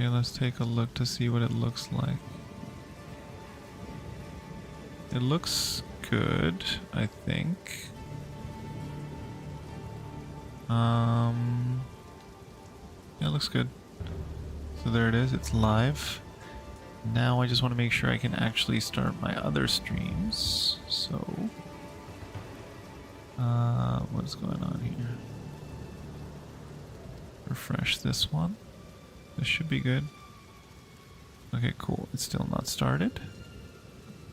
Okay, let's take a look to see what it looks like. It looks good, I think. Yeah, it looks good. So there it is, it's live. Now I just want to make sure I can actually start my other streams. So, what's going on here? Refresh this one. This should be good. Okay, cool. It's still not started.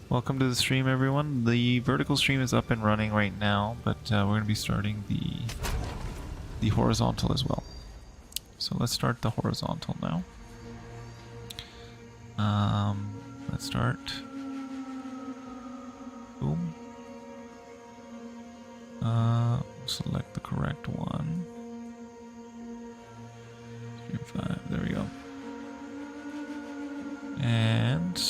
Welcome to the stream, everyone. The vertical stream is up and running right now, but we're going to be starting the horizontal as well. So let's start the horizontal now. Let's start. Boom. Select the correct one. 3, 5. There we go. And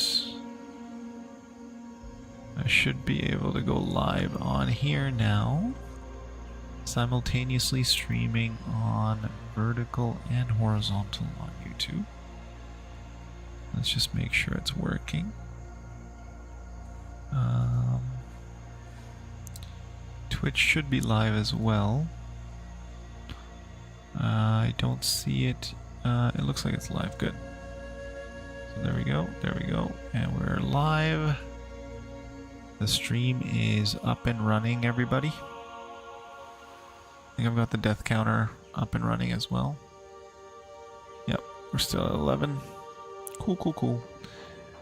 I should be able to go live on here now, simultaneously streaming on vertical and horizontal on YouTube. Let's just make sure it's working. Twitch should be live as well. I don't see it. It looks like it's live. Good. So there we go. There we go. And we're live. The stream is up and running, everybody. I think I've got the death counter up and running as well. Yep, we're still at 11. Cool, cool, cool.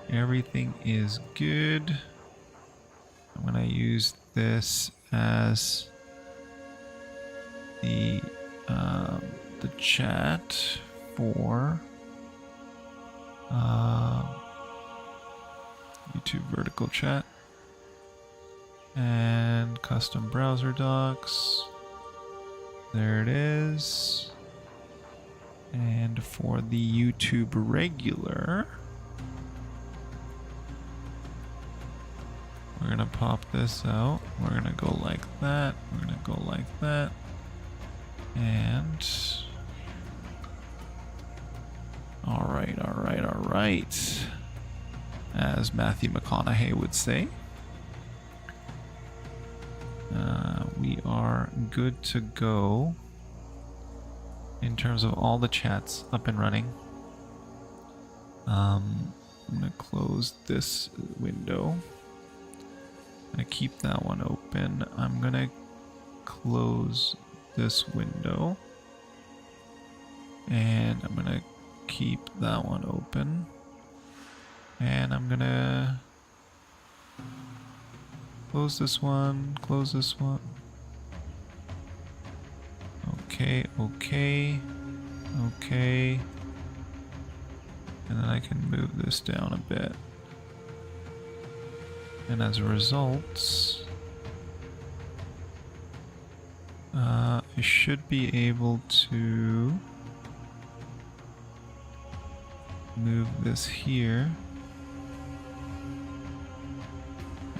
Everything is good. I'm gonna use this as the chat for YouTube vertical chat and custom browser docs. There it is. And for the YouTube regular, we're gonna pop this out. We're gonna go like that. We're gonna go like that. And all right, all right, all right. As Matthew McConaughey would say. We are good to go in terms of all the chats up and running. I'm gonna close this window. I'm gonna keep that one open. I'm gonna close this window, and I'm gonna keep that one open, and I'm gonna close this one, close this one. Okay, okay, okay. And then I can move this down a bit. And as a result, I should be able to move this here.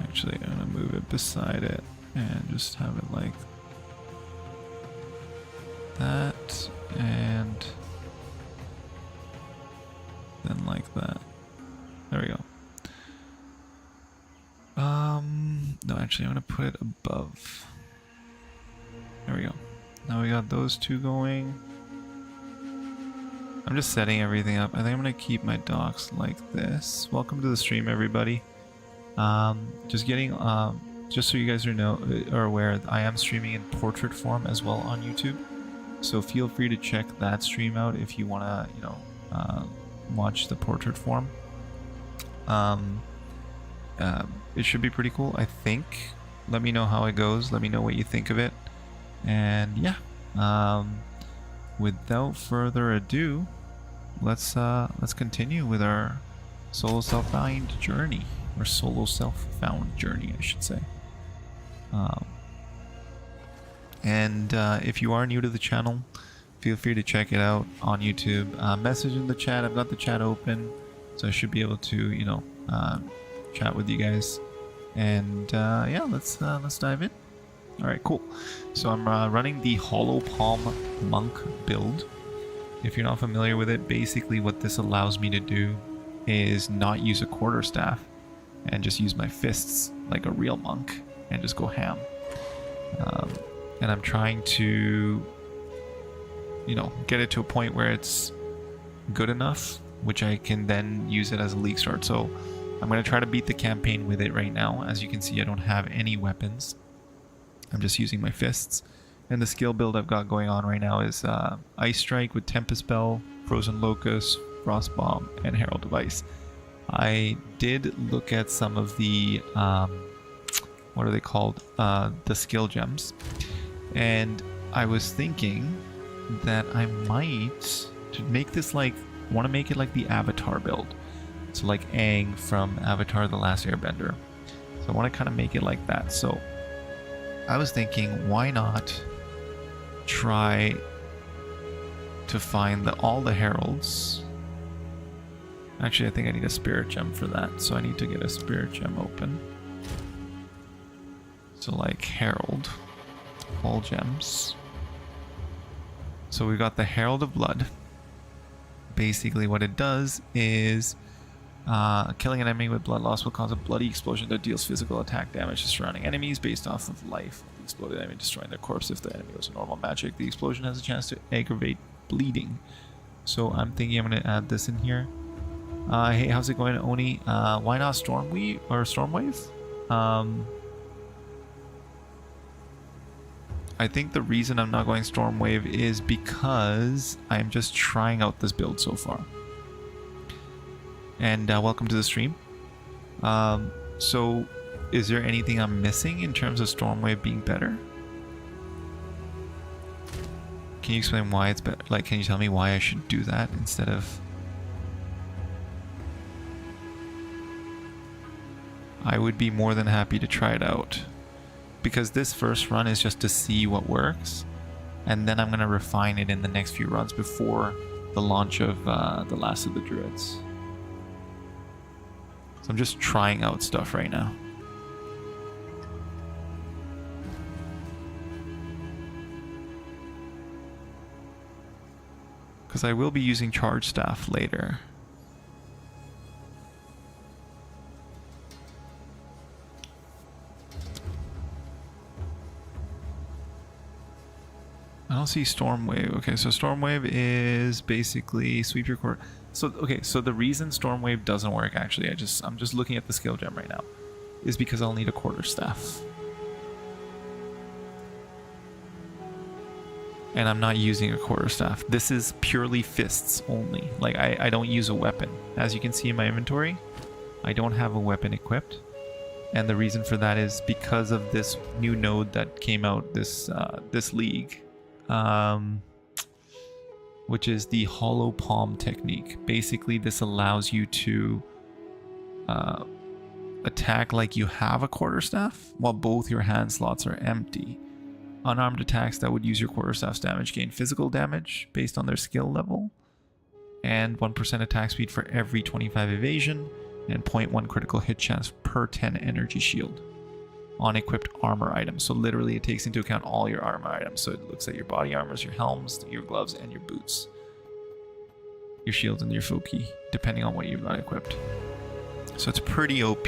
Actually, I'm gonna move it beside it and just have it like that, and then like that. There we go. No, actually, I'm gonna put it above. There we go. Now we got those two going. I'm just setting everything up. I think I'm gonna keep my docs like this. Welcome to the stream, everybody. Just so you guys are aware, I am streaming in portrait form as well on YouTube. So feel free to check that stream out if you wanna, watch the portrait form. It should be pretty cool, I think. Let me know how it goes. Let me know what you think of it. And yeah, without further ado, let's continue with our solo self-found journey, or solo self-found journey, I should say. And if you are new to the channel, feel free to check it out on YouTube. Message in the chat. I've got the chat open, so I should be able to, chat with you guys. And yeah, let's dive in. All right, cool. So I'm running the Hollow Palm Monk build. if you're not familiar with it, basically what this allows me to do is not use a quarterstaff and just use my fists like a real monk and just go ham. And I'm trying to, you know, get it to a point where it's good enough, which I can then use it as a league start. So I'm going to try to beat the campaign with it right now. As you can see, I don't have any weapons. I'm just using my fists. And the skill build I've got going on right now is Ice Strike with Tempest Spell, Frozen Locust, Frost Bomb, and Herald of Ice. I did look at some of the, what are they called? The skill gems. And I was thinking that I might, to make this like, want to make it like the Avatar build. So like Aang from Avatar The Last Airbender. So I want to kind of make it like that. So I was thinking, why not try to find all the heralds. Actually, I think I need a spirit gem for that. So I need to get a spirit gem open. So like herald, all gems. So we got the Herald of Blood. Basically what it does is killing an enemy with blood loss will cause a bloody explosion that deals physical attack damage to surrounding enemies based off of life. The exploded enemy destroying their corpse. If the enemy was a normal magic, the explosion has a chance to aggravate bleeding. So I'm thinking I'm going to add this in here. Hey, how's it going, Oni? Why not Stormwave or Stormwave? I think the reason I'm not going Stormwave is because I'm just trying out this build so far. And welcome to the stream. So is there anything I'm missing in terms of Stormwave being better? Can you explain why it's better? Like, can you tell me why I should do that instead of... I would be more than happy to try it out. Because this first run is just to see what works. And then I'm going to refine it in the next few runs before the launch of The Last of the Druids. So I'm just trying out stuff right now. Because I will be using Charge Staff later. I don't see Stormwave. Okay, so Stormwave is basically sweep your court. So okay, so the reason Stormwave doesn't work, actually, I'm just looking at the skill gem right now, is because I'll need a quarterstaff. And I'm not using a quarterstaff. This is purely fists only. Like I don't use a weapon. As you can see in my inventory, I don't have a weapon equipped. And the reason for that is because of this new node that came out this league. Which is the hollow palm technique. Basically, this allows you to attack like you have a quarterstaff while both your hand slots are empty. Unarmed attacks that would use your quarterstaff's damage gain physical damage based on their skill level, and 1% attack speed for every 25 evasion, and 0.1 critical hit chance per 10 energy shield on equipped armor items. So literally it takes into account all your armor items. So it looks at your body armors, your helms, your gloves, and your boots. Your shields and your foki, depending on what you've got equipped. So it's pretty OP.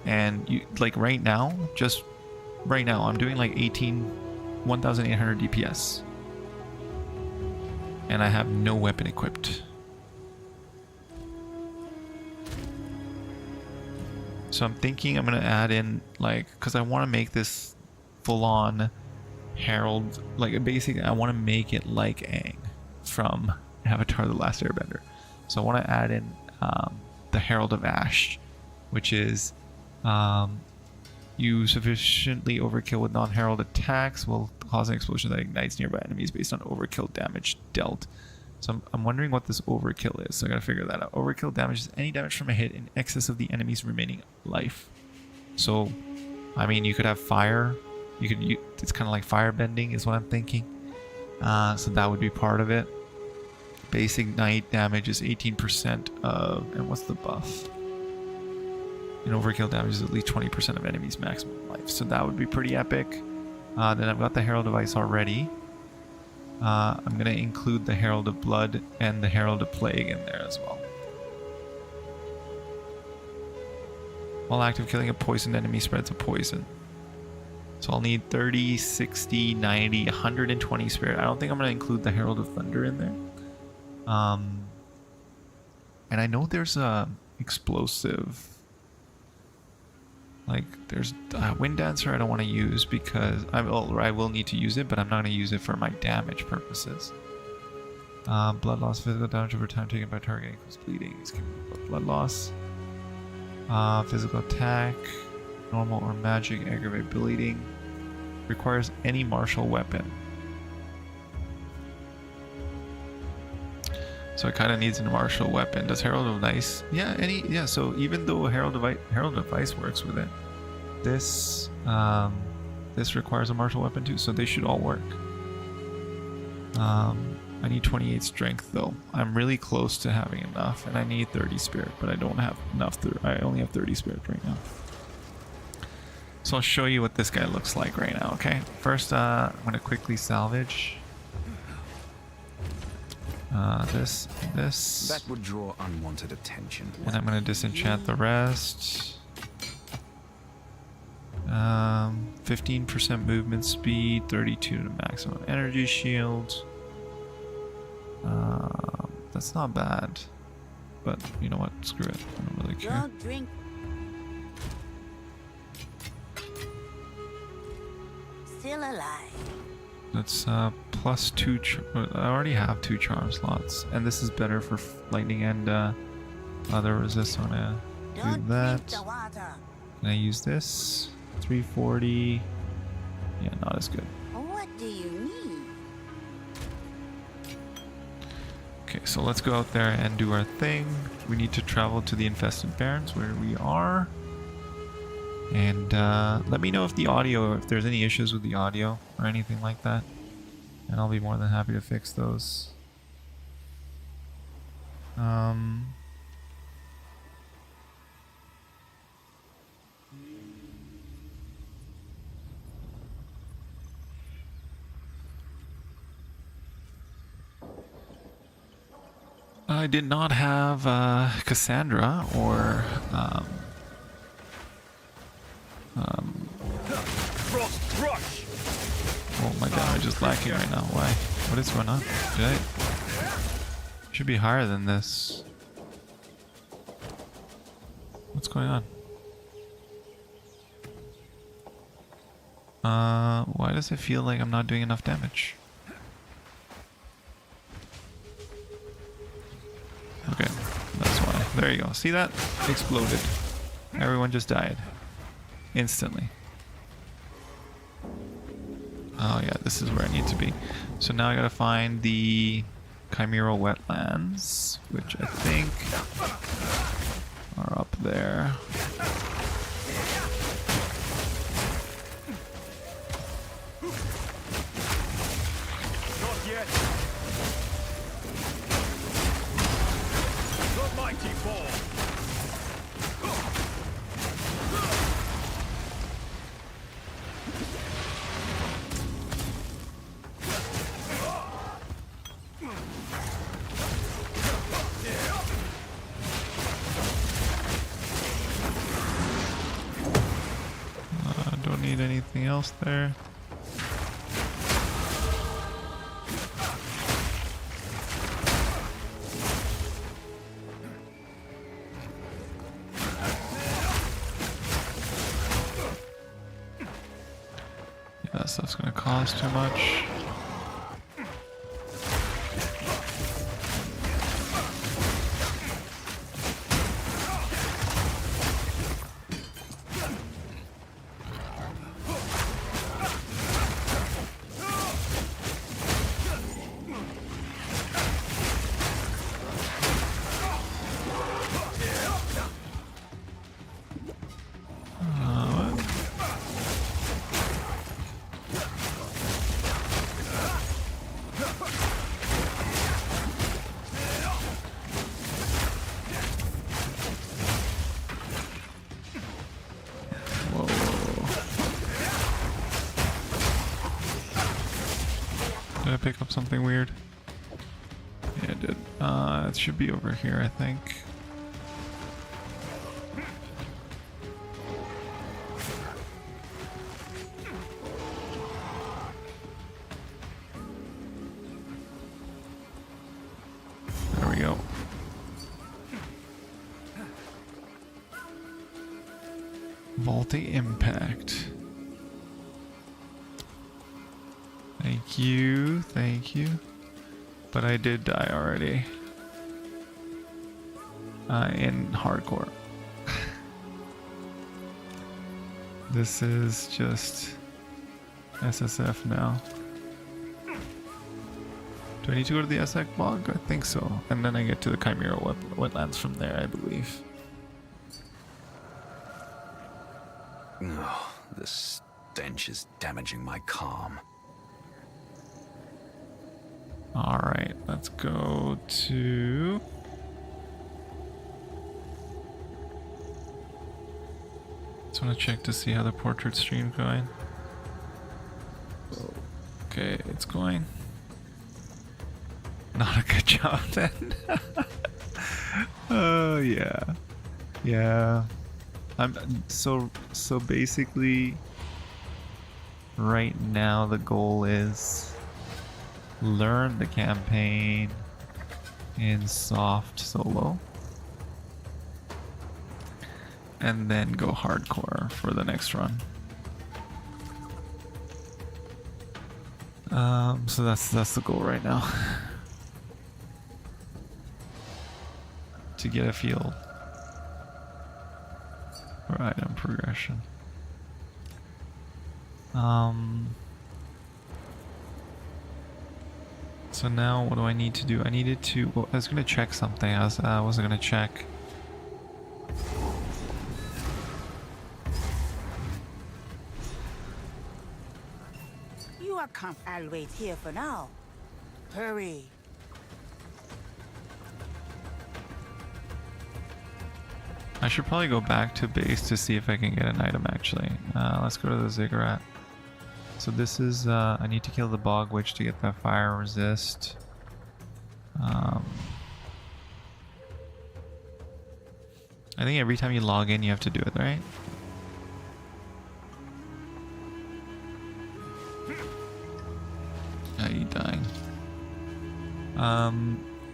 And you, like right now, just right now, I'm doing like 1,800 DPS. And I have no weapon equipped. So I'm thinking I'm going to add in, like, because I want to make this full-on Herald, like, basically I want to make it like Aang from Avatar The Last Airbender. So I want to add in the Herald of Ash, which is you sufficiently overkill with non-herald attacks will cause an explosion that ignites nearby enemies based on overkill damage dealt. So I'm wondering what this overkill is, so I gotta figure that out. Overkill damage is any damage from a hit in excess of the enemy's remaining life. So, I mean, you could have fire. It's kind of like fire bending is what I'm thinking. So that would be part of it. Base ignite damage is 18% of, and what's the buff? And overkill damage is at least 20% of enemy's maximum life. So that would be pretty epic. Then I've got the Herald of Ice already. I'm going to include the Herald of Blood and the Herald of Plague in there as well. While active, killing a poisoned enemy spreads a poison. So I'll need 30, 60, 90, 120 spirit. I don't think I'm going to include the Herald of Thunder in there. And I know there's a explosive. Like, there's Wind Dancer I don't want to use because I will need to use it, but I'm not going to use it for my damage purposes. Blood loss, physical damage over time taken by targeting equals bleeding. Blood loss. Physical attack, normal or magic, aggravate bleeding. Requires any martial weapon. So it kind of needs a martial weapon. Does Herald of Ice? Yeah, so even though Herald of Ice works with it, this requires a martial weapon too, so they should all work. I need 28 strength though. I'm really close to having enough, and I need 30 spirit, but I don't have enough. I only have 30 spirit right now. So I'll show you what this guy looks like right now, okay? First, I'm going to quickly salvage this. That would draw unwanted attention. And I'm going to disenchant the rest. 15% movement speed, 32 to maximum energy shield. That's not bad. But you know what? Screw it. I don't really care. Don't drink. Still alive. That's plus 2. I already have 2 charm slots, and this is better for lightning and other resist. I'm gonna do that. Can I use this? 340. Yeah, not as good. What do you need? Okay, so let's go out there and do our thing. We need to travel to the infested barrens where we are. And let me know if the audio, if there's any issues with the audio or anything like that. And I'll be more than happy to fix those. I did not have Cassandra or Frost rush. oh my damage is lacking right now. Why? What is going on? Should be higher than this. What's going on? Why does it feel like I'm not doing enough damage? Okay, that's why. There you go. See that? Exploded. Everyone just died. Instantly. Oh yeah, this is where I need to be. So now I gotta find the Chimeral Wetlands, which I think are up there. Not yet. The mighty fall. Don't need anything else there. Yeah, that stuff's gonna cost too much. Did I pick up something weird? Yeah, I did. It should be over here, I think. There we go. Multi-impact. Thank you, thank you. But I did die already. In hardcore. This is just SSF now. Do I need to go to the SX bog? I think so. And then I get to the Chimera wetlands from there, I believe. Oh, the stench is damaging my calm. Alright, let's go to... Just want to check to see how the portrait stream's going. Okay, it's going. Not a good job then. Oh yeah. Yeah. So basically right now the goal is learn the campaign in soft solo and then go hardcore for the next run. So that's the goal right now. To get a feel for item progression. So now what do I need to do? I needed to, well, I was gonna check something. I wasn't gonna check. You are I'll wait here for now. Hurry. I should probably go back to base to see if I can get an item actually. Let's go to the ziggurat. So this is, I need to kill the bog witch to get that fire resist. I think every time you log in you have to do it, right? Are you dying?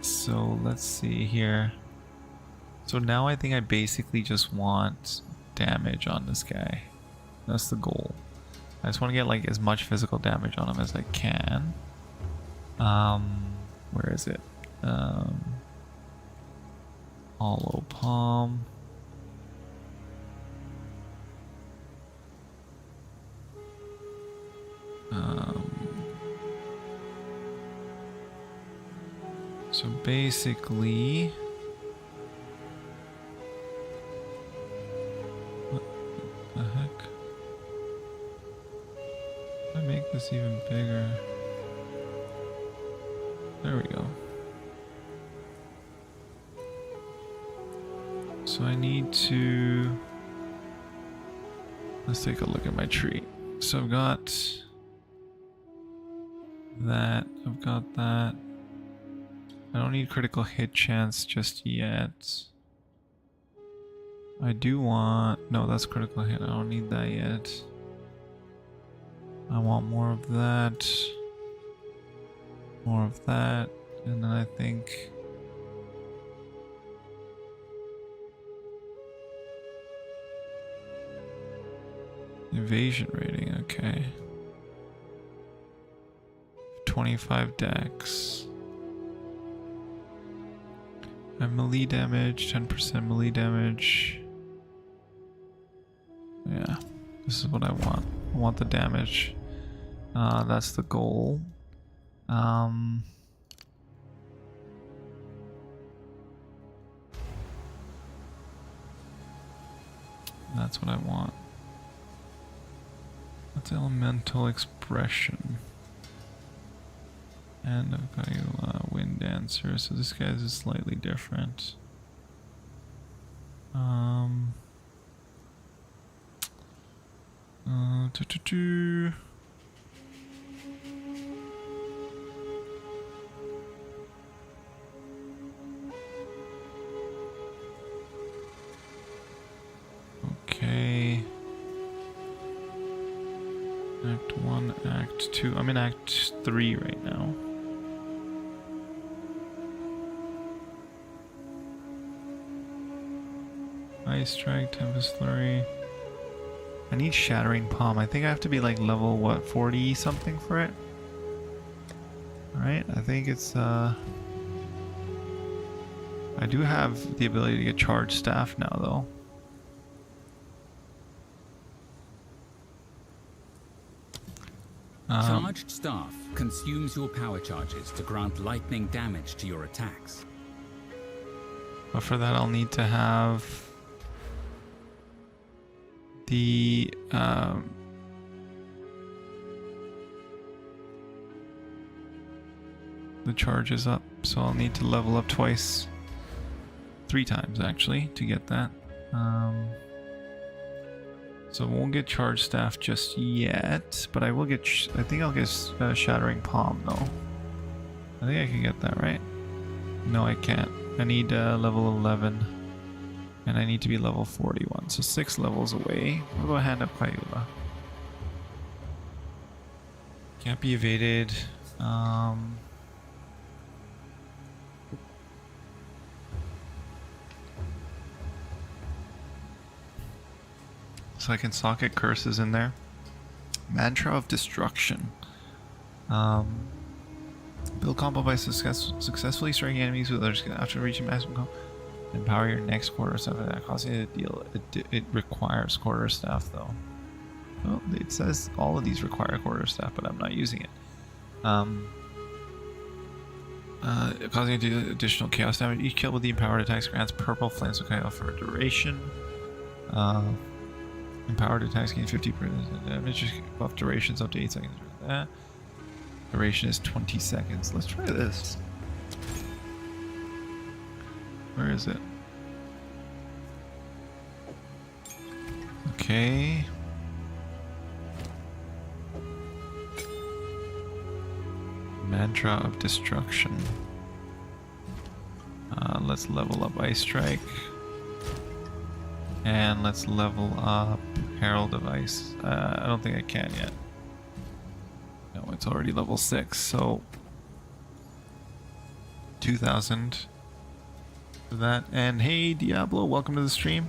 So let's see here. So now I think I basically just want damage on this guy. That's the goal. I just want to get like as much physical damage on him as I can. Where is it? Hollow palm. So basically, what the heck? If I make this even bigger, there we go. So I need to, let's take a look at my tree. So I've got that, I've got that. I don't need critical hit chance just yet. I do want, no, that's critical hit. I don't need that yet. I want more of that. More of that. And then I think evasion rating, okay. 25 dex. I have melee damage, 10% melee damage. Yeah, this is what I want. I want the damage. That's the goal. That's what I want. That's elemental expression. And I've got you Wind Dancer, so this guy's is slightly different. Act 2. I'm in Act 3 right now. Ice Strike, Tempest Flurry. I need Shattering Palm. I think I have to be like level, what, 40 something for it? Alright, I think it's, I do have the ability to get Charge Staff now, though. Charged Staff consumes your power charges to grant lightning damage to your attacks. But for that, I'll need to have the charges up, so I'll need to level up twice, 3 times actually, to get that. So I won't get Charge Staff just yet, but I will get. I think I'll get Shattering Palm though. I think I can get that, right? No, I can't. I need level 11, and I need to be level 41, so 6 levels away. What about Hand Up Kayula? Can't be evaded. So I can socket curses in there. Mantra of Destruction. Build combo by successfully striking enemies with others after reaching maximum combo. Empower your next quarter staff that causes you to deal. It requires quarter staff though. Well, it says all of these require quarter staff, but I'm not using it. Causing you to do additional chaos damage. Each kill with the empowered attacks grants purple flames of chaos for a duration. Empowered attacks gain 50% damage. Buff durations up to 8 seconds. That duration is 20 seconds. Let's try this. Where is it? Okay. Mantra of Destruction. Let's level up Ice Strike. And let's level up Herald of Ice. I don't think I can yet. No, it's already level 6, so 2,000 for that. And hey Diablo, welcome to the stream.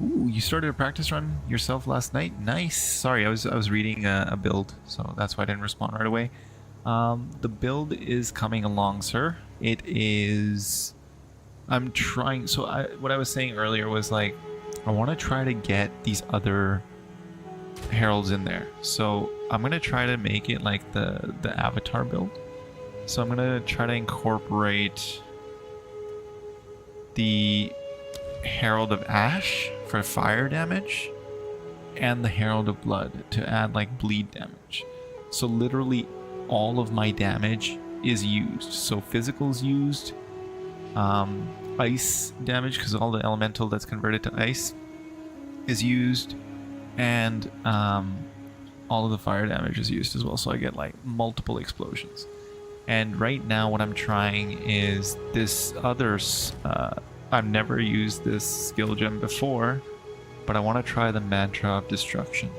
Ooh, you started a practice run yourself last night? Nice. Sorry, I was reading a build, so that's why I didn't respond right away. The build is coming along, sir. It is... I'm trying... So what I was saying earlier was like, I want to try to get these other heralds in there. So I'm going to try to make it like the avatar build. So I'm going to try to incorporate the Herald of Ash for fire damage and the Herald of Blood to add like bleed damage. So literally all of my damage is used. So physical's used, ice damage because all the elemental that's converted to ice is used, and all of the fire damage is used as well. So I get like multiple explosions. And right now what I'm trying is this other I've never used this skill gem before, but I want to try the Mantra of Destruction.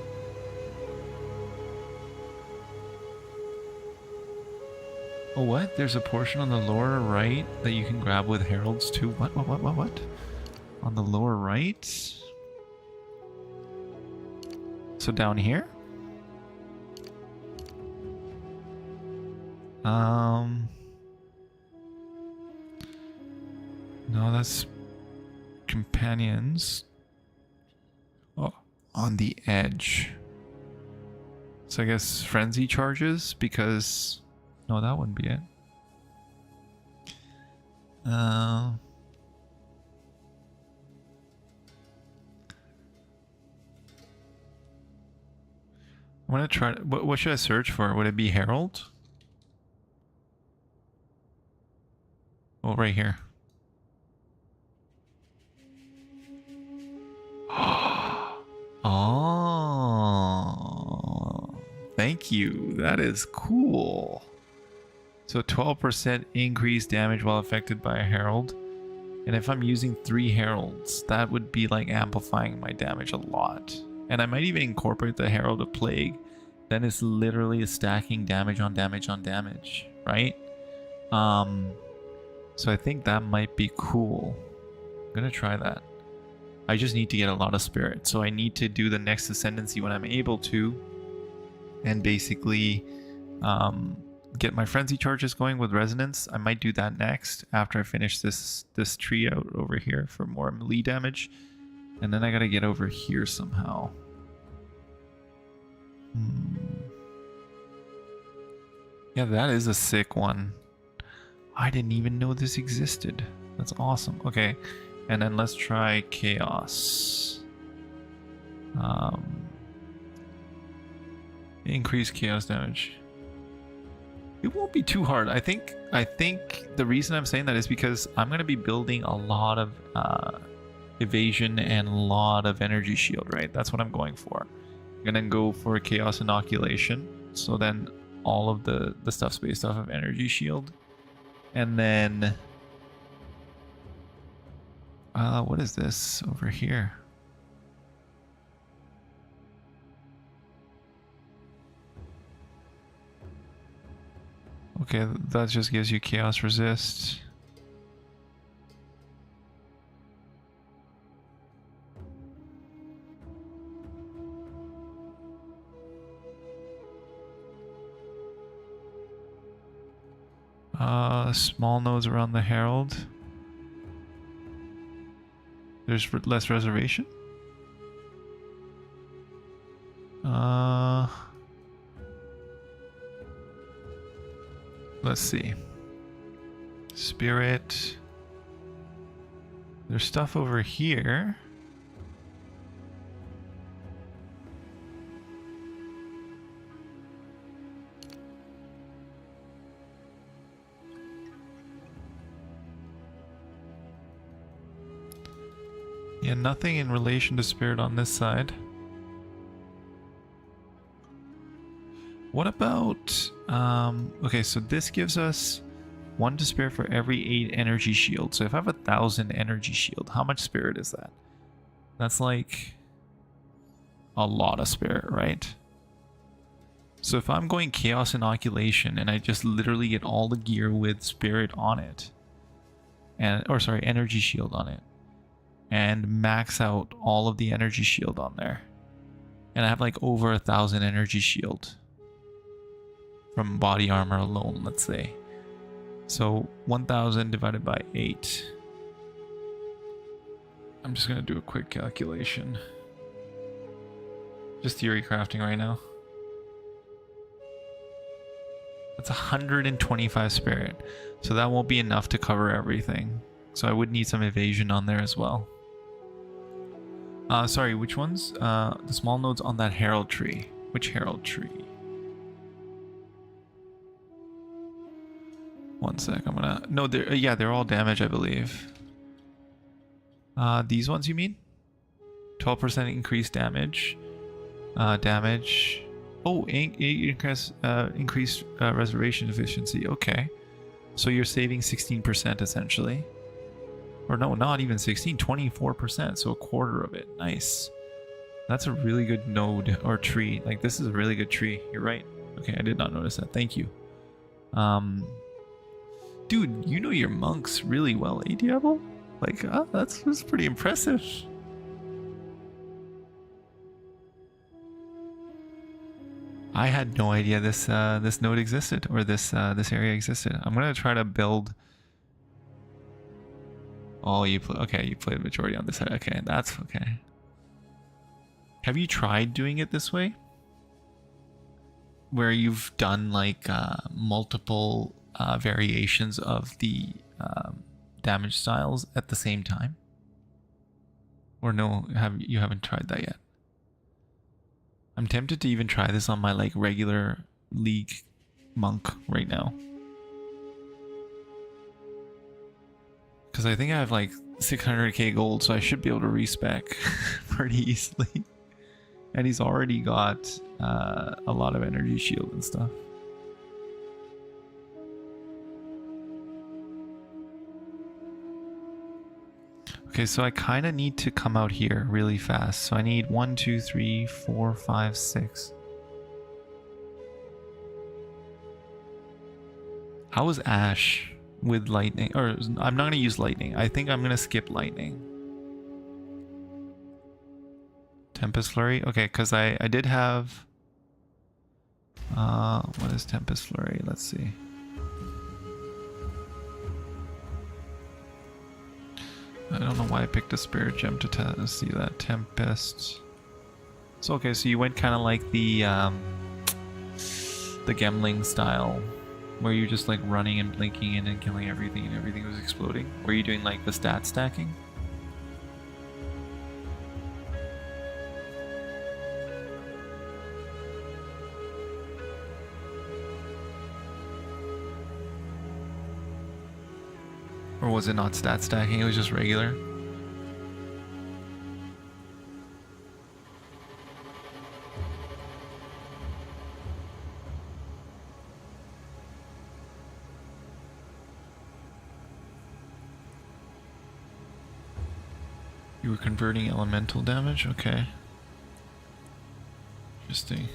Oh, what? There's a portion on the lower right that you can grab with heralds too. What? On the lower right? So down here? No, that's companions. Oh, on the edge. So I guess frenzy charges, because no, that wouldn't be it. I'm gonna try. What should I search for? Would it be Herald? Oh, right here. Oh, thank you. That is cool. So 12% increased damage while affected by a herald. And if I'm using 3 heralds, that would be like amplifying my damage a lot. And I might even incorporate the Herald of Plague then it's literally stacking damage on damage on damage, right? So I think that might be cool. I'm gonna try that. I just need to get a lot of spirit, so I need to do the next ascendancy when I'm able to, and basically get my frenzy charges going with resonance. I might do that next after I finish this tree out over here for more melee damage, and then I gotta get over here somehow. Yeah, that is a sick one. I didn't even know this existed. That's awesome. Okay, and then let's try chaos. Increase chaos damage. It won't be too hard. I think the reason I'm saying that is because I'm going to be building a lot of evasion and a lot of energy shield, right? That's what I'm going for. I'm going to go for chaos inoculation. So then all of the stuff's based off of energy shield. And then what is this over here? Okay, that just gives you chaos resist. Small nodes around the Herald. There's less reservation. Let's see. Spirit. There's stuff over here. Yeah, nothing in relation to spirit on this side. What about okay, so this gives us 1 to spirit for every 8 energy shield. So if I have 1,000 energy shield, how much spirit is that? That's like a lot of spirit, right? So if I'm going chaos inoculation and I just literally get all the gear with spirit on it, and or sorry, energy shield on it, and max out all of the energy shield on there, and I have like over 1,000 energy shield from body armor alone, let's say. So 1,000 divided by 8. I'm just gonna do a quick calculation. Just theory crafting right now. That's 125 spirit. So that won't be enough to cover everything. So I would need some evasion on there as well. Sorry, which ones? The small nodes on that herald tree. Which herald tree? One sec, I'm gonna... No, they're, yeah, they're all damage, I believe. These ones you mean? 12% increased damage. Damage. Oh, increased reservation efficiency. Okay. So you're saving 16% essentially. Or no, not even 16, 24%. So a quarter of it. Nice. That's a really good node or tree. Like, this is a really good tree. You're right. Okay, I did not notice that. Thank you. Dude, you know your monks really well, eh, Diablo? Like, that's pretty impressive. I had no idea this this node existed, or this area existed. I'm gonna try to build. Oh, you play. Okay, you played the majority on this side. Okay, that's okay. Have you tried doing it this way, where you've done like multiple variations of the damage styles at the same time? Or no, you haven't tried that yet? I'm tempted to even try this on my like regular league monk right now, because I think I have like 600k gold, so I should be able to respec pretty easily. And he's already got a lot of energy shield and stuff. Okay, so I kind of need to come out here really fast. So I need 1, 2, 3, 4, 5, 6. How is Ash with lightning? Or I'm not gonna use lightning. I think I'm gonna skip lightning. Tempest Flurry? Okay, because I did have... what is Tempest Flurry? Let's see. I don't know why I picked a Spirit Gem to see that. Tempest. So okay, so you went kind of like the Gemling style, where you're just like running and blinking in and killing everything and everything was exploding. Were you doing like the stat stacking? Or was it not stat stacking, it was just regular? You were converting elemental damage? Okay. Interesting.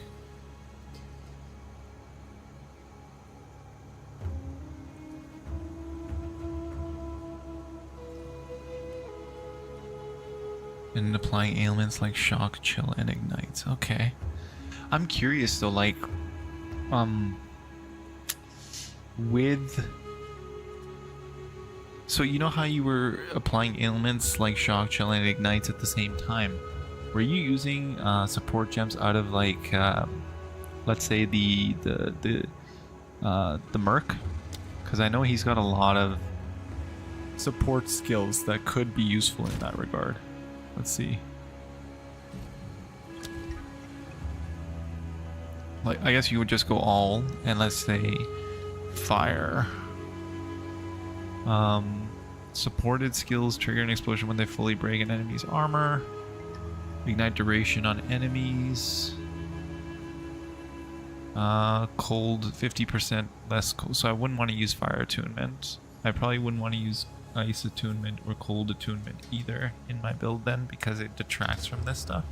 And applying ailments like shock, chill, and ignites. Okay. I'm curious though, like, with... So you know how you were applying ailments like shock, chill, and ignites at the same time? Were you using support gems out of like, let's say the Merc? Because I know he's got a lot of support skills that could be useful in that regard. Let's see. Like, I guess you would just go all, and let's say fire. Supported skills trigger an explosion when they fully break an enemy's armor. Ignite duration on enemies. Cold 50% less cold. So I wouldn't want to use fire attunement. I probably wouldn't want to use ice attunement or cold attunement either in my build then, because it detracts from this stuff.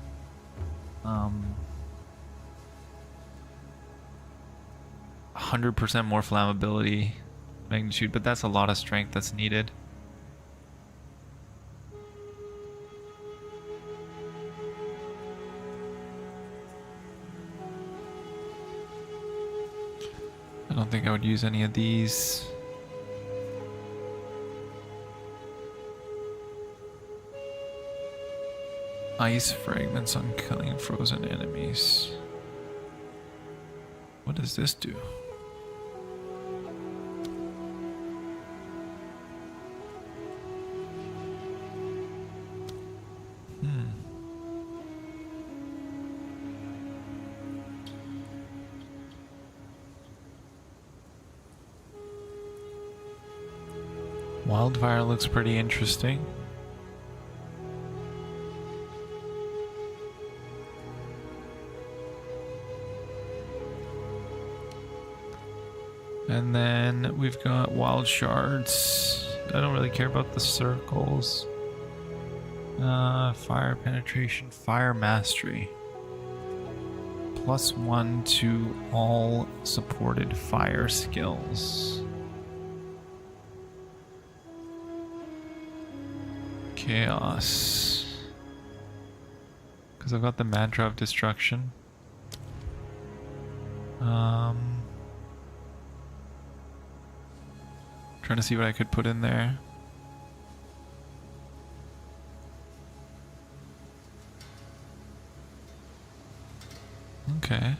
100% more flammability magnitude, but that's a lot of strength that's needed. I don't think I would use any of these. Ice fragments on killing frozen enemies. What does this do? Wildfire looks pretty interesting. And then we've got wild shards. I don't really care about the circles. Fire penetration, fire mastery. +1 to all supported fire skills. Chaos. Because I've got the mantra of destruction. Trying to see what I could put in there. Okay.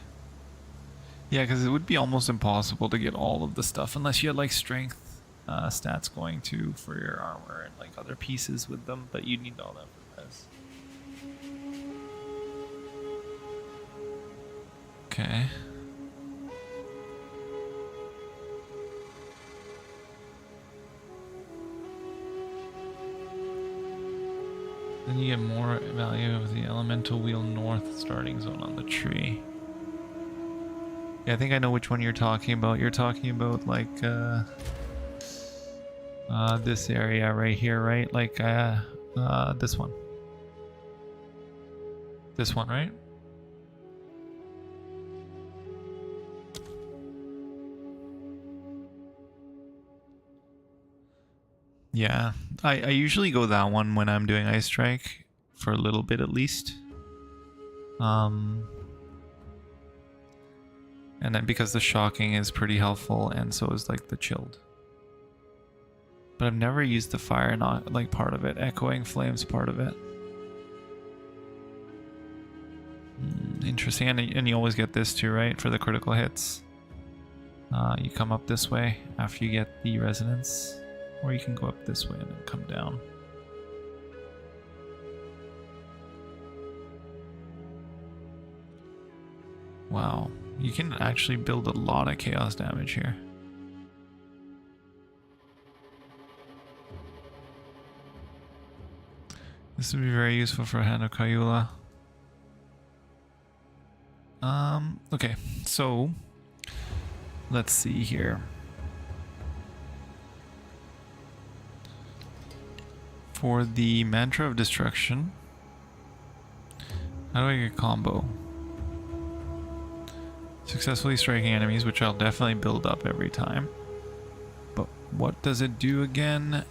Yeah, because it would be almost impossible to get all of the stuff unless you had like strength stats going to for your armor and like other pieces with them, but you need all that for this. Okay. Then you get more value of the elemental wheel north starting zone on the tree. Yeah, I think I know which one you're talking about. You're talking about like this area right here, right? Like this one. This one, right? Yeah, I usually go that one when I'm doing Ice Strike for a little bit at least. And then because the shocking is pretty helpful, and so is like the chilled. But I've never used the fire, not like part of it. Echoing flames part of it. Interesting, and you always get this too, right? For the critical hits. You come up this way after you get the resonance, or you can go up this way and then come down. Wow, you can actually build a lot of chaos damage here. This would be very useful for Hand of Kayula. Okay, so let's see here. For the Mantra of Destruction, how do I get a combo? Successfully striking enemies, which I'll definitely build up every time. But what does it do again?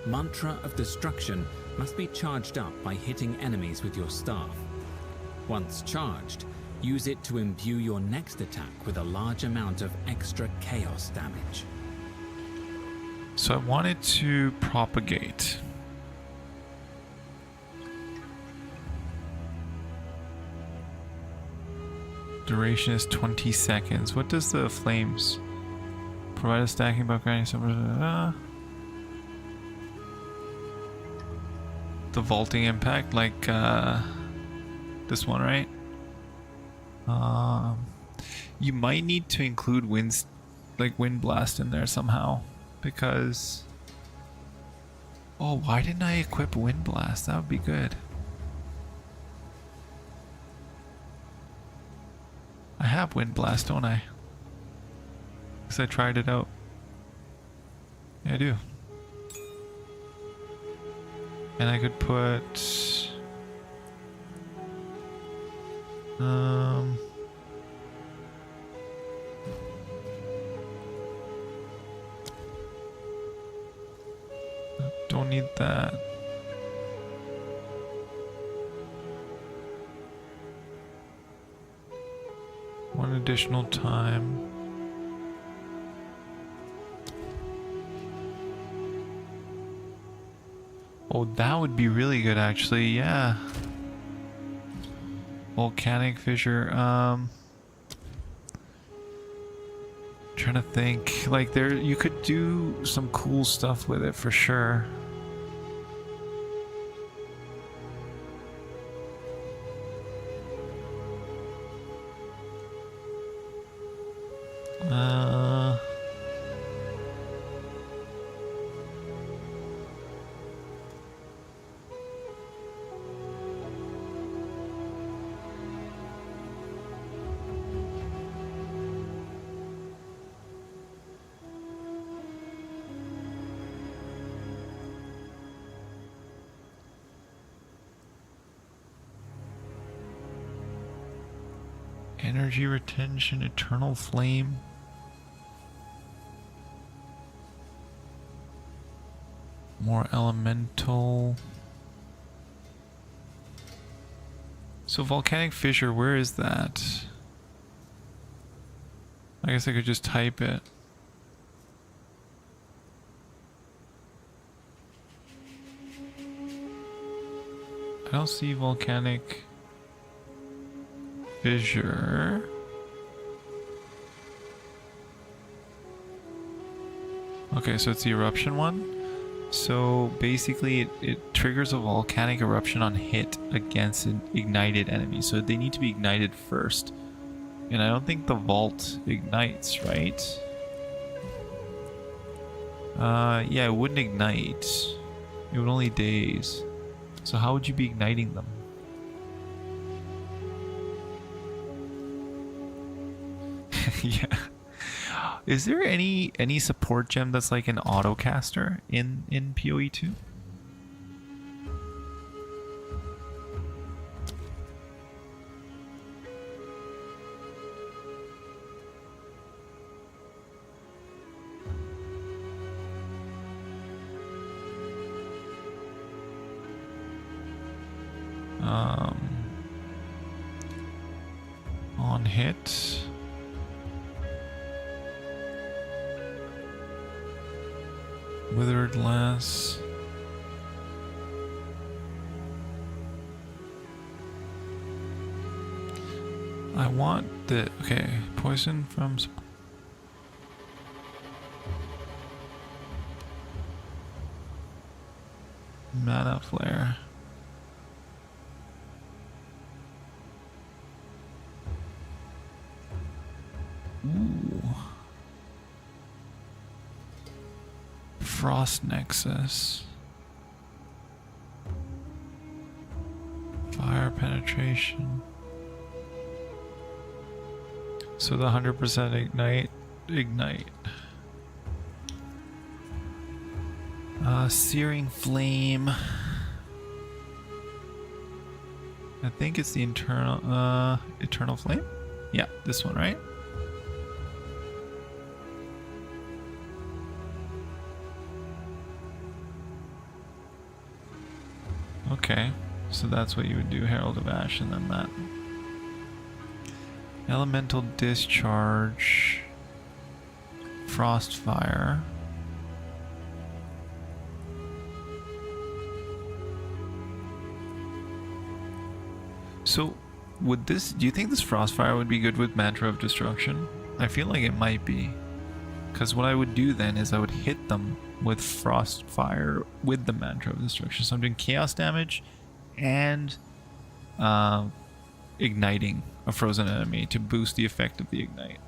Mantra of Destruction must be charged up by hitting enemies with your staff. Once charged, use it to imbue your next attack with a large amount of extra chaos damage. So I wanted to propagate. Duration is 20 seconds. What does the flames provide? A stacking buff grinding some the vaulting impact, like this one, right? You might need to include winds, like wind blast in there somehow, because why didn't I equip wind blast? That would be good. I have wind blast, don't I? Because I tried it out. Yeah, I do. And I could put don't need that. One additional time. Oh, that would be really good actually, yeah. Volcanic fissure, trying to think, like you could do some cool stuff with it for sure. Energy retention, eternal flame. More elemental. So volcanic fissure, where is that? I guess I could just type it. I don't see volcanic fissure. Okay, so it's the eruption one. So basically it triggers a volcanic eruption on hit against an ignited enemy. So they need to be ignited first. And I don't think the vault ignites, right? Yeah, it wouldn't ignite. It would only daze. So how would you be igniting them? Yeah. Is there any support gem that's like an autocaster in PoE 2? On hit. Withered less. I want the okay, poison from mana flare. Ooh. Frost Nexus. Fire penetration. So the 100% ignite. Searing flame. I think it's the eternal flame. Yeah, this one, right? Okay, so that's what you would do, Herald of Ash, and then that. Elemental Discharge. Frostfire. So, would this, do you think this Frostfire would be good with Mantra of Destruction? I feel like it might be. Because what I would do then is I would hit them with Frostfire with the Mantra of Destruction. So I'm doing chaos damage and igniting a frozen enemy to boost the effect of the ignite.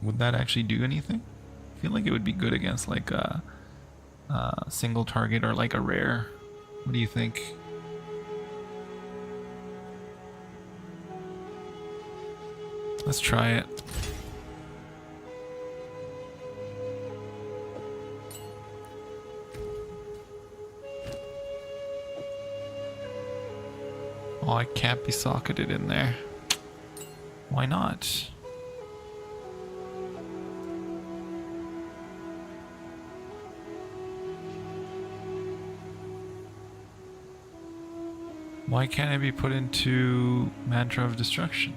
Would that actually do anything? I feel like it would be good against like a single target or like a rare. What do you think? Let's try it. Oh, I can't be socketed in there. Why not? Why can't I be put into Mantra of Destruction?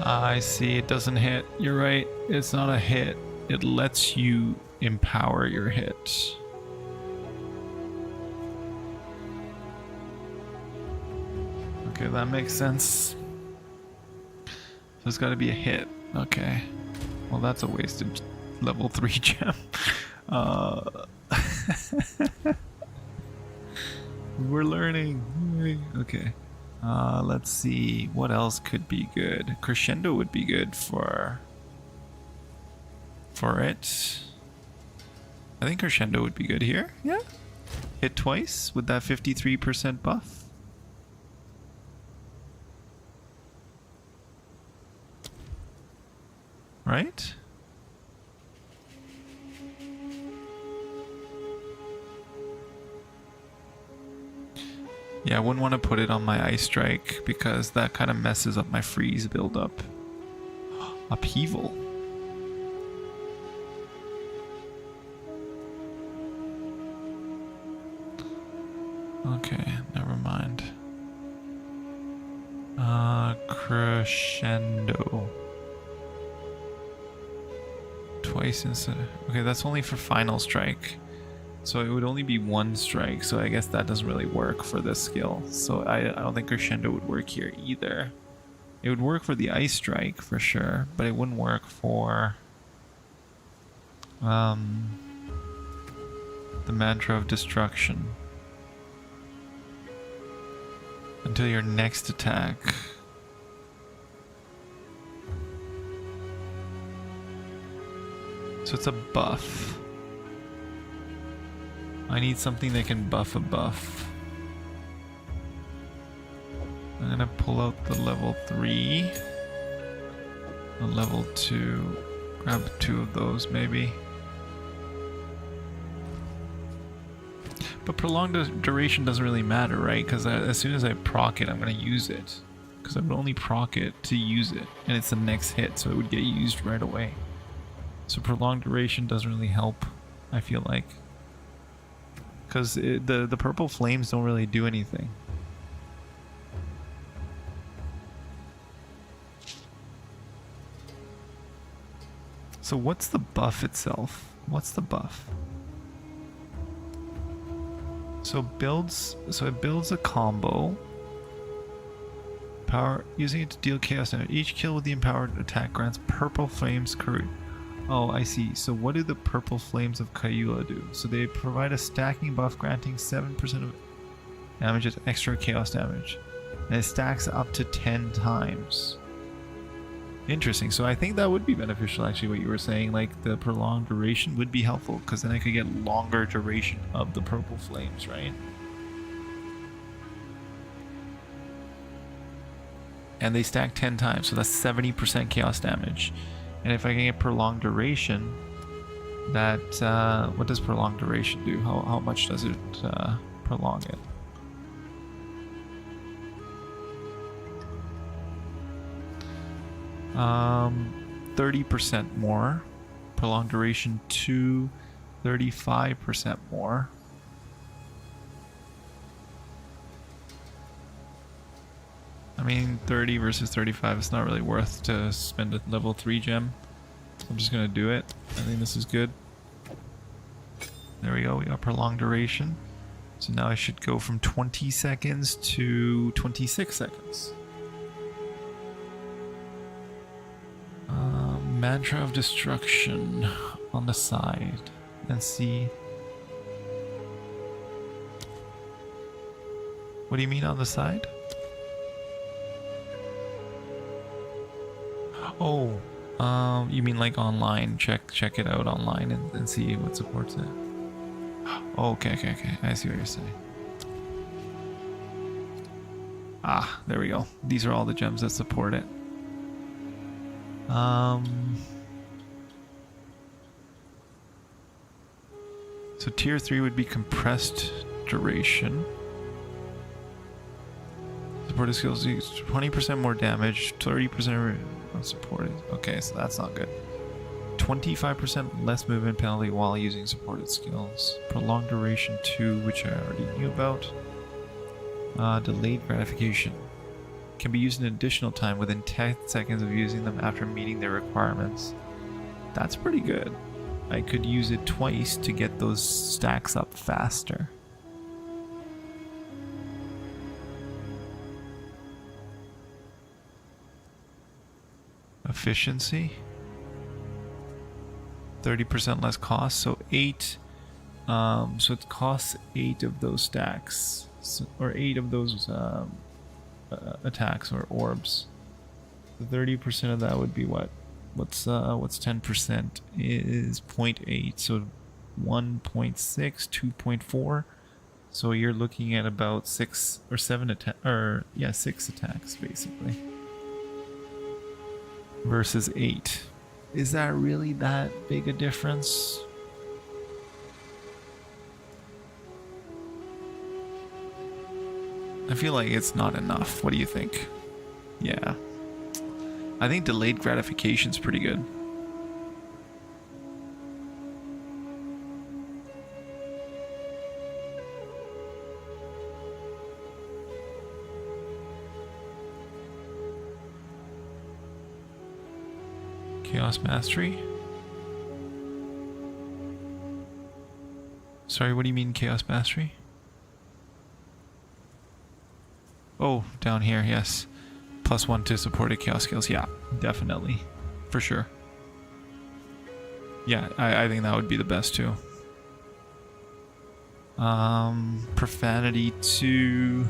I see, it doesn't hit. You're right, it's not a hit. It lets you empower your hit. Okay, that makes sense. So it's gotta be a hit. Okay. Well, that's a wasted level 3 gem. We're learning. Okay. Let's see. What else could be good? Crescendo would be good for it. I think Crescendo would be good here. Yeah. Hit twice with that 53% buff. Right? Yeah, I wouldn't want to put it on my Ice Strike because that kind of messes up my freeze buildup. Upheaval. Okay, never mind. Crescendo. Twice instead. Okay, that's only for final strike. So it would only be one strike, so I guess that doesn't really work for this skill. So I don't think Crescendo would work here either. It would work for the Ice Strike for sure, but it wouldn't work for the Mantra of Destruction. Until your next attack. So it's a buff. I need something that can buff a buff. I'm gonna pull out the level 3. The level 2. Grab 2 of those maybe. But prolonged duration doesn't really matter, right? Because as soon as I proc it, I'm going to use it. Because I would only proc it to use it. And it's the next hit, so it would get used right away. So prolonged duration doesn't really help, I feel like. Because the purple flames don't really do anything. So what's the buff itself? What's the buff? So it builds a combo. Power using it to deal chaos damage. Each kill with the empowered attack grants purple flames courage. Oh, I see. So what do the purple flames of Kayula do? So they provide a stacking buff granting 7% of damage as extra chaos damage. And it stacks up to 10 times. Interesting. So I think that would be beneficial, actually, what you were saying. Like, the prolonged duration would be helpful, because then I could get longer duration of the purple flames, right? And they stack 10 times, so that's 70% chaos damage. And if I can get prolonged duration, that, what does prolonged duration do? How much does it prolong it? Um, 30% more. Prolonged duration to 35% more. I mean, 30 versus 35, it's not really worth to spend a level 3 gem. I'm just gonna do it. I think this is good. There we go, we got prolonged duration. So now I should go from 20 seconds to 26 seconds. Mantra of Destruction on the side. And see. What do you mean on the side? Oh, you mean like online? Check it out online and see what supports it. Oh, okay. I see what you're saying. Ah, there we go. These are all the gems that support it. So tier 3 would be compressed duration. Supported skills use 20% more damage, 30% unsupported. Okay, so that's not good. 25% less movement penalty while using supported skills. Prolonged duration 2, which I already knew about. Delayed gratification. Can be used an additional time within 10 seconds of using them after meeting their requirements. That's pretty good. I could use it twice to get those stacks up faster. Efficiency. 30% less cost, so 8. So it costs 8 of those stacks, or 8 of those attacks or orbs. 30% of that would be what? What's 10% is 0.8, so 1.6, 2.4. So you're looking at about 6 or 7 6 attacks basically. Versus 8. Is that really that big a difference? I feel like it's not enough. What do you think? Yeah. I think delayed gratification's pretty good. Chaos Mastery? Sorry, what do you mean Chaos Mastery? Oh, down here, yes. +1 to supported chaos skills. Yeah, definitely. For sure. Yeah, I think that would be the best too. Profanity 2.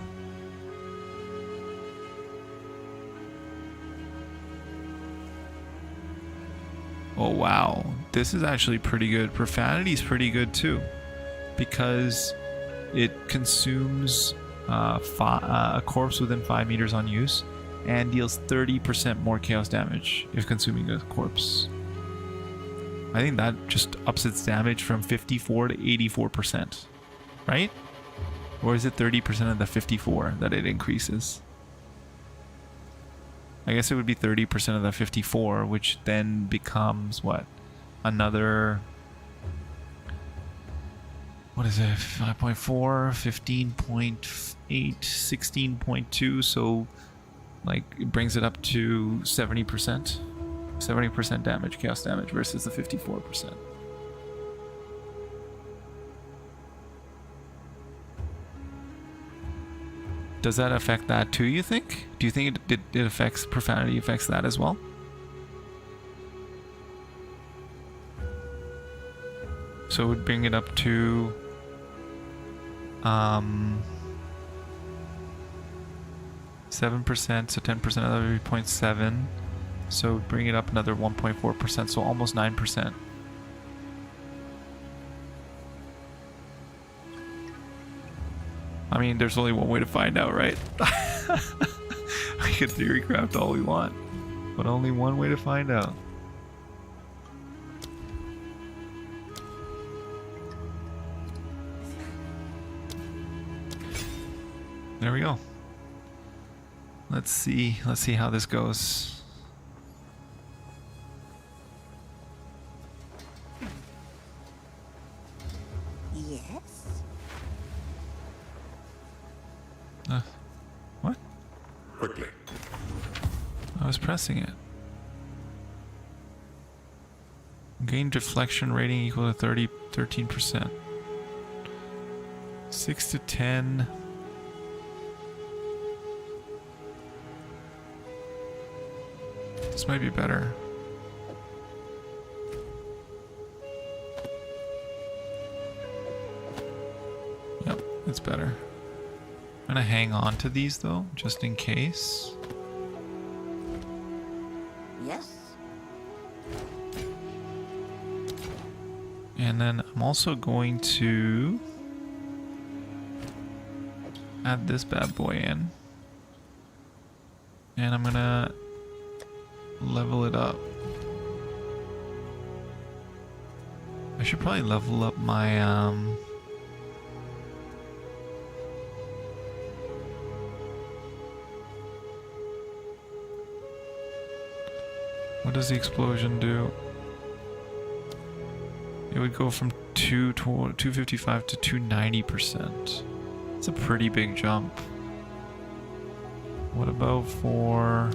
Oh wow, this is actually pretty good. Profanity is pretty good too, because it consumes a corpse within 5 meters on use, and deals 30% more chaos damage if consuming a corpse. I think that just ups its damage from 54 to 84%, right? Or is it 30% of the 54 that it increases? I guess it would be 30% of the 54, which then becomes what? Another... What is it? 5.4, 15.8, 16.2. So, like, it brings it up to 70%. 70% damage, chaos damage, versus the 54%. Does that affect that too, you think? Do you think it affects, profanity affects that as well? So it would bring it up to 7%, so 10% of every 0.7. So bring it up another 1.4%, so almost 9%. I mean, there's only one way to find out, right? We can theory craft all we want, but only one way to find out. There we go. Let's see how this goes. Yes? What? Quickly. I was pressing it. Gain deflection rating equal to 13%. 6 to 10. This might be better. Yep, it's better. I'm gonna hang on to these though, just in case. Yes? And then I'm also going to add this bad boy in. And I'm gonna level it up. I should probably level up my what does the explosion do? It would go from 255 to 290%. It's a pretty big jump. What about for...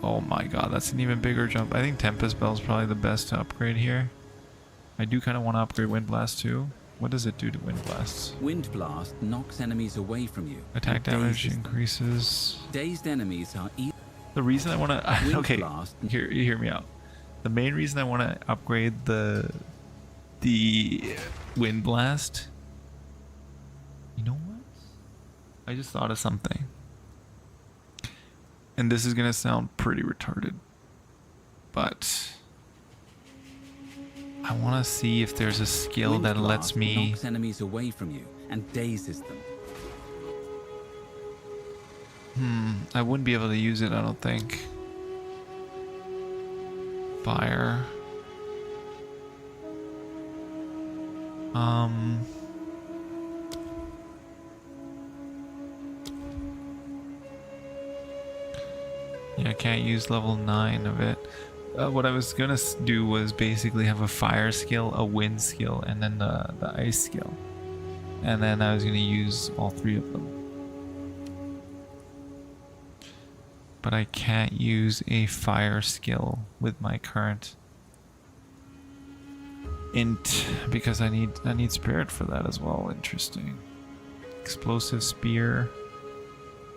Oh my god, that's an even bigger jump. I think Tempest Bell is probably the best to upgrade here. I do kind of want to upgrade Wind Blast too. What does it do to Wind Blasts? Wind Blast knocks enemies away from you. Attack and damage dazes them. increases. Dazed enemies are The reason I want to... Wind Okay, Blast. hear me out. The main reason I want to upgrade the Wind Blast... You know what? I just thought of something. And this is going to sound pretty retarded. But... I want to see if there's a skill Wind that lets Blast me... knocks enemies away from you and dazes them. I wouldn't be able to use it, I don't think. Fire. Yeah, I can't use level 9 of it. What I was gonna do was basically have a fire skill, a wind skill, and then the ice skill. And then I was gonna use all 3 of them. But I can't use a fire skill with my current int because I need spirit for that as well. Interesting. Explosive spear.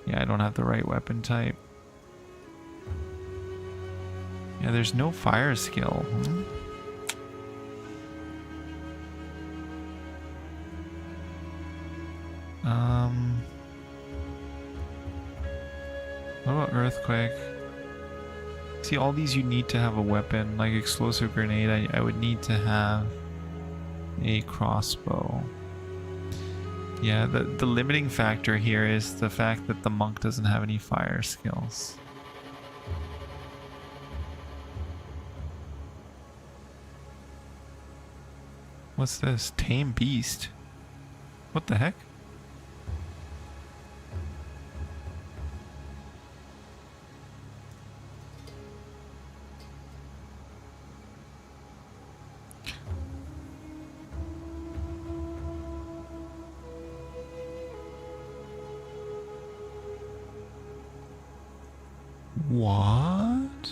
Yeah, I don't have the right weapon type. Yeah, there's no fire skill. What about earthquake? See, all these you need to have a weapon. Like explosive grenade, I would need to have a crossbow. Yeah, the limiting factor here is the fact that the monk doesn't have any fire skills. What's this? Tame beast? What the heck? What?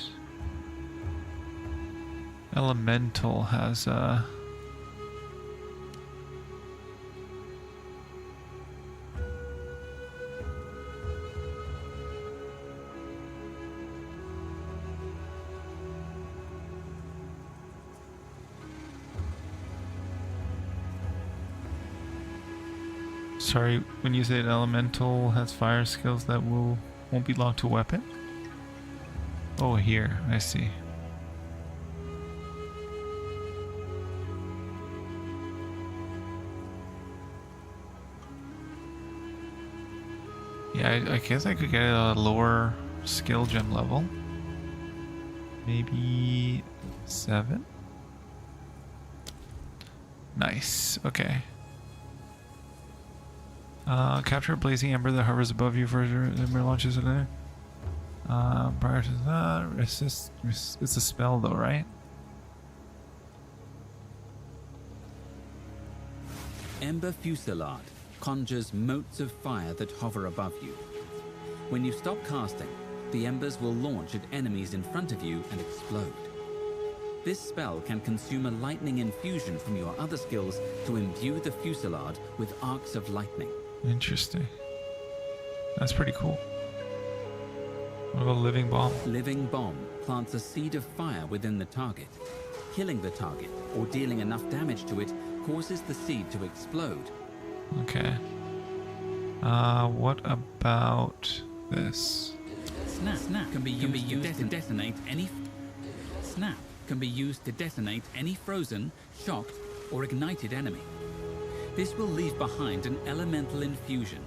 Elemental has a... Sorry, when you said elemental has fire skills that won't be locked to weapon? Oh, here, I see. Yeah, I guess I could get a lower skill gem level. Maybe 7? Nice, okay. Capture a blazing ember that hovers above you for ember launches in there. Prior to that, resist, it's a spell though, right? Ember Fusillade conjures motes of fire that hover above you. When you stop casting, the embers will launch at enemies in front of you and explode. This spell can consume a lightning infusion from your other skills to imbue the Fusillade with arcs of lightning. Interesting. That's pretty cool. What about Living Bomb? Living Bomb plants a seed of fire within the target. Killing the target or dealing enough damage to it causes the seed to explode. Okay. What about this? Snap can be used to detonate any... Snap can be used to detonate any frozen, shocked, or ignited enemy. This will leave behind an elemental infusion.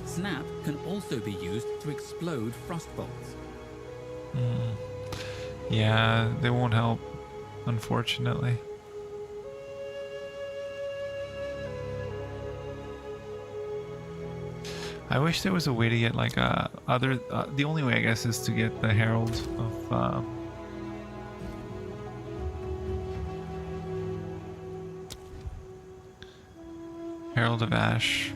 Snap can also be used to explode frost bolts. Yeah, they won't help, unfortunately. I wish there was a way to get like other. The only way, I guess, is to get the Herald of. Herald of Ash.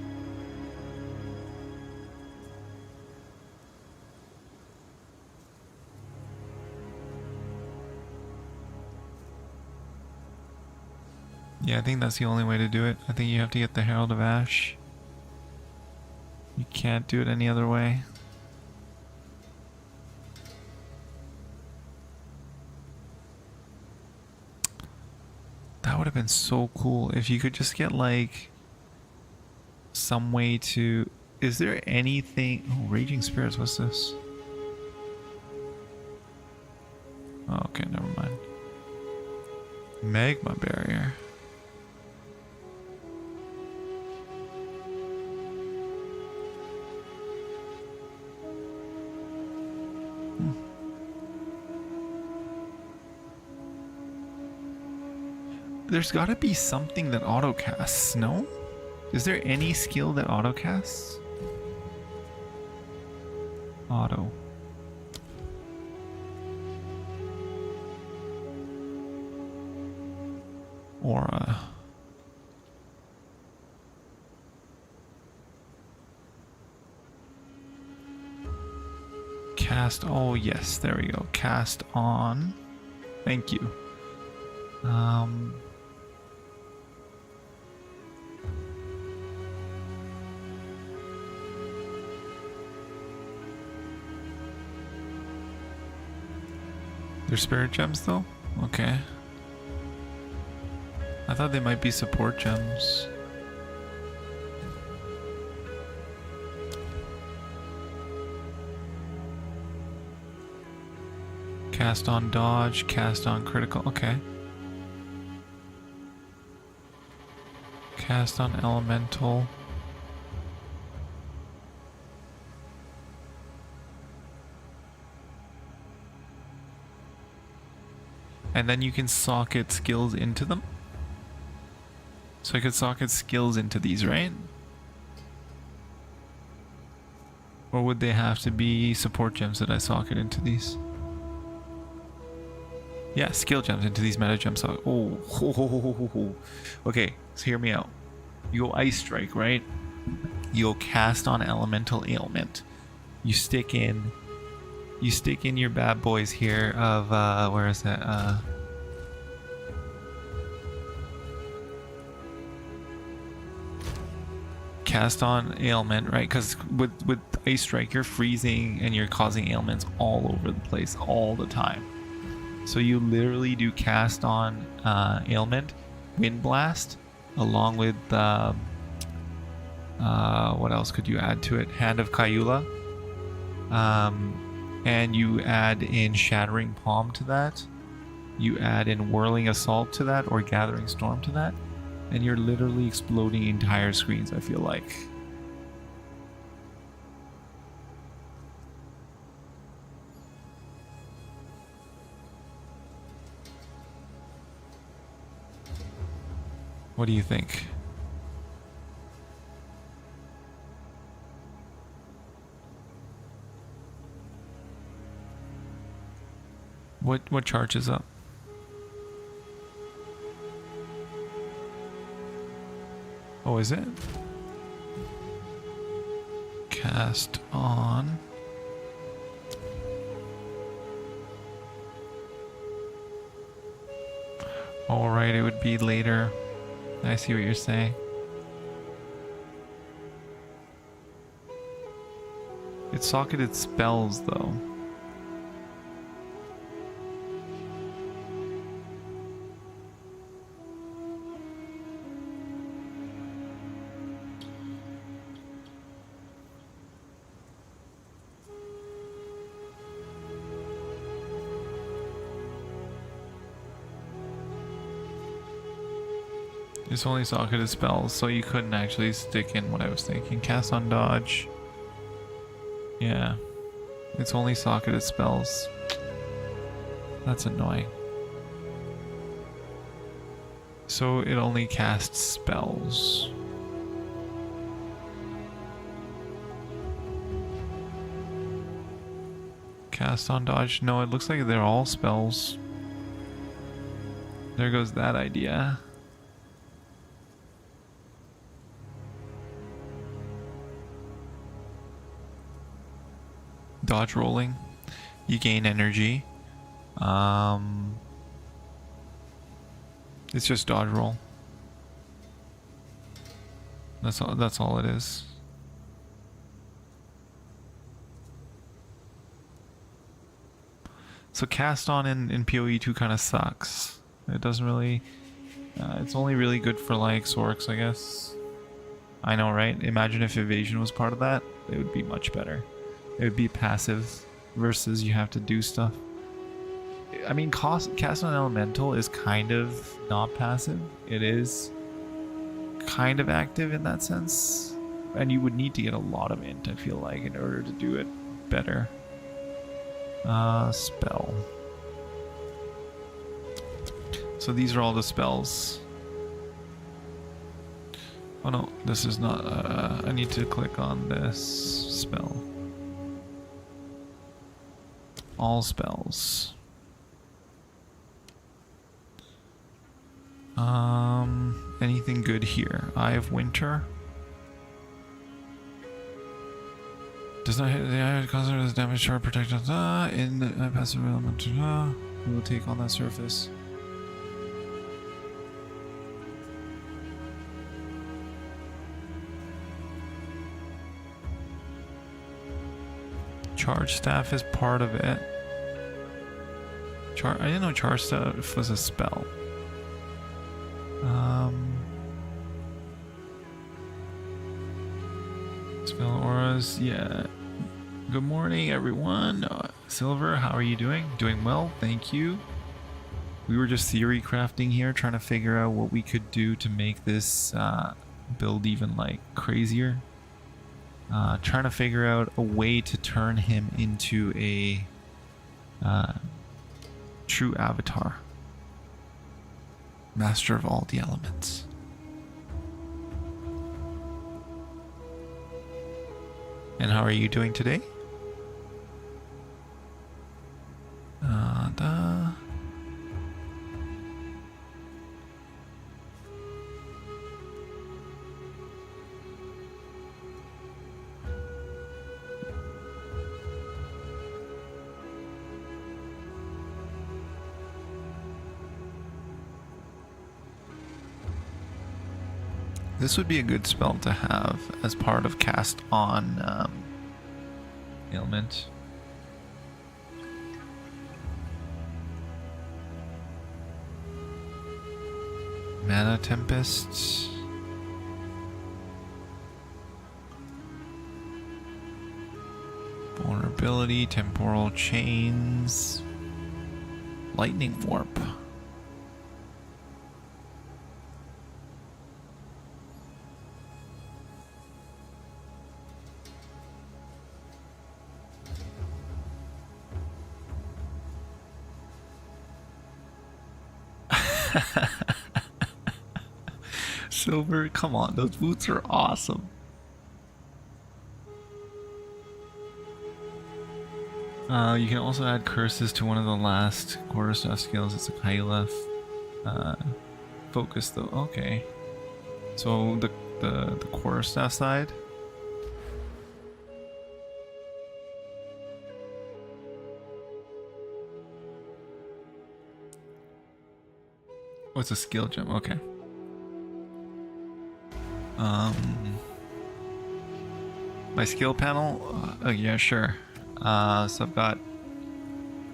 Yeah, I think that's the only way to do it. I think you have to get the Herald of Ash. You can't do it any other way. That would have been so cool if you could just get like some way to... Is there anything... Oh, Raging Spirits, what's this? Oh, okay, never mind. Magma Barrier. There's gotta be something that autocasts, no? Is there any skill that autocasts? Auto. Aura. Cast, oh yes, there we go. Cast on. Thank you. They're spirit gems though? Okay. I thought they might be support gems. Cast on dodge, cast on critical, okay. Cast on elemental. and then you can socket skills into them. So I could socket skills into these, right? Or would they have to be support gems that I socket into these? Yeah, skill gems into these meta gems. Oh. Okay, so hear me out. You go Ice Strike, right? You go Cast on Elemental Ailment. You stick in your bad boys here of where is that? Cast on Ailment, right? Because with Ice Strike, you're freezing and you're causing ailments all over the place all the time. So you literally do Cast on Ailment, Wind Blast, along with what else could you add to it? Hand of Kayula, and you add in Shattering Palm to that. You add in Whirling Assault to that, or Gathering Storm to that. And you're literally exploding entire screens, I feel like. What do you think? What charges up? Oh, is it? Cast on. Alright, it would be later. I see what you're saying. It's socketed spells, though. It's only socketed spells, so you couldn't actually stick in what I was thinking. Cast on dodge. Yeah. It's only socketed spells. That's annoying. So it only casts spells. Cast on dodge. No, it looks like they're all spells. There goes that idea. Dodge rolling, you gain energy. It's just dodge roll. That's all it is. So cast on in PoE2 kind of sucks. It doesn't really it's only really good for like Sorks, I guess. I know, right? Imagine if evasion was part of that, it would be much better. It would be passive versus you have to do stuff. I mean, cast on elemental is kind of not passive. It is kind of active in that sense. And you would need to get a lot of int, I feel like, in order to do it better. Spell. So these are all the spells. Oh no, this is not, I need to click on this spell. All spells. Anything good here? Eye of Winter. Does not hit the eye cause as damage shard protected in the passive element. We will take on that surface. Charge staff is part of it. I didn't know charge staff was a spell. Spell auras, yeah. Good morning, everyone. Silver, how are you doing? Doing well, thank you. We were just theory crafting here, trying to figure out what we could do to make this build even like crazier. Trying to figure out a way to turn him into a true avatar. Master of all the elements. And how are you doing today? This would be a good spell to have as part of cast on ailment. Mana Tempest. Vulnerability, Temporal Chains, Lightning Warp. Silver, come on, those boots are awesome. You can also add curses to one of the last quarterstaff skills. It's a Kylef. Focus though. Okay. So the quarterstaff side. Oh, it's a skill gem. Okay. My skill panel. Oh yeah, sure. So I've got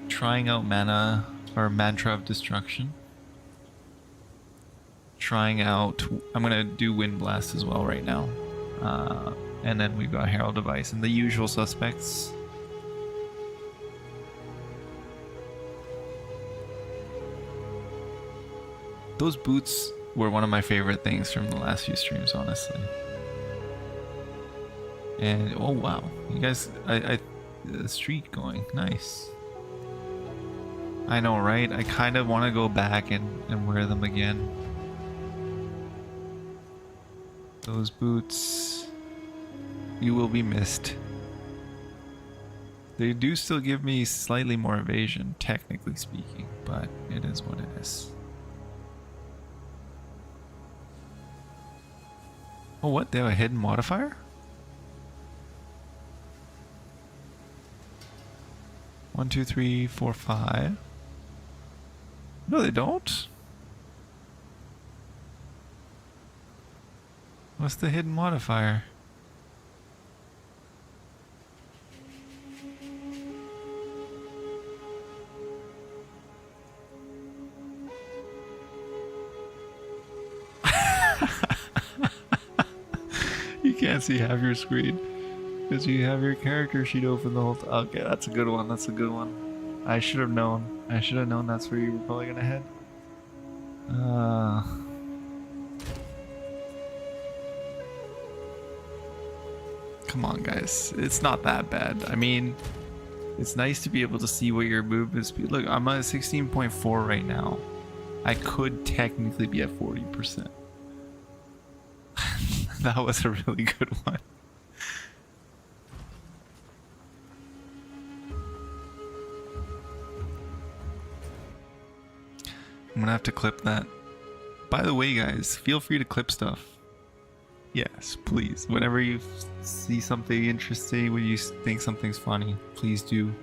trying out mana or mantra of destruction. Trying out. I'm gonna do wind blast as well right now. And then we've got herald device and the usual suspects. Those boots were one of my favorite things from the last few streams, honestly. And oh wow, you guys, the streak going nice. I know, right? I kind of want to go back and wear them again. Those boots, you will be missed. They do still give me slightly more evasion, technically speaking, but it is what it is. Oh, what? They have a hidden modifier? 1, 2, 3, 4, 5. No, they don't. What's the hidden modifier? You can't see half your screen because you have your character sheet open the whole time. Okay, that's a good one. That's a good one. I should have known. I should have known that's where you were probably gonna head. Come on, guys. It's not that bad. I mean, it's nice to be able to see what your movement speed. Look, I'm at 16.4 right now. I could technically be at 40%. That was a really good one. I'm gonna have to clip that. By the way, guys, feel free to clip stuff. Yes, please. Whenever you see something interesting, when you think something's funny, please do.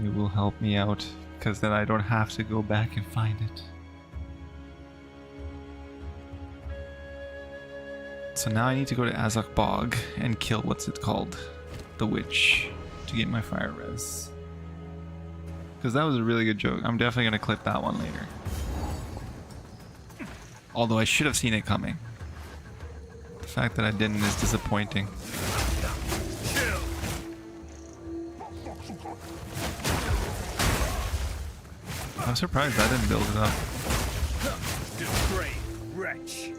It will help me out, because then I don't have to go back and find it. So now I need to go to Azok Bog and kill, what's it called? The witch, to get my fire res. Because that was a really good joke. I'm definitely going to clip that one later. Although I should have seen it coming. The fact that I didn't is disappointing. I'm surprised I didn't build it up. Great wretch.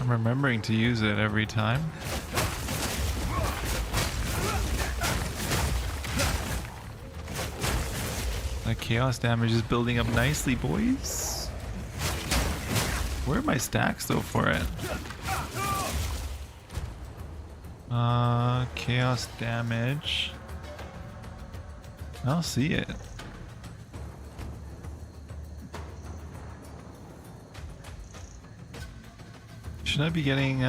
I'm remembering to use it every time. That chaos damage is building up nicely, boys. Where are my stacks though for it? Chaos damage. I don't see it. Should I be getting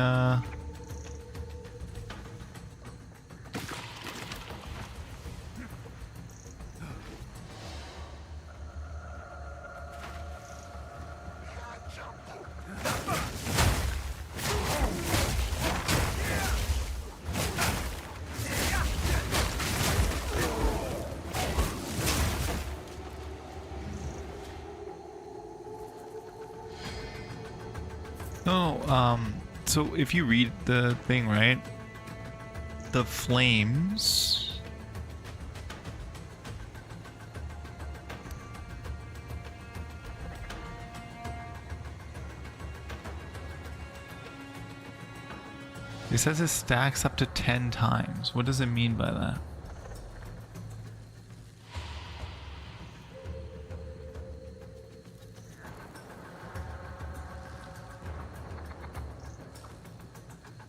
so if you read the thing, right? The flames it says it stacks up to 10 times. What does it mean by that?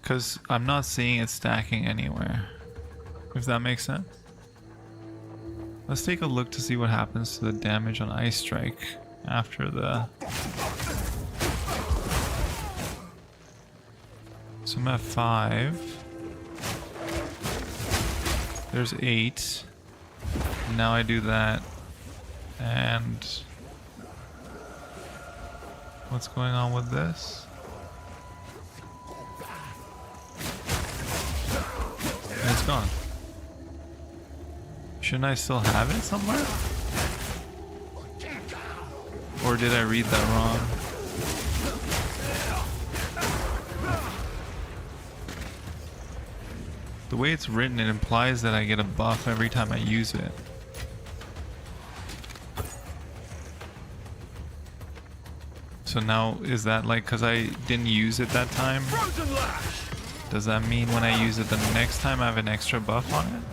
Because I'm not seeing it stacking anywhere, if that makes sense. Let's take a look to see what happens to the damage on Ice Strike after the... So I'm at 5. There's 8. Now I do that. And... what's going on with this? It's gone. Shouldn't I still have it somewhere? Or did I read that wrong? The way it's written, it implies that I get a buff every time I use it. So now, is that like because I didn't use it that time? Does that mean when I use it the next time I have an extra buff on it?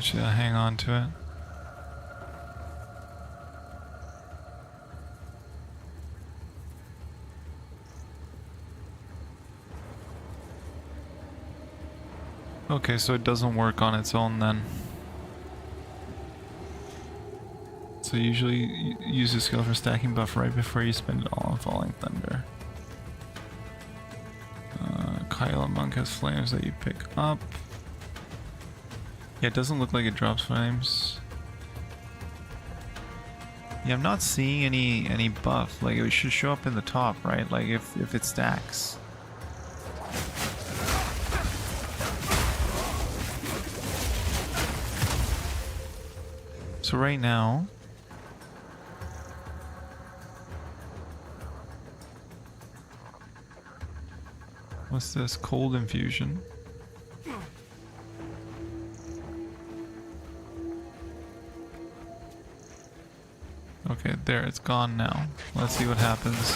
Should I hang on to it? Okay, so it doesn't work on its own then. So usually use the skill for stacking buff right before you spend it all on Falling Thunder. Kyle and Monk has flames that you pick up. Yeah, it doesn't look like it drops flames. Yeah, I'm not seeing any buff. Like it should show up in the top, right? Like if it stacks. So right now, what's this? Cold infusion. Okay, there, it's gone now. Let's see what happens.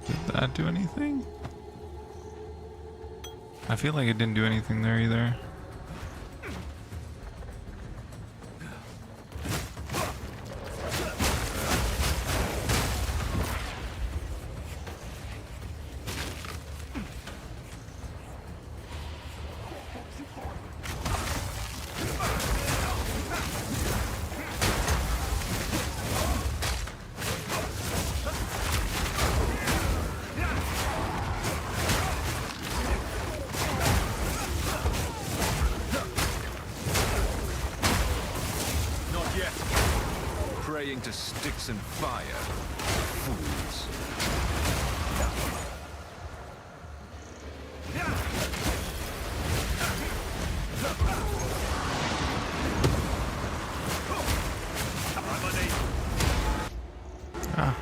Did that do anything? I feel like it didn't do anything there either. praying to sticks and fire. Fools. Ah.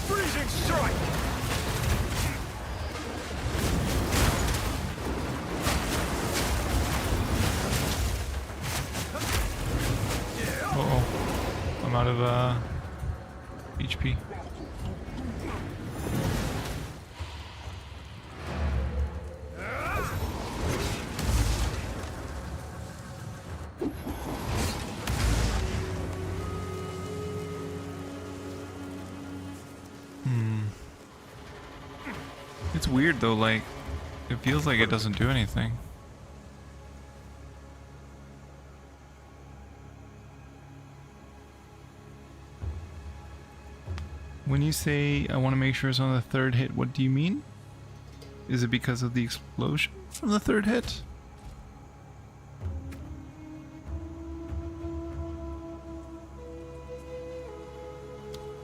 Freezing strike! Uh-oh. I'm out of HP. It's weird though, like, it feels like it doesn't do anything. When you say I want to make sure it's on the third hit, what do you mean? Is it because of the explosion from the third hit?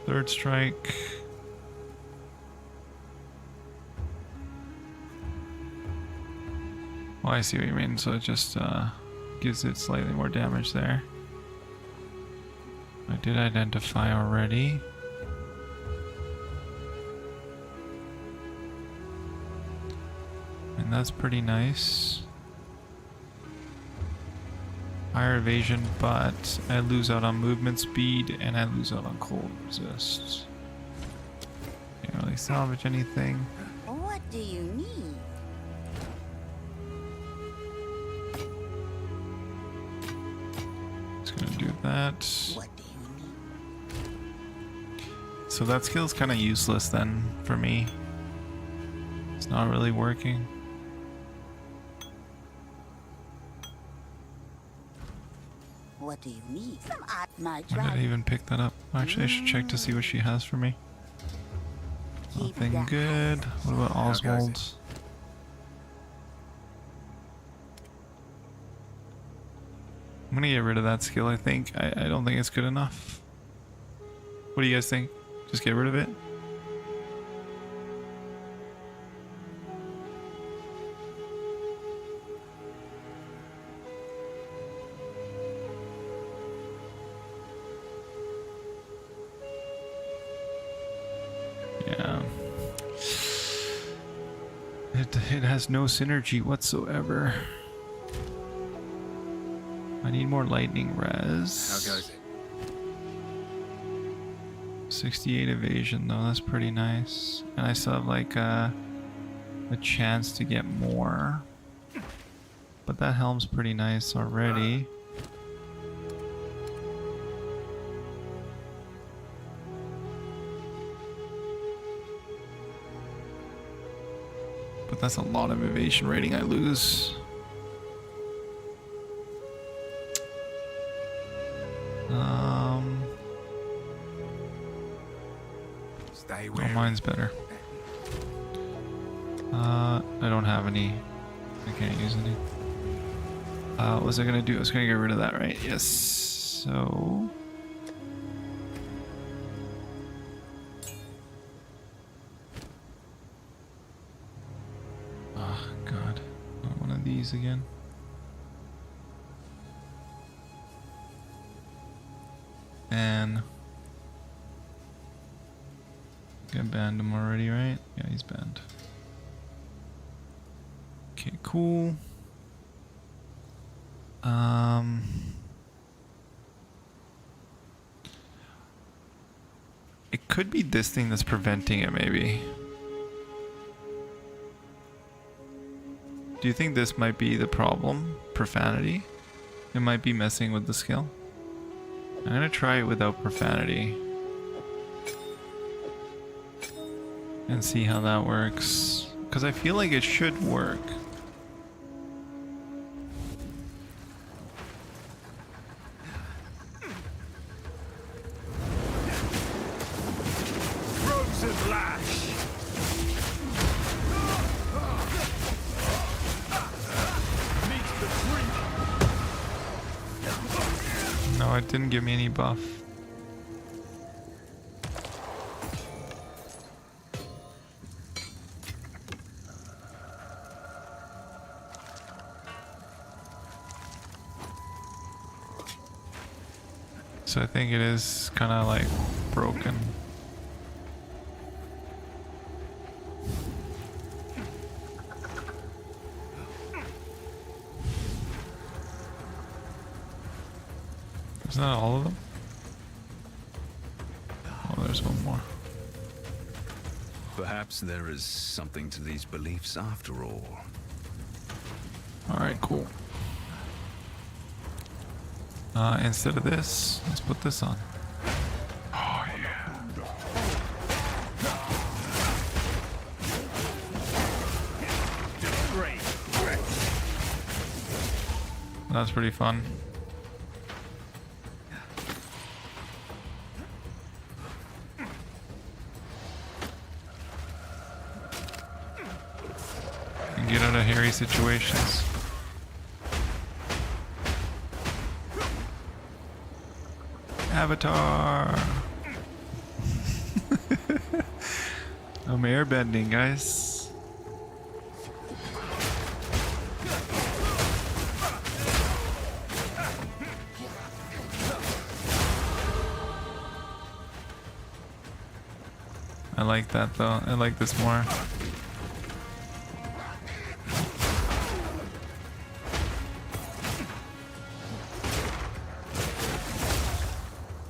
Third strike. Oh, I see what you mean. So it just gives it slightly more damage there. I did identify already. And that's pretty nice. Higher evasion, but I lose out on movement speed and I lose out on cold resist. Can't really salvage anything. What do you need? Just gonna do that. What do you need? So that skill's kind of useless then for me. It's not really working. What do you need? Some art my Why did I drive. even pick that up? Actually, I should check to see what she has for me. Keep Nothing that. good. What about How goes it? Oswald? I'm gonna get rid of that skill, I think. I don't think it's good enough. What do you guys think? Just get rid of it? Yeah. It has no synergy whatsoever. I need more lightning res. How goes it? 68 evasion though, that's pretty nice. And I still have like a chance to get more. But that helm's pretty nice already. But that's a lot of evasion rating I lose. Stay Oh, where. mine's better. I don't have any. I can't use any. What was I gonna do? I was gonna get rid of that, right? Yes. So. Oh, God. Not one of these again. And. I banned him already, right? Yeah, he's banned. Okay, cool. It could be this thing that's preventing it, maybe. Do you think this might be the problem? Profanity? It might be messing with the skill. I'm gonna try it without profanity. And see how that works. Because I feel like it should work. Frozen lash! No, it didn't give me any buff. So I think it is kind of like broken. Is that all of them? Oh, there's one more. Perhaps there is something to these beliefs after all. Alright, cool. Instead of this, let's put this on. Oh, yeah. That's pretty fun. And get out of hairy situations. Avatar! I'm airbending, guys. I like that though. I like this more.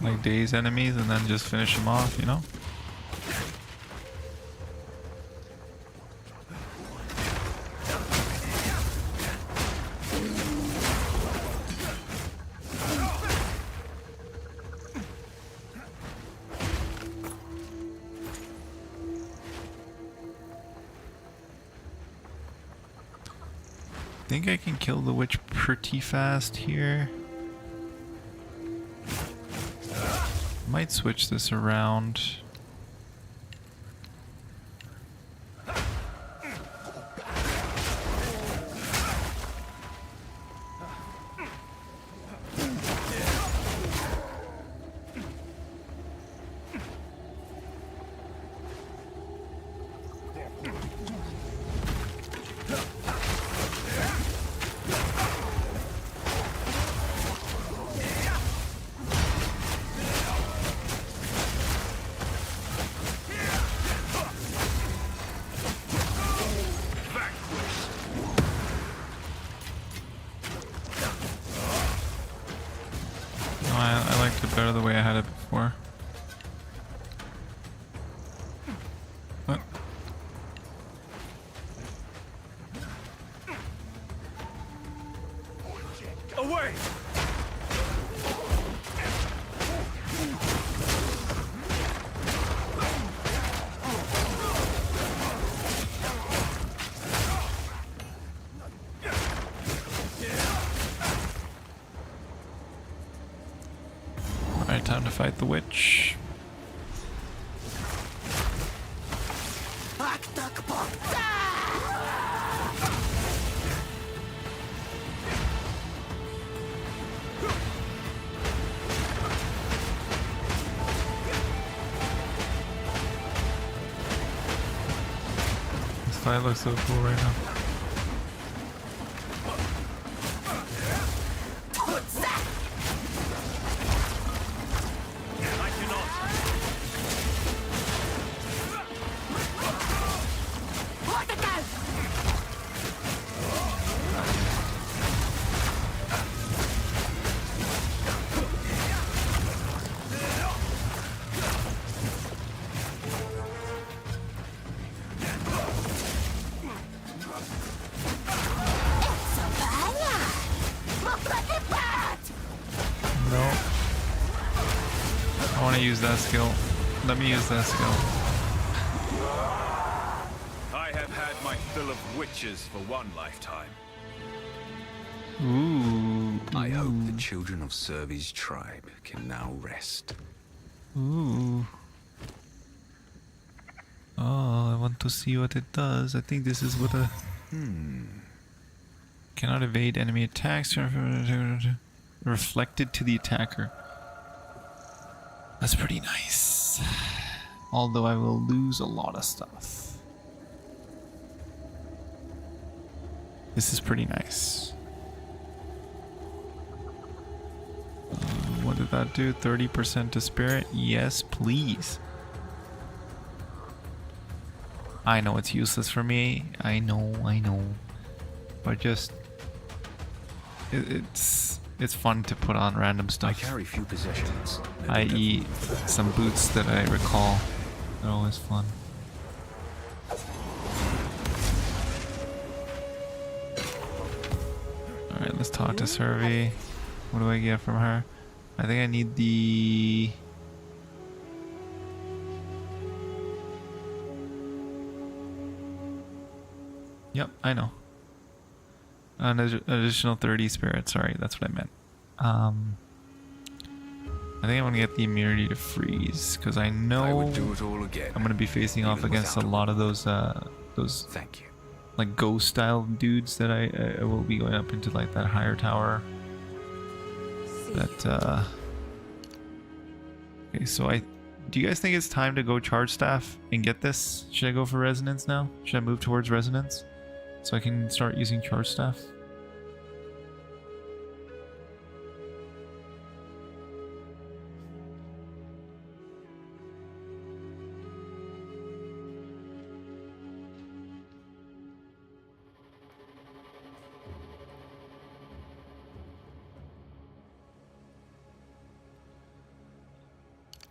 Like daze enemies and then just finish them off, you know? I think I can kill the witch pretty fast here. Might switch this around. I liked it better the way I had it before. What? Away! Alright, time to fight the witch. This fight looks so cool right now. No. I want to use that skill. Let me use that skill. I have had my fill of witches for one lifetime. Ooh. I hope the children of Servi's tribe can now rest. Ooh. Oh, I want to see what it does. I think this is what a... Cannot evade enemy attacks. reflected to the attacker. That's pretty nice. Although I will lose a lot of stuff. This is pretty nice. What did that do? 30% to spirit? Yes, please. I know it's useless for me. I know. But just... It's fun to put on random I stuff. carry few possessions. I.e. some boots that I recall. They're always fun. Alright, let's talk to Survey. What do I get from her? I think I need the... Yep, I know. An additional 30 spirit. Sorry, that's what I meant. I think I want to get the immunity to freeze because I know I would do it all again. I'm going to be facing off even against a without lot of those Thank you. like ghost style dudes that I will be going up into like that higher tower. That okay, so do you guys think it's time to go charge staff and get this? Should I go for resonance now? Should I move towards resonance so I can start using charge staff?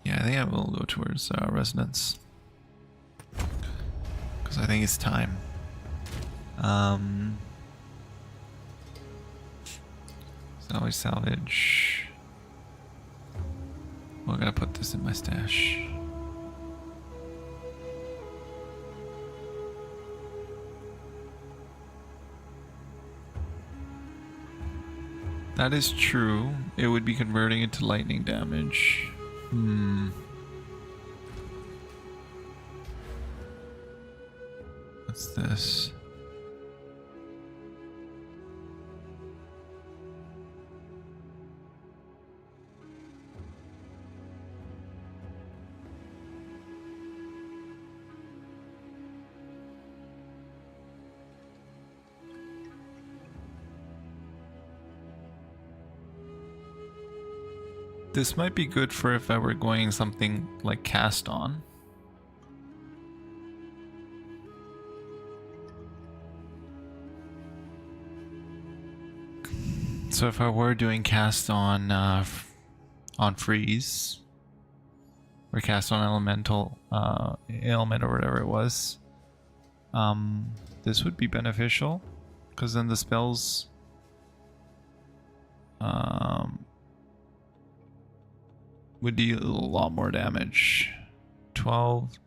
Yeah, I think I will go towards resonance because I think it's time. Salvage, salvage. Well, I gotta put this in my stash. That is true. It would be converting it to lightning damage. What's this? This might be good for if I were going something like cast on. So if I were doing cast on freeze or cast on elemental ailment or whatever it was, this would be beneficial because then the spells would deal a lot more damage. 12,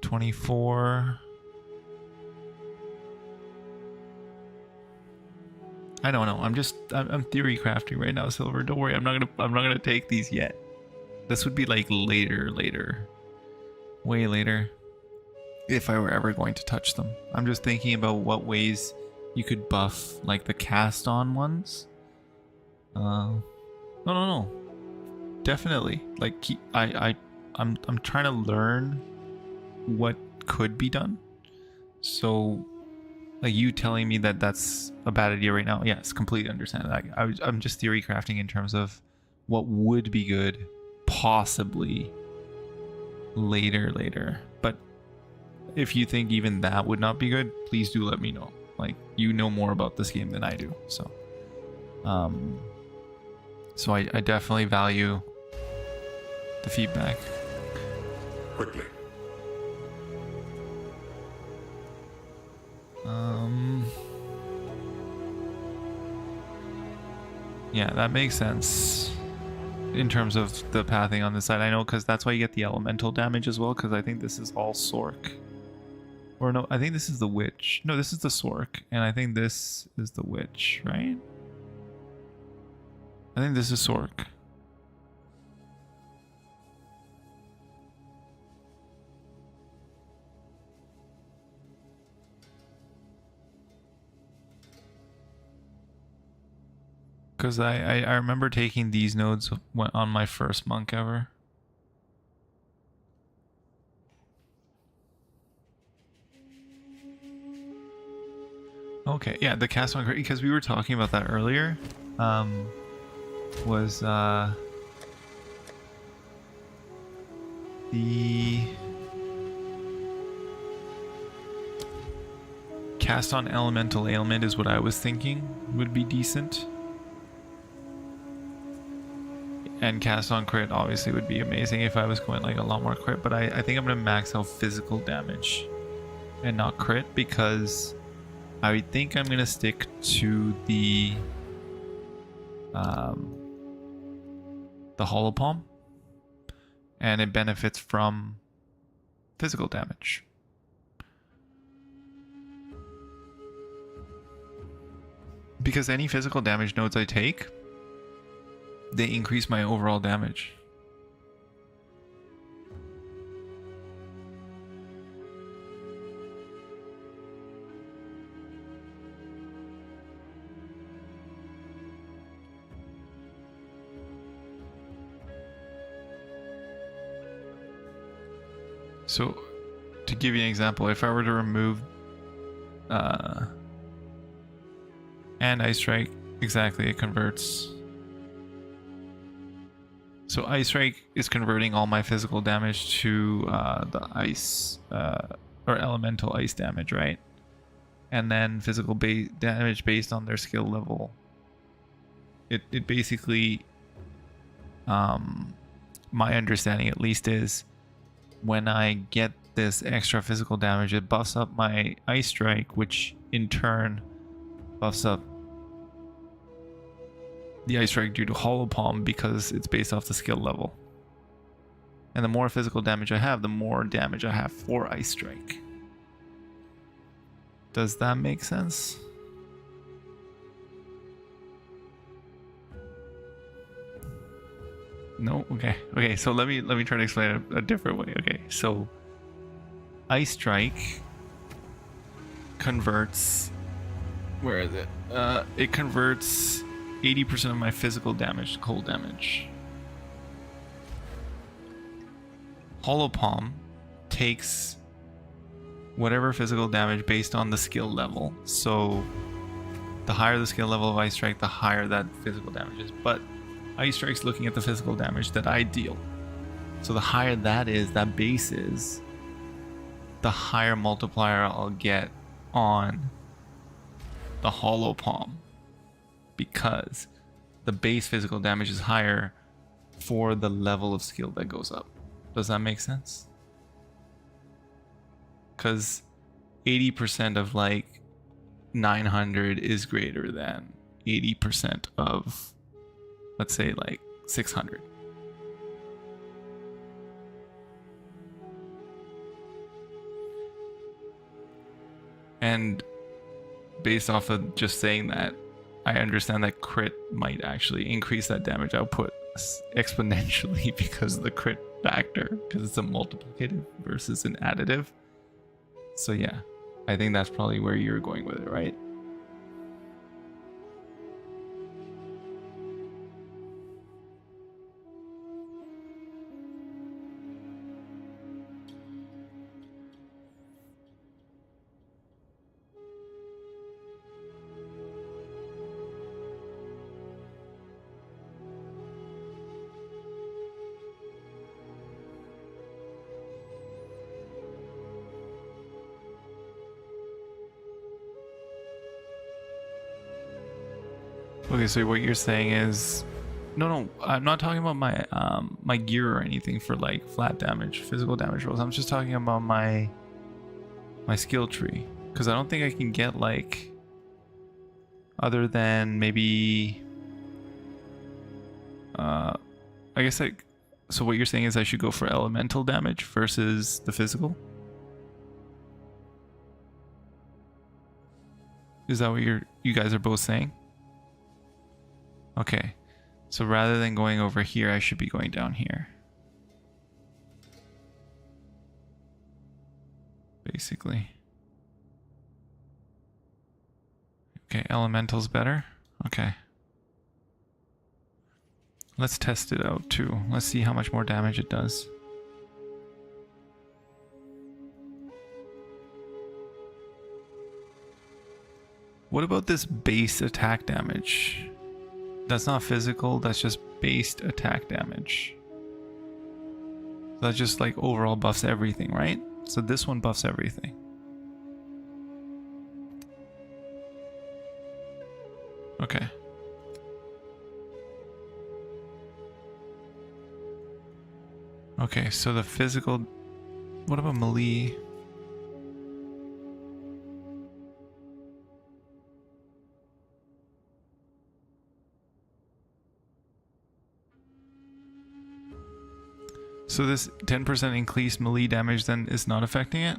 24. I don't know. I'm theory crafting right now, Silver. Don't worry. I'm not gonna take these yet. This would be like later, way later, if I were ever going to touch them. I'm just thinking about what ways you could buff like the cast on ones. No. Definitely. Like I'm trying to learn what could be done. So like you telling me that that's a bad idea right now, yes, completely understand that. I'm just theory crafting in terms of what would be good, possibly later. But if you think even that would not be good, please do let me know. Like you know more about this game than I do, so I definitely value the feedback. Quickly. Yeah, that makes sense in terms of the pathing on this side. I know because that's why you get the elemental damage as well, because I think this is all Sork. Or no, I think this is the Witch. No, this is the Sork, and I think this is the Witch, right? I think this is Sork. Because I remember taking these nodes on my first monk ever. Okay, yeah, the cast on crit, because we were talking about that earlier. Was the cast on elemental ailment is what I was thinking would be decent. And cast on crit obviously would be amazing if I was going like a lot more crit, but I think I'm gonna max out physical damage and not crit, because I think I'm gonna stick to the hollow palm, and it benefits from physical damage. Because any physical damage nodes I take, they increase my overall damage. So, to give you an example, if I were to remove and Ice Strike, exactly, it converts. So Ice Strike is converting all my physical damage to the ice or elemental ice damage, right? And then physical damage based on their skill level. It basically, my understanding at least is, when I get this extra physical damage, it buffs up my Ice Strike, which in turn buffs up the Ice Strike due to Hollow Palm, because it's based off the skill level. And the more physical damage I have, the more damage I have for Ice Strike. Does that make sense? No? Okay. Okay, so let me try to explain it a different way. Okay, so Ice Strike converts, where is it? It converts 80% of my physical damage to cold damage. Hollow Palm takes whatever physical damage based on the skill level. So the higher the skill level of Ice Strike, the higher that physical damage is. But Ice Strike's looking at the physical damage that I deal. So the higher that is, that base is, the higher multiplier I'll get on the Hollow Palm, because the base physical damage is higher for the level of skill that goes up. Does that make sense? Because 80% of like 900 is greater than 80% of, let's say, like 600. And based off of just saying that, I understand that crit might actually increase that damage output exponentially because of the crit factor, because it's a multiplicative versus an additive. So yeah, I think that's probably where you're going with it, right? Okay, so what you're saying is, no, I'm not talking about my my gear or anything for like flat damage, physical damage rolls. I'm just talking about my skill tree, because I don't think I can get like, other than maybe I guess like, so what you're saying is I should go for elemental damage versus the physical? Is that what you guys are both saying? Okay, so rather than going over here, I should be going down here. Basically. Okay, elemental's better. Okay. Let's test it out too. Let's see how much more damage it does. What about this base attack damage? That's not physical, that's just based attack damage. That just like overall buffs everything, right? So this one buffs everything. Okay. Okay, so the physical... What about melee? So this 10% increased melee damage then is not affecting it?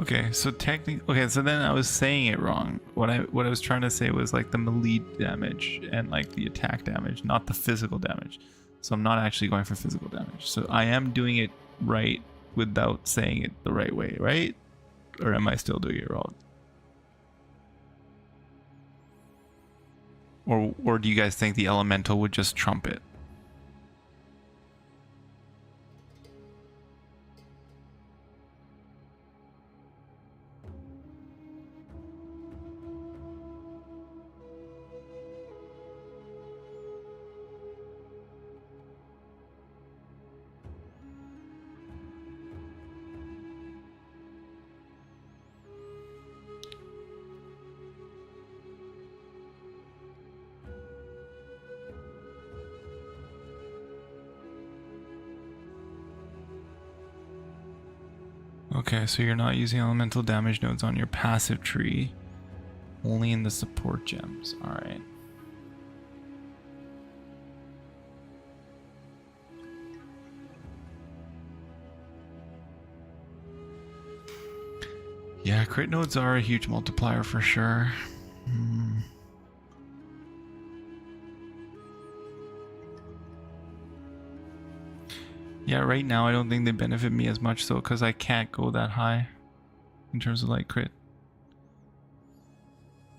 Okay, so technically, okay, so then I was saying it wrong. What I was trying to say was like the melee damage and like the attack damage, not the physical damage. So I'm not actually going for physical damage. So I am doing it right without saying it the right way, right? Or am I still doing it wrong? Or do you guys think the elemental would just trump it? Okay, so you're not using elemental damage nodes on your passive tree, only in the support gems. All right. Yeah, crit nodes are a huge multiplier for sure. Yeah, right now I don't think they benefit me as much though, because I can't go that high in terms of like crit.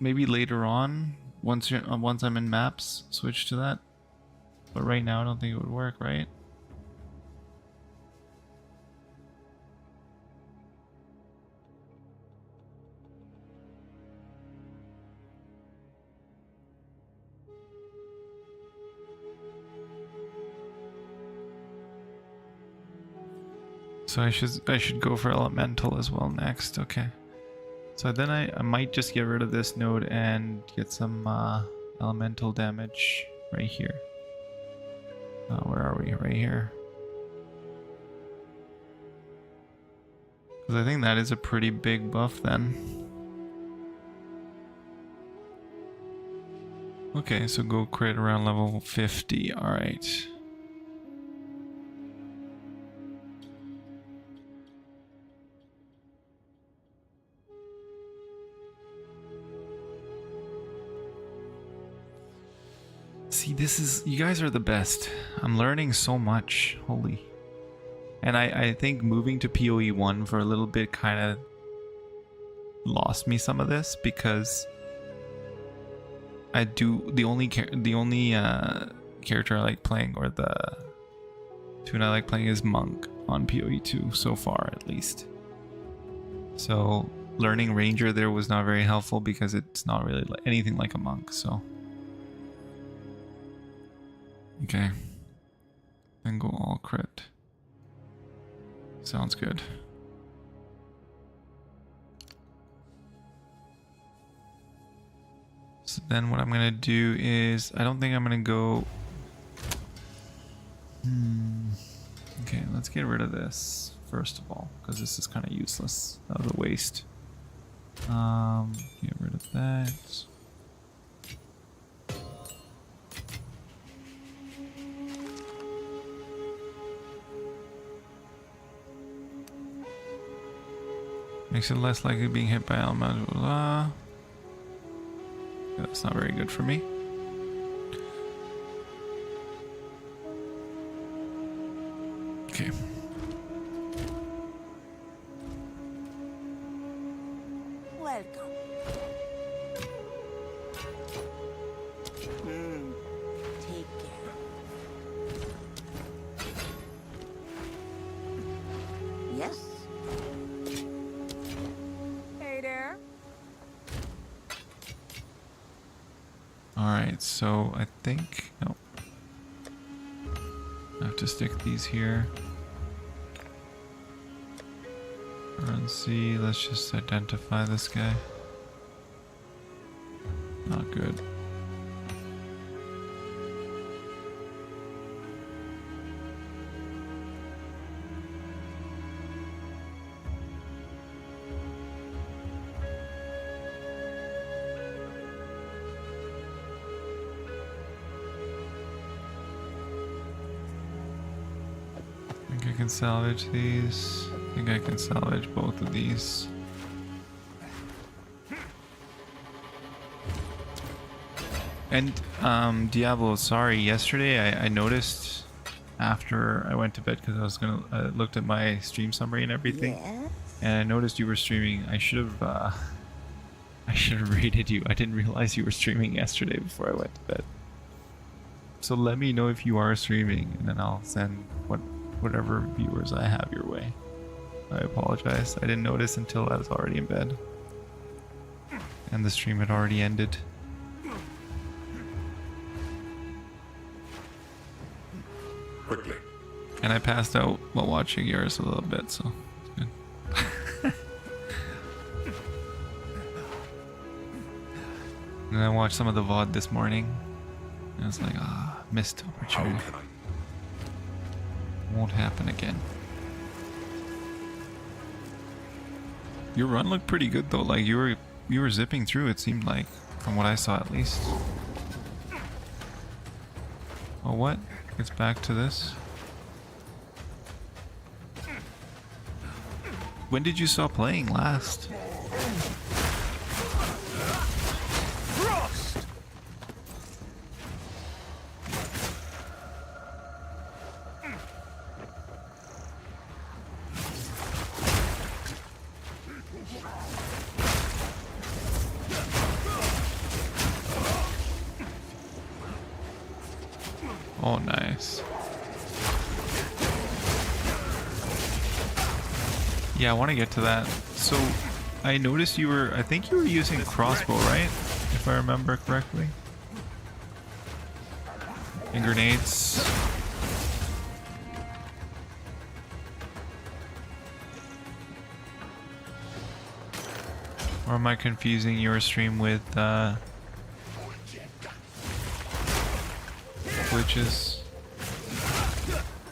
Maybe later on, once I'm in maps, switch to that. But right now I don't think it would work, right? So I should go for elemental as well next. Okay. So then I might just get rid of this node and get some elemental damage right here. Where are we? Right here. Because I think that is a pretty big buff then. Okay, so go crit around level 50. Alright. See, this is... You guys are the best. I'm learning so much. Holy. And I think moving to PoE 1 for a little bit kind of lost me some of this, because I do... The only character I like playing, or the tune I like playing, is Monk on PoE 2 so far, at least. So learning Ranger there was not very helpful, because it's not really anything like a Monk, so... Okay. Then go all crit. Sounds good. So then what I'm gonna do is... I don't think I'm gonna go... Okay, let's get rid of this first of all, because this is kind of useless. That was a waste. Get rid of that. Makes it less likely being hit by elements. Blah. That's not very good for me. Okay. Welcome. Take care. Yes? Hey there. Alright, so I think... No. I have to stick these here. Run C, let's just identify this guy. Not good. I think I can salvage these. I think I can salvage both of these. And Diablo, sorry, yesterday I noticed after I went to bed because I looked at my stream summary and everything, Yes? and I noticed you were streaming. I should have rated you. I didn't realize you were streaming yesterday before I went to bed. So let me know if you are streaming, and then I'll send whatever viewers I have your way. I apologize. I didn't notice until I was already in bed. And the stream had already ended. Quickly. And I passed out while watching yours a little bit, so it's good. And I watched some of the VOD this morning. And it's like, missed opportunity. How can I? Won't happen again. Your run looked pretty good though. Like you were zipping through, it seemed like, from what I saw at least. Oh, what? It's back to this. When did you stop playing last? Oh, nice. Yeah, I want to get to that. So, I noticed I think you were using crossbow, right? If I remember correctly. And grenades. Or am I confusing your stream with, glitches?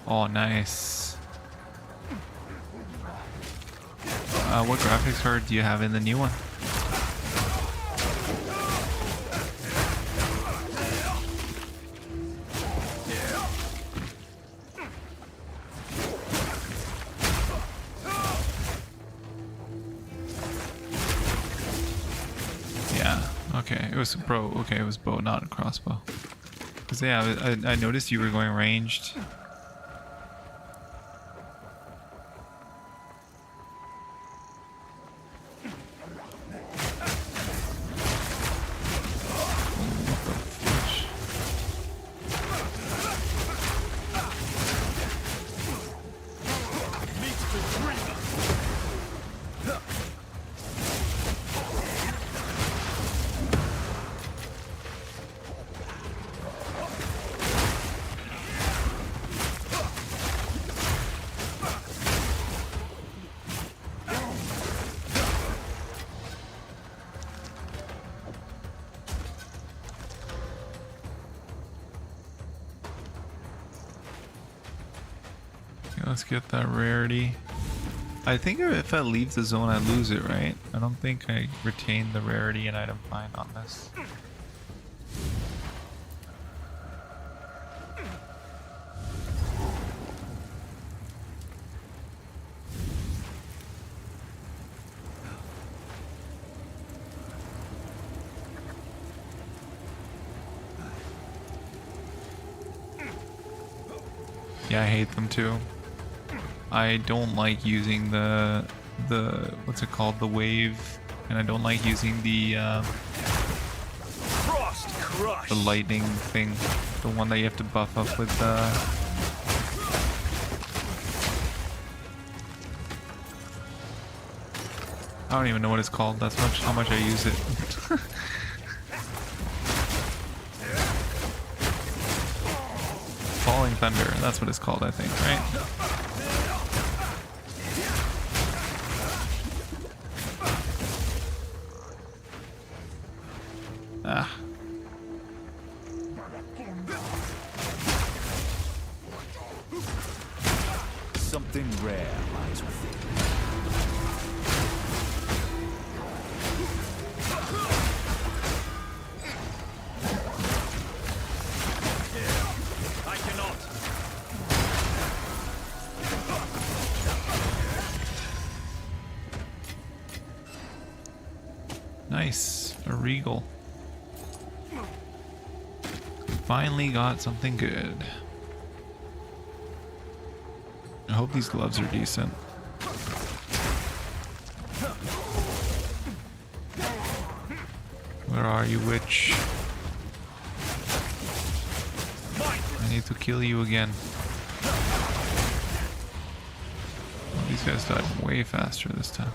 Oh, nice. What graphics card do you have in the new one? Yeah, okay, it was pro. Okay, it was bow, not a crossbow. Cause yeah, I noticed you were going ranged. Let's get that rarity. I think if I leave the zone, I lose it, right? I don't think I retain the rarity and item find on this. Yeah, I hate them too. I don't like using the what's it called, the wave, and I don't like using the Frost crush. lightning thing, the one that you have to buff up with I don't even know what it's called. That's how much I use it. Falling Thunder, that's what it's called, I think, right? Ah. Something rare lies within. I cannot. Nice. A Regal. Finally got something good. I hope these gloves are decent. Where are you, witch? I need to kill you again. These guys died way faster this time.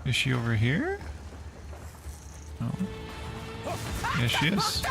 Is she over here? No. Yes, she is.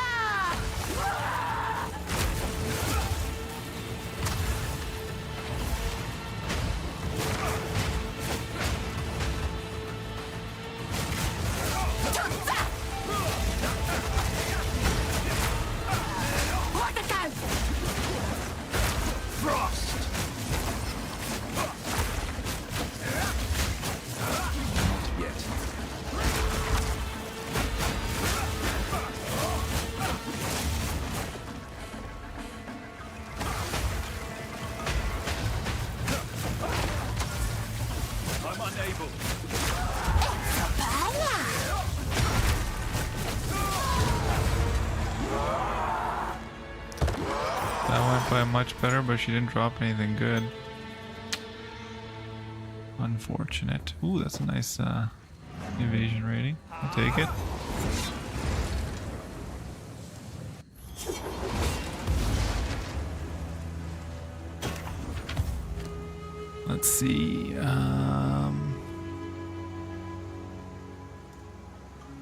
I'm unable. That went by much better, but she didn't drop anything good. Unfortunate. Ooh, that's a nice evasion rating. I'll take it. Let's see.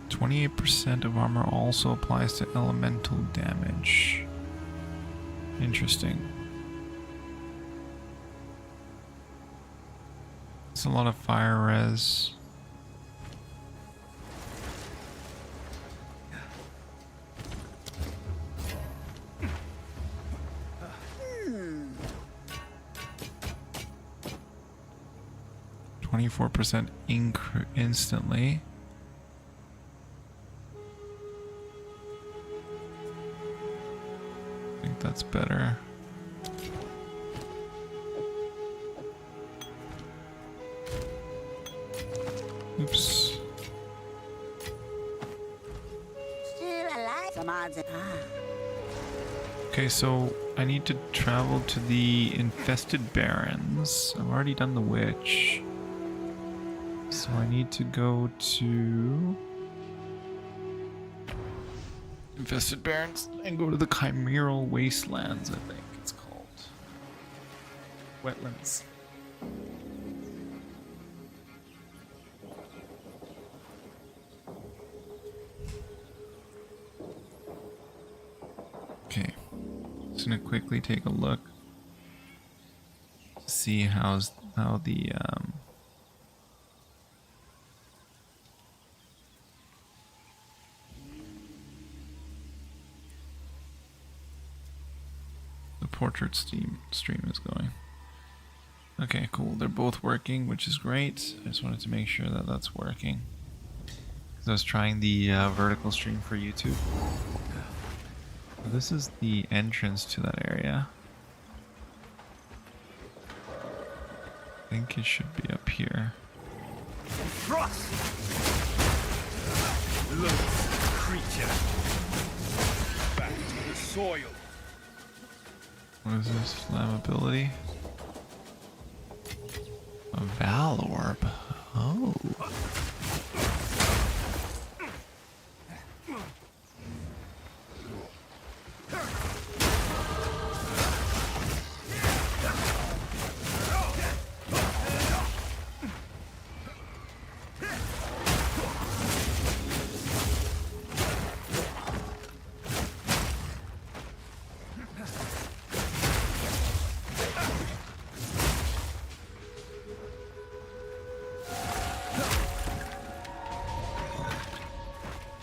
28% of armor also applies to elemental damage. Interesting. It's a lot of fire res. Hmm. 24% instantly. I think that's better. Oops. Still alive. Some odds. Okay, so I need to travel to the infested barrens. I've already done the witch. So I need to go to infested barrens and go to the chimeral wastelands, I think it's called. Wetlands. Okay, just gonna quickly take a look to see how the portrait stream is going. Okay, cool. They're both working, which is great. I just wanted to make sure that that's working. I was trying the vertical stream for YouTube. This is the entrance to that area. I think it should be up here. Thrust! Loathsome creature. Back to the soil. What is this? Flammability? A Val Orb. Oh.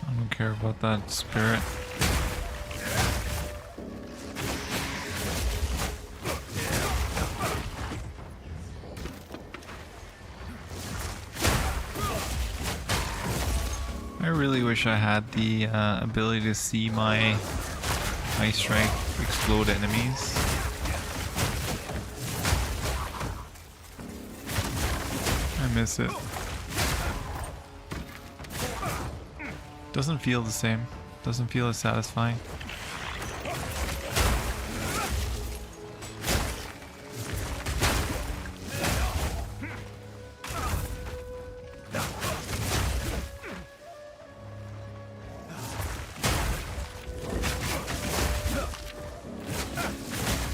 I don't care about that spirit. I really wish I had the ability to see my ice strike explode enemies. I miss it. Doesn't feel the same. Doesn't feel as satisfying.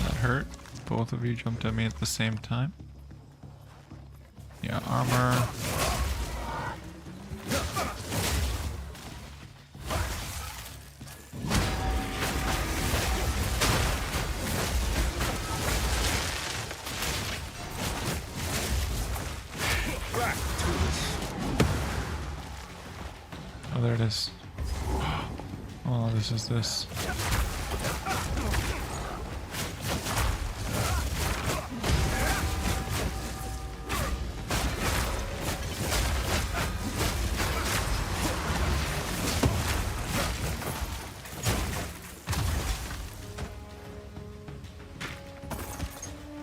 That hurt. Both of you jumped at me at the same time. Yeah, armor. Oh, there it is. Oh, this is this.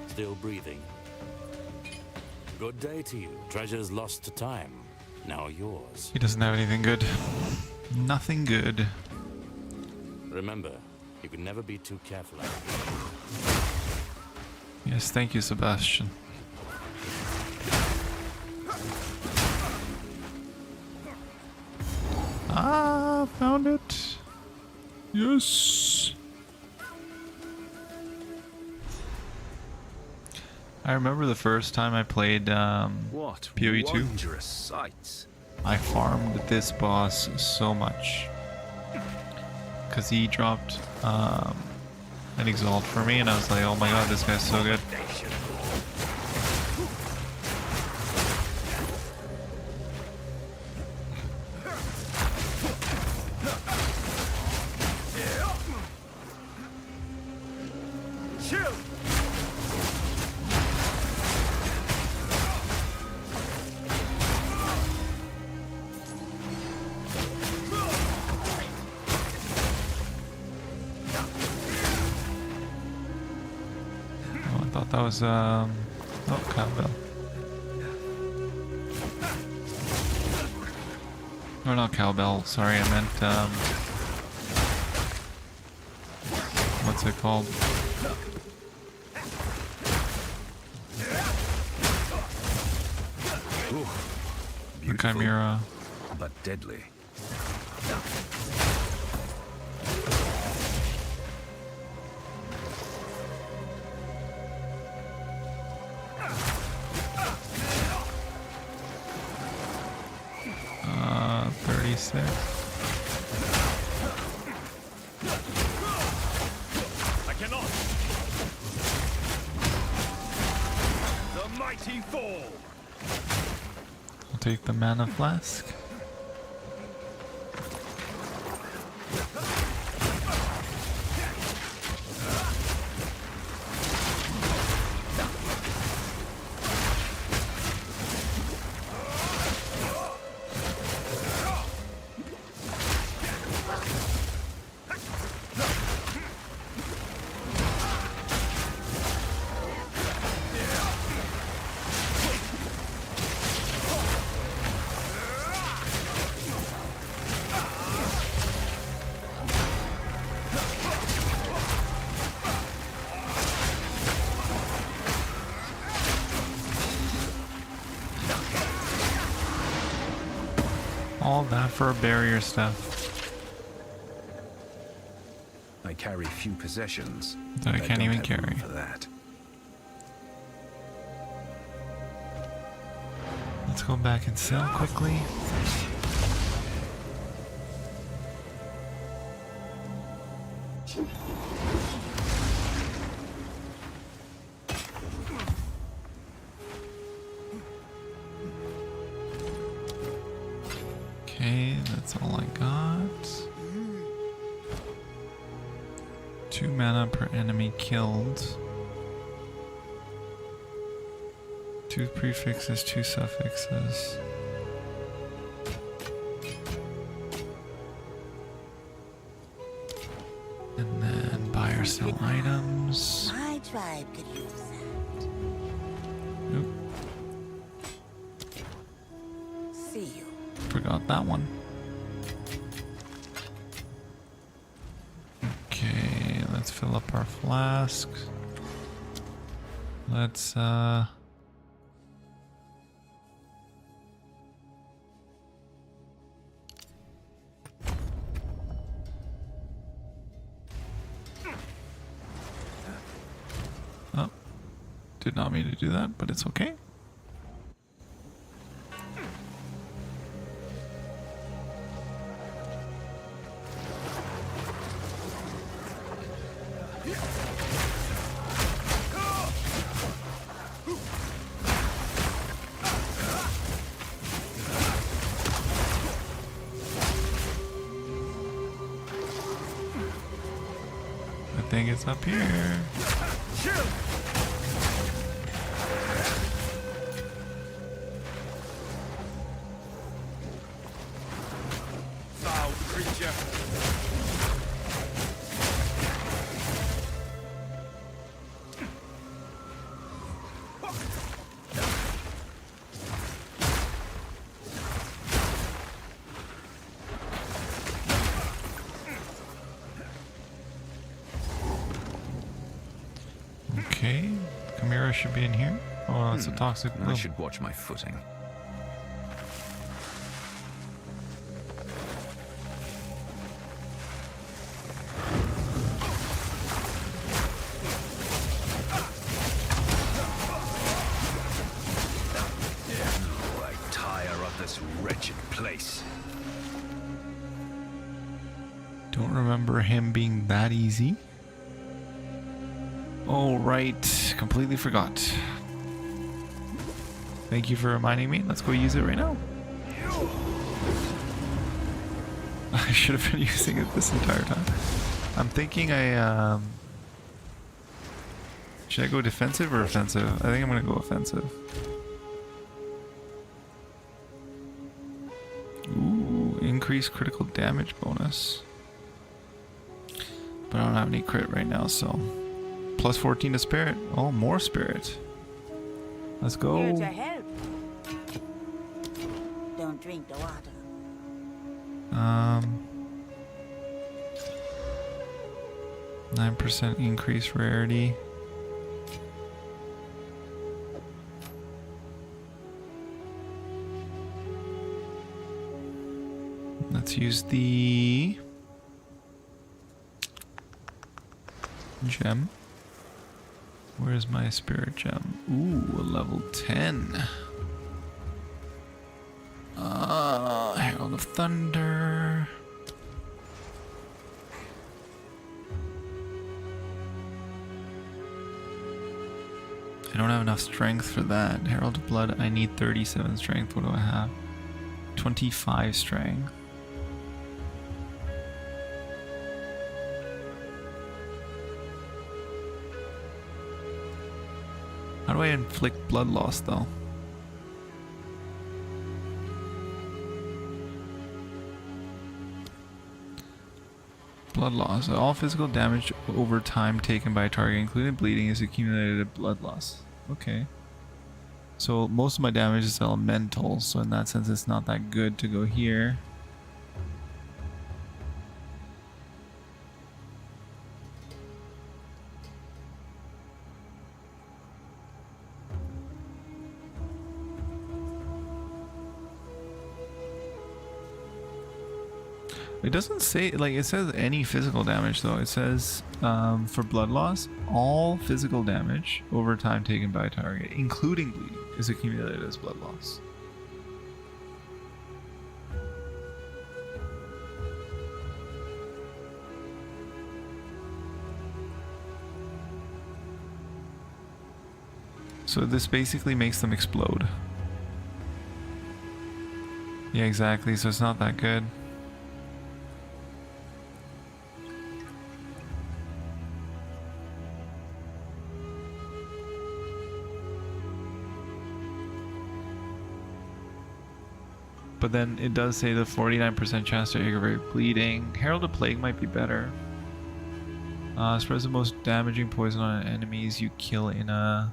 Still breathing. Good day to you. Treasures lost to time. Now yours. He doesn't have anything good. Nothing good. Remember, you can never be too careful. Yes, thank you, Sebastian. Ah, found it. Yes. I remember the first time I played What PoE 2. wondrous sights. I farmed this boss so much because he dropped an exalt for me, and I was like, oh my god, this guy's so good. Chill. Oh, I thought that was oh, cowbell. Or not cowbell, sorry, I meant what's it called? The Beautiful, Chimera. but deadly. Uh, 36. I cannot. The mighty fall. I'll take the mana flask. All that for a barrier stuff I carry few possessions. that I but can't don't even have room carry. for that. Let's go back and sell quickly. Okay, that's all I got. 2 mana per enemy killed. 2 prefixes, 2 suffixes. And then buy or sell items. My tribe could use that. Nope, See you. forgot that one. Okay, let's fill up our flasks. Let's oh, did not mean to do that, but it's okay. I think it's up here. Foul creature. Okay, Chimera should be in here. Oh, that's a toxic I blue. should watch my footing. Oh, I tire of this wretched place. Don't remember him being that easy. Oh, right. Completely forgot. Thank you for reminding me. Let's go use it right now. I should have been using it this entire time. I'm thinking should I go defensive or offensive? I think I'm gonna go offensive. Ooh, increased critical damage bonus. But I don't have any crit right now, so. Plus 14 to spirit. Oh, more spirit. Let's Here go. to help. Don't drink the water. 9% increase rarity. Let's use the gem. Where's my spirit gem? Ooh, a level 10. Herald of Thunder. I don't have enough strength for that. Herald of Blood, I need 37 strength. What do I have? 25 strength. How do I inflict blood loss though? Blood loss. All physical damage over time taken by a target, including bleeding, is accumulated blood loss. Okay. So most of my damage is elemental, so in that sense it's not that good to go here. It doesn't say, like, it says any physical damage though. It says for blood loss, all physical damage over time taken by a target, including bleeding, is accumulated as blood loss. So this basically makes them explode. Yeah, exactly. So it's not that good. But then it does say the 49% chance to aggravate bleeding. Herald of Plague might be better. Spreads the most damaging poison on enemies you kill in a...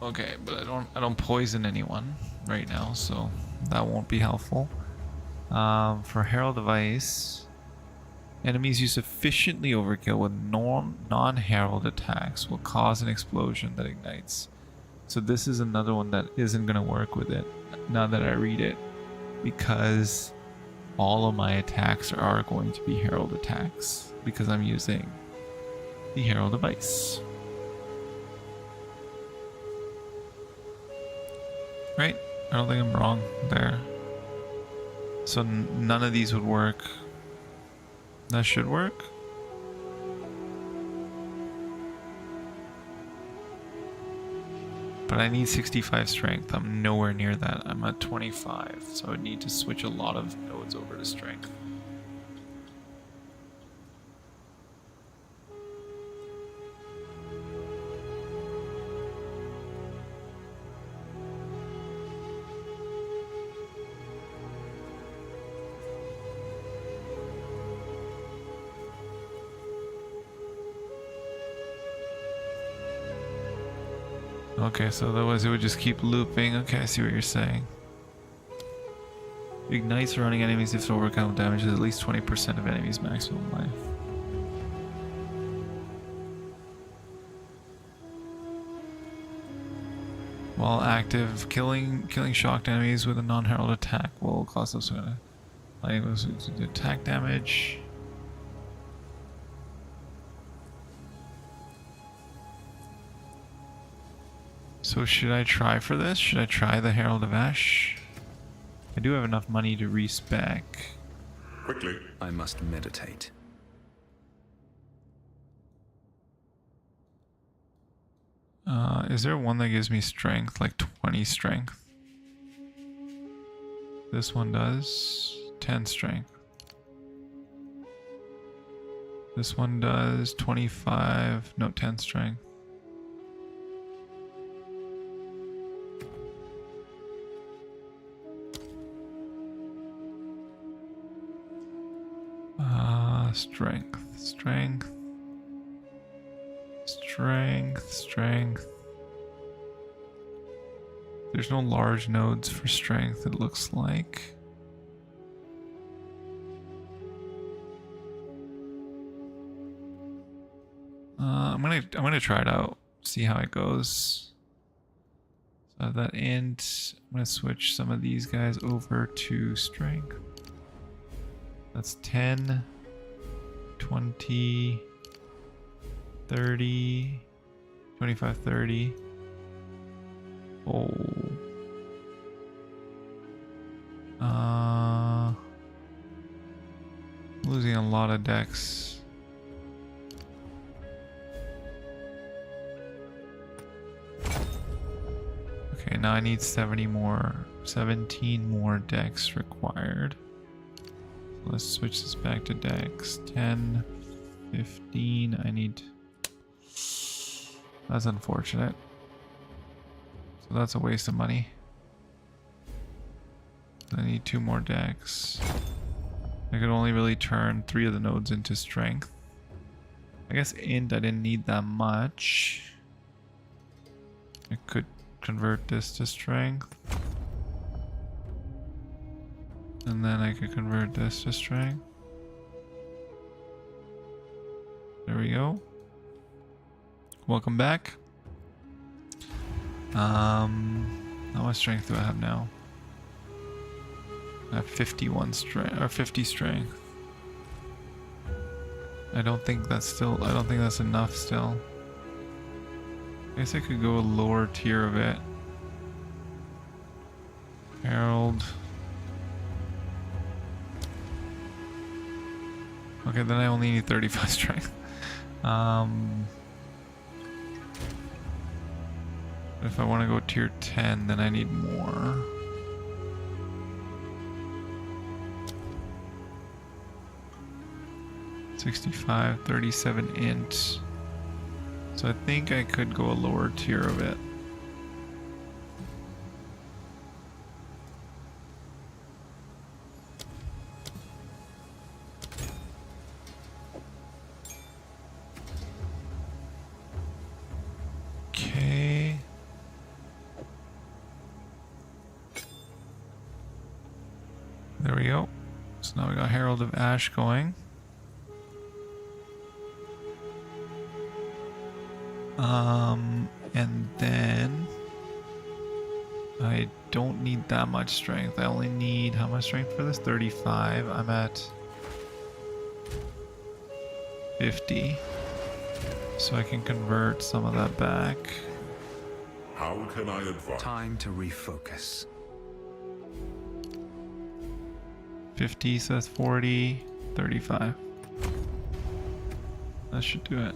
Okay, but I don't poison anyone right now, so that won't be helpful. For Herald of Ice, enemies you sufficiently overkill with non-herald attacks will cause an explosion that ignites. So this is another one that isn't going to work with it, now that I read it, because all of my attacks are going to be herald attacks, because I'm using the Herald of Ice. Right? I don't think I'm wrong there. So none of these would work. That should work. But I need 65 strength. I'm nowhere near that. I'm at 25. So I would need to switch a lot of nodes over to strength. Okay, so otherwise it would just keep looping. Okay, I see what you're saying. Ignites surrounding enemies if the overcome damages at least 20% of enemies' maximum life. While active, killing shocked enemies with a non-herald attack will cause us to attack damage. So should I try for this? Should I try the Herald of Ash? I do have enough money to respec. Quickly. I must meditate. Is there one that gives me strength, like 20 strength? This one does 10 strength. This one does 25, no, 10 strength. Strength. There's no large nodes for strength, it looks like. I'm gonna try it out, see how it goes. So that end, I'm gonna switch some of these guys over to strength. That's 10, 20, 30, 25, 30. Oh. Losing a lot of decks. Okay, now I need 17 more decks required. Let's switch this back to decks. 10, 15, I need... That's unfortunate. So that's a waste of money. I need 2 more decks. I could only really turn 3 of the nodes into strength. I guess int I didn't need that much. I could convert this to strength. And then I could convert this to strength. There we go. Welcome back. How much strength do I have now? I have 51 strength, or 50 strength. I don't think that's enough still. I guess I could go a lower tier of it. Herald. Okay, then I only need 35 strength. If I want to go tier 10, then I need more. $65, 37 int. So I think I could go a lower tier of it. Okay. There we go. So now we got Herald of Ash going. And then I don't need that much strength. I only need how much strength for this? 35. I'm at 50. So I can convert some of that back. How can I advise? Time to refocus. 50, so that's 40, 35. That should do it.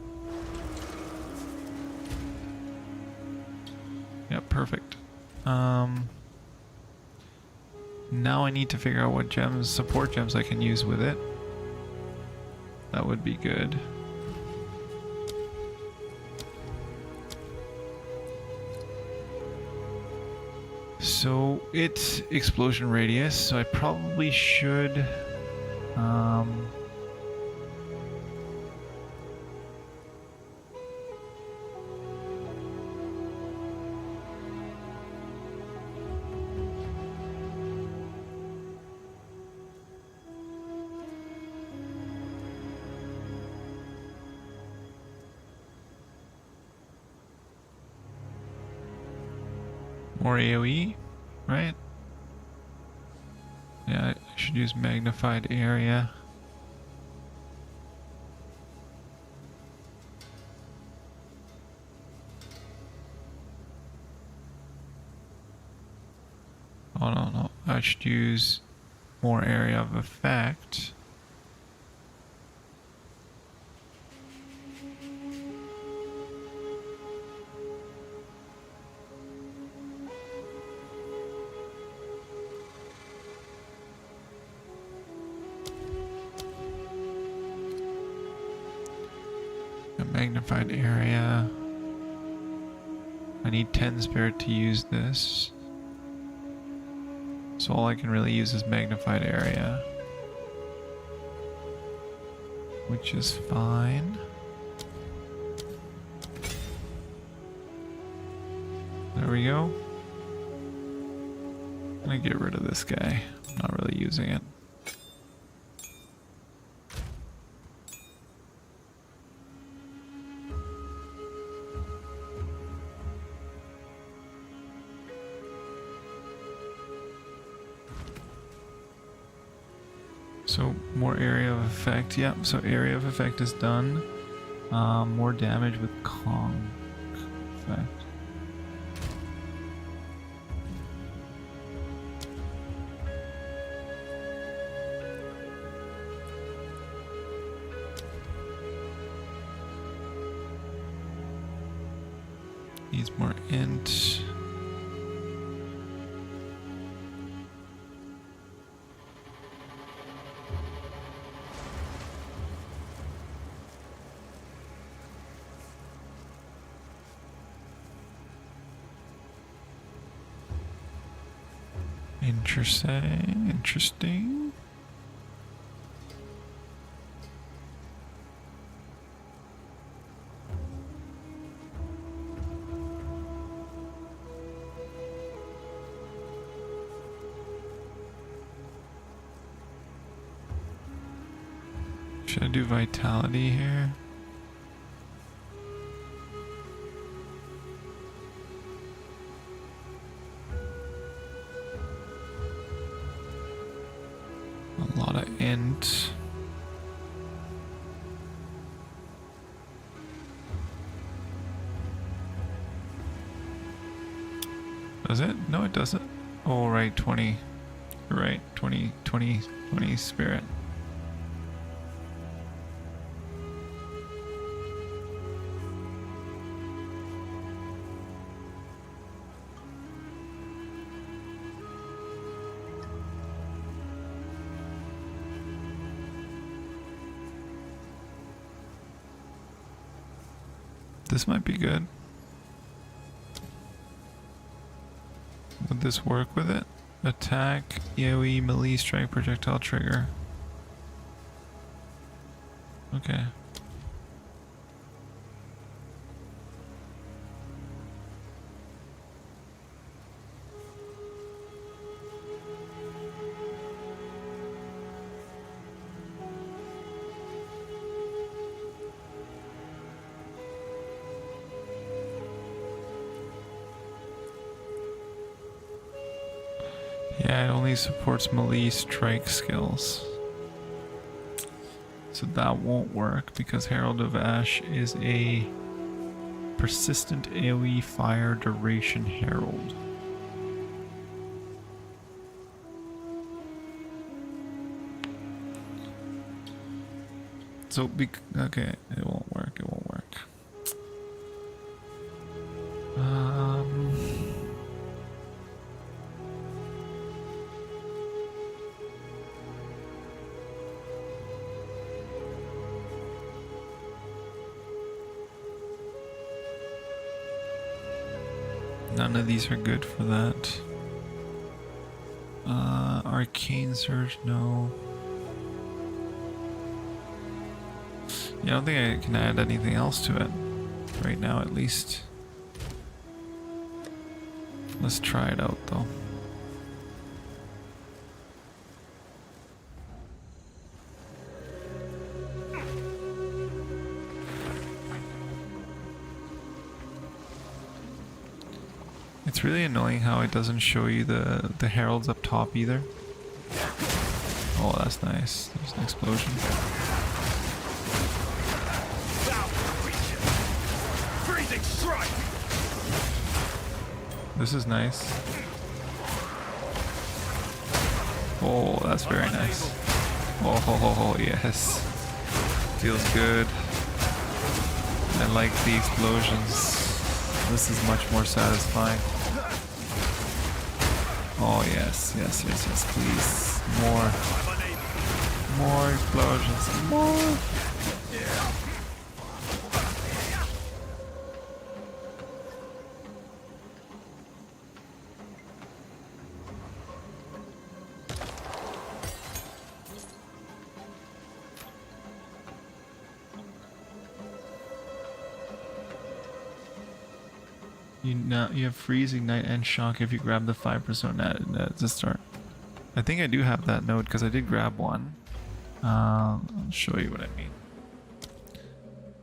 Yeah, perfect. Now I need to figure out what gems, support gems I can use with it. That would be good. So it's explosion radius, so I probably should more AoE, right? Yeah, I should use magnified area. Oh no, I should use more area of effect. Magnified area. I need 10 spirit to use this. So all I can really use is magnified area. Which is fine. There we go. I'm gonna get rid of this guy. I'm not really using it. So more area of effect. Yeah, so area of effect is done. More damage with Kong effect. Needs more int. Interesting. Should I do vitality here? A lot of int. Does it? No, it doesn't. Oh, right, 20. You're right, 20 spirit. This might be good. Would this work with it? Attack, AoE, melee, strike, projectile, trigger. Okay. Yeah, it only supports melee strike skills. So that won't work because Herald of Ash is a persistent AoE fire duration herald. So, okay, it won't work, it won't work. None of these are good for that. Arcane Surge, no. Yeah, I don't think I can add anything else to it. Right now, at least. Let's try it out, though. It's really annoying how it doesn't show you the heralds up top either. Oh, that's nice. There's an explosion. This is nice. Oh, that's very nice. Oh, yes. Feels good. I like the explosions. This is much more satisfying. Oh yes, please. More explosions. More. You have freeze, ignite, and shock if you grab the 5% at the start. I think I do have that node because I did grab one. I'll show you what I mean.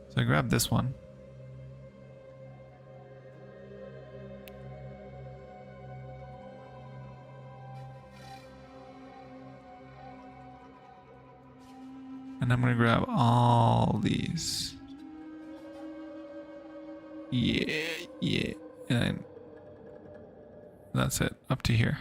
So I grabbed this one. And I'm gonna grab all these. Yeah. And that's it, up to here.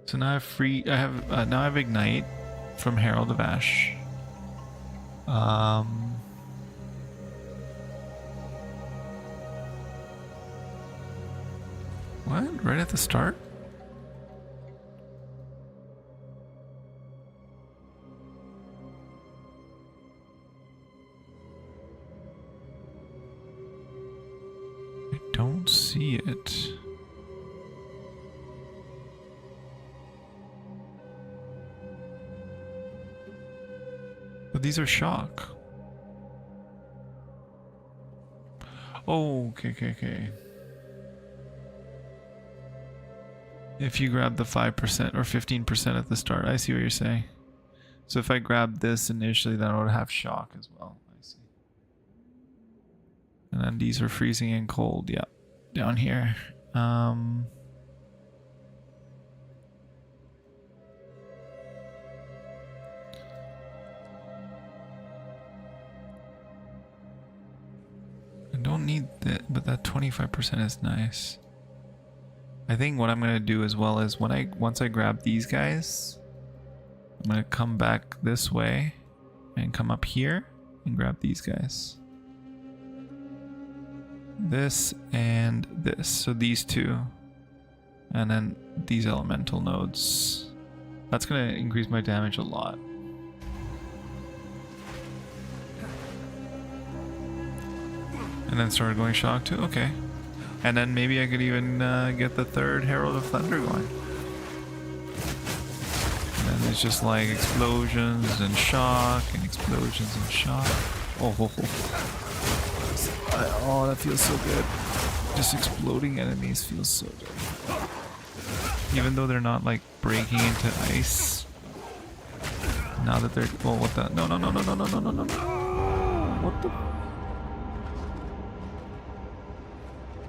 So now I have ignite from Herald of Ash. What? Right at the start? Don't see it. But these are shock. Oh, okay. If you grab the 5% or 15% at the start, I see what you're saying. So if I grab this initially, then I would have shock as well. I see. And then these are freezing and cold. Yeah, down here. I don't need that, but that 25% is nice. I think what I'm gonna do as well is once I grab these guys, I'm gonna come back this way and come up here and grab these guys. This and this, so these two, and then these elemental nodes. That's gonna increase my damage a lot. And then started going shock too. Okay. And then maybe I could even get the third Herald of Thunder going. And then it's just like explosions and shock and explosions and shock. Oh, oh, that feels so good. Just exploding enemies feels so good. Even though they're not like breaking into ice. Now that they're, oh, what the? No, no, no, no, no, no, no, no, no. What the?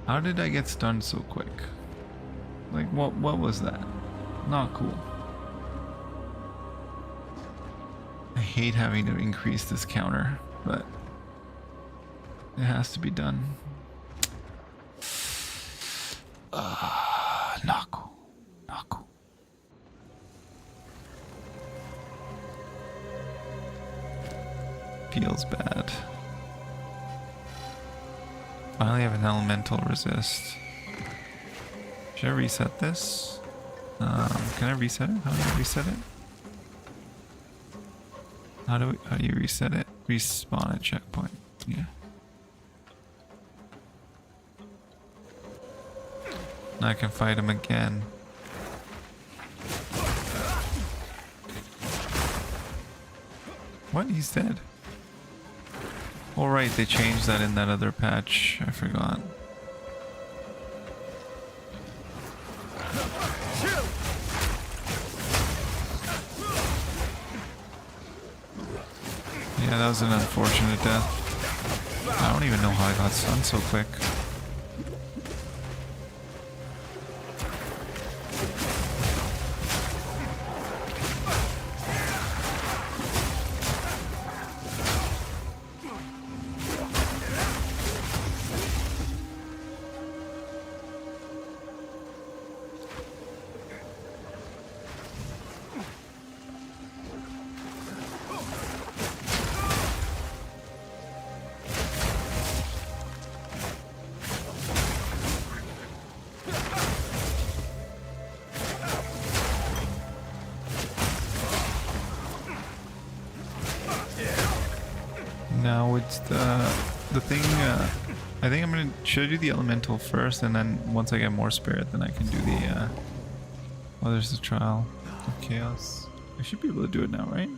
How did I get stunned so quick? Like, what was that? Not cool. I hate having to increase this counter, but it has to be done. Not cool. Not cool. Feels bad. Finally have an elemental resist. Should I reset this? Can I reset it? How do I reset it? How do you reset it? Respawn at checkpoint. Yeah. Now I can fight him again. What? He's dead. Oh right, they changed that in that other patch. I forgot. Yeah, that was an unfortunate death. I don't even know how I got stunned so quick. Now it's the thing, I think I'm gonna, should I do the elemental first, and then once I get more spirit, then I can do the, oh, there's the trial of chaos. I should be able to do it now, right?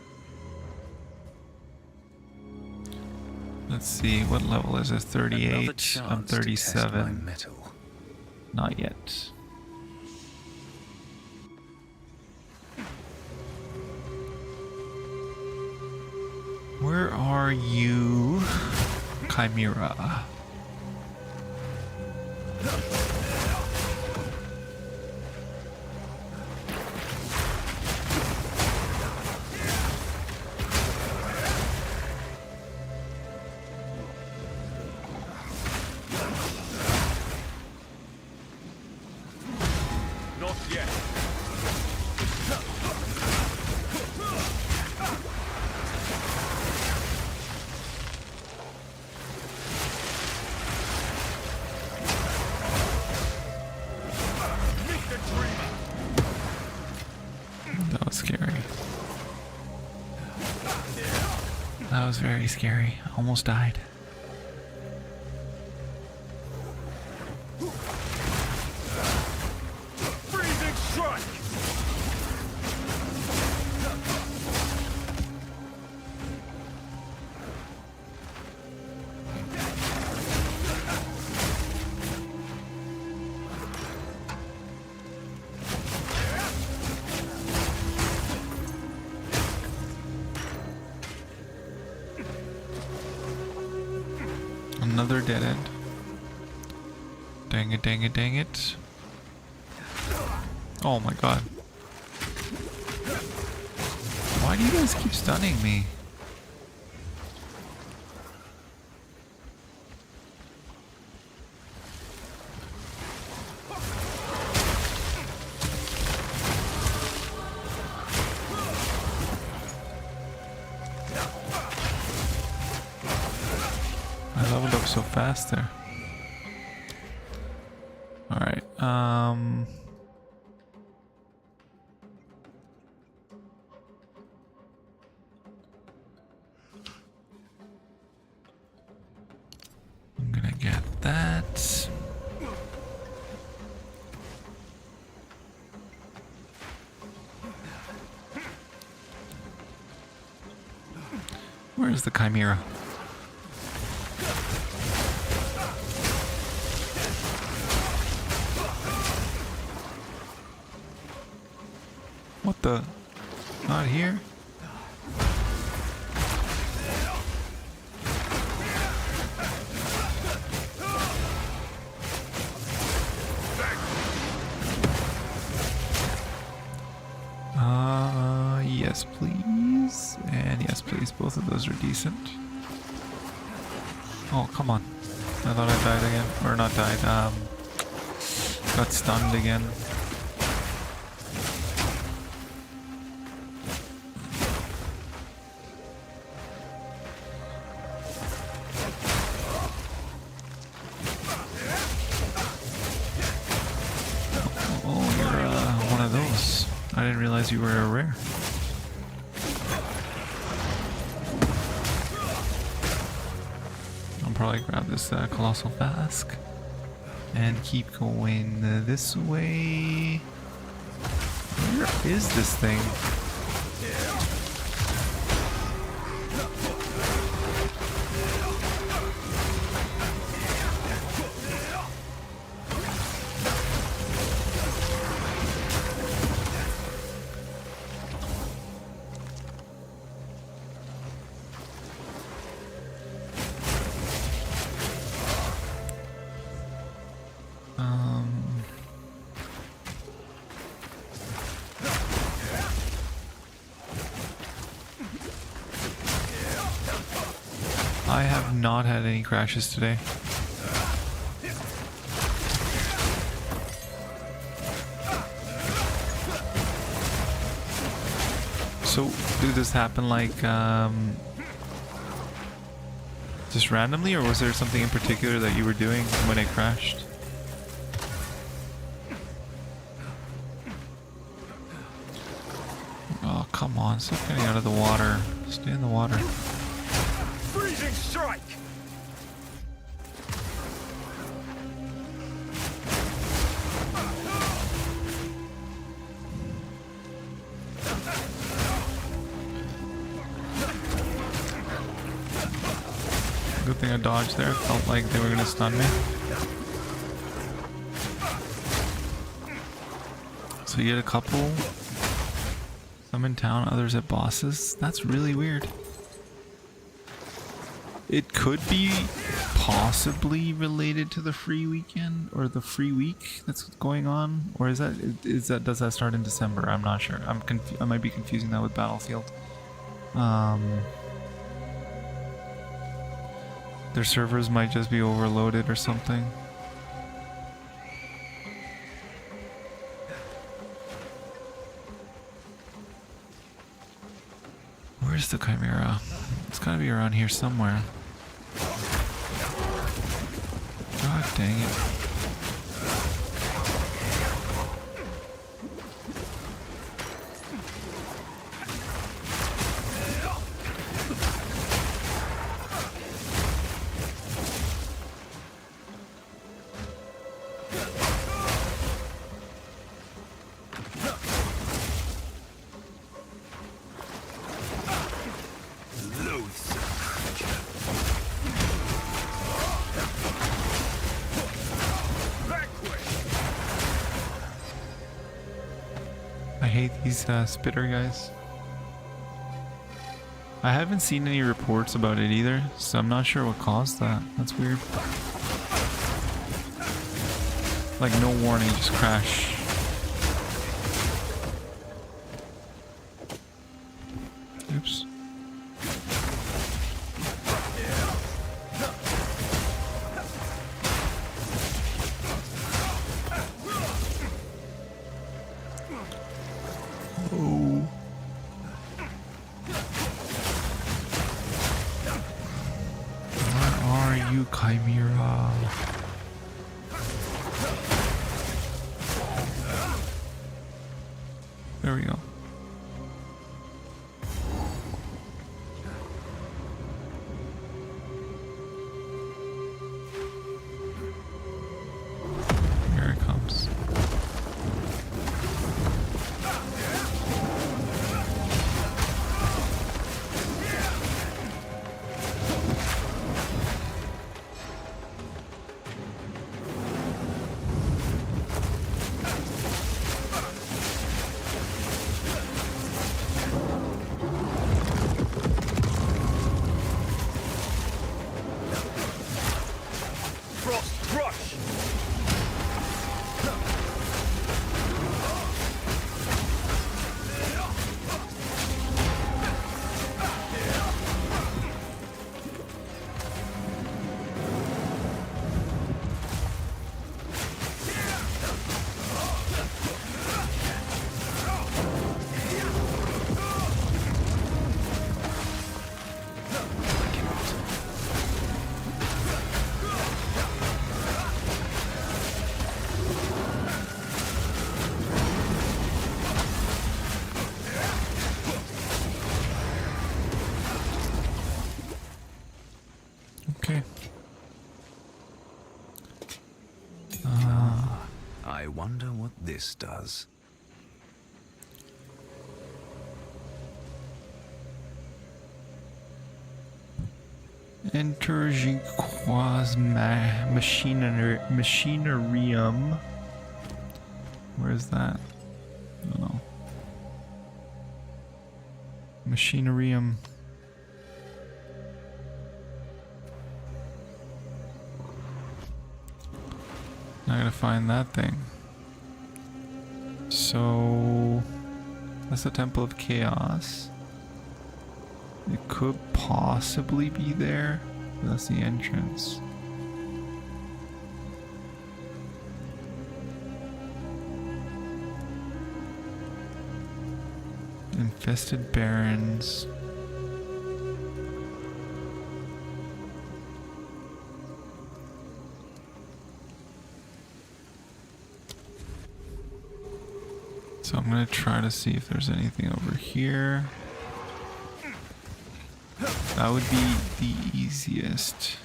Let's see, what level is it? 38, I'm 37. Not yet. Where are you, Chimera? Not yet. That was scary. That was very scary. Almost died. Freezing strike. Another dead end. Dang it, dang it, dang it. Oh my god. Why do you guys keep stunning me? I leveled up so fast there. Alright, I'm gonna get that. Where's the Chimera? What the? Not here? Yes please. And yes please, both of those are decent. Oh, come on. I thought I died again. Or not died, got stunned again. Oh, you're one of those. I didn't realize you were a rare. I'll probably grab this colossal flask and keep going this way. Where is this thing? I have not had any crashes today. So, did this happen like, just randomly, or was there something in particular that you were doing when it crashed? Oh, come on, stop getting out of the water. Stay in the water. Freezing strike! Good thing I dodged there. Felt like they were gonna stun me. So you get a couple. Some in town, others at bosses. That's really weird. It could be possibly related to the free weekend or the free week that's going on, or does that start in December? I'm not sure. I might be confusing that with Battlefield. Their servers might just be overloaded or something. Where's the Chimera? It's gotta be around here somewhere. God dang it. I hate these spitter guys. I haven't seen any reports about it either, so I'm not sure what caused that. That's weird. Like no warning, just crash. Oops. Oh. Where are you, Chimera? There we go. Here it comes. Okay. I wonder what this does. Enter Jinquois Machinarium. Where is that? I don't know. Machinarium. Not gonna find that thing. So that's the Temple of Chaos. It could possibly be there. That's the entrance. Infested Barrens. So I'm gonna try to see if there's anything over here. That would be the easiest.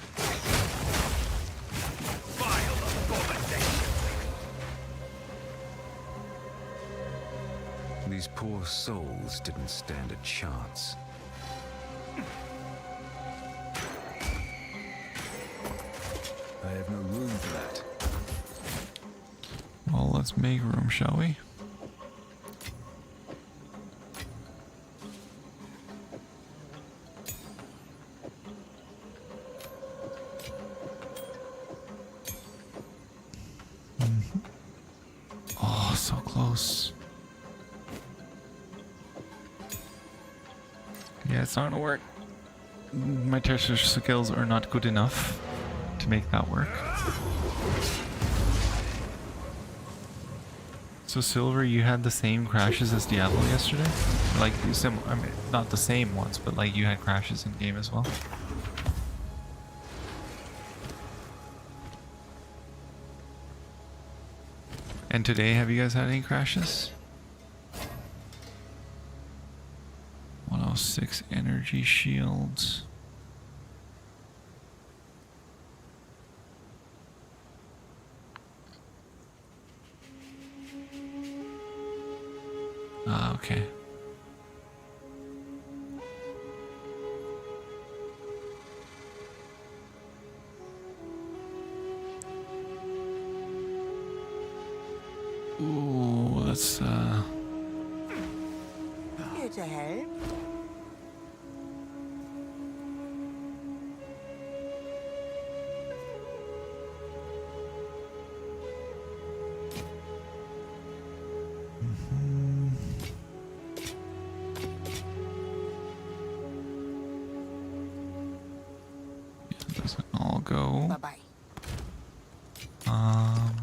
These poor souls didn't stand a chance. I have no room for that. Well, let's make room, shall we? Oh, so close. Yeah, it's not gonna work. My tertiary skills are not good enough to make that work. So Silver, you had the same crashes as Diablo yesterday? Like, I mean, not the same ones, but like you had crashes in game as well? And today, have you guys had any crashes? 106 energy shields. Ah, okay. Ooh, that's Here to help. It doesn't all go. Bye-bye. Um,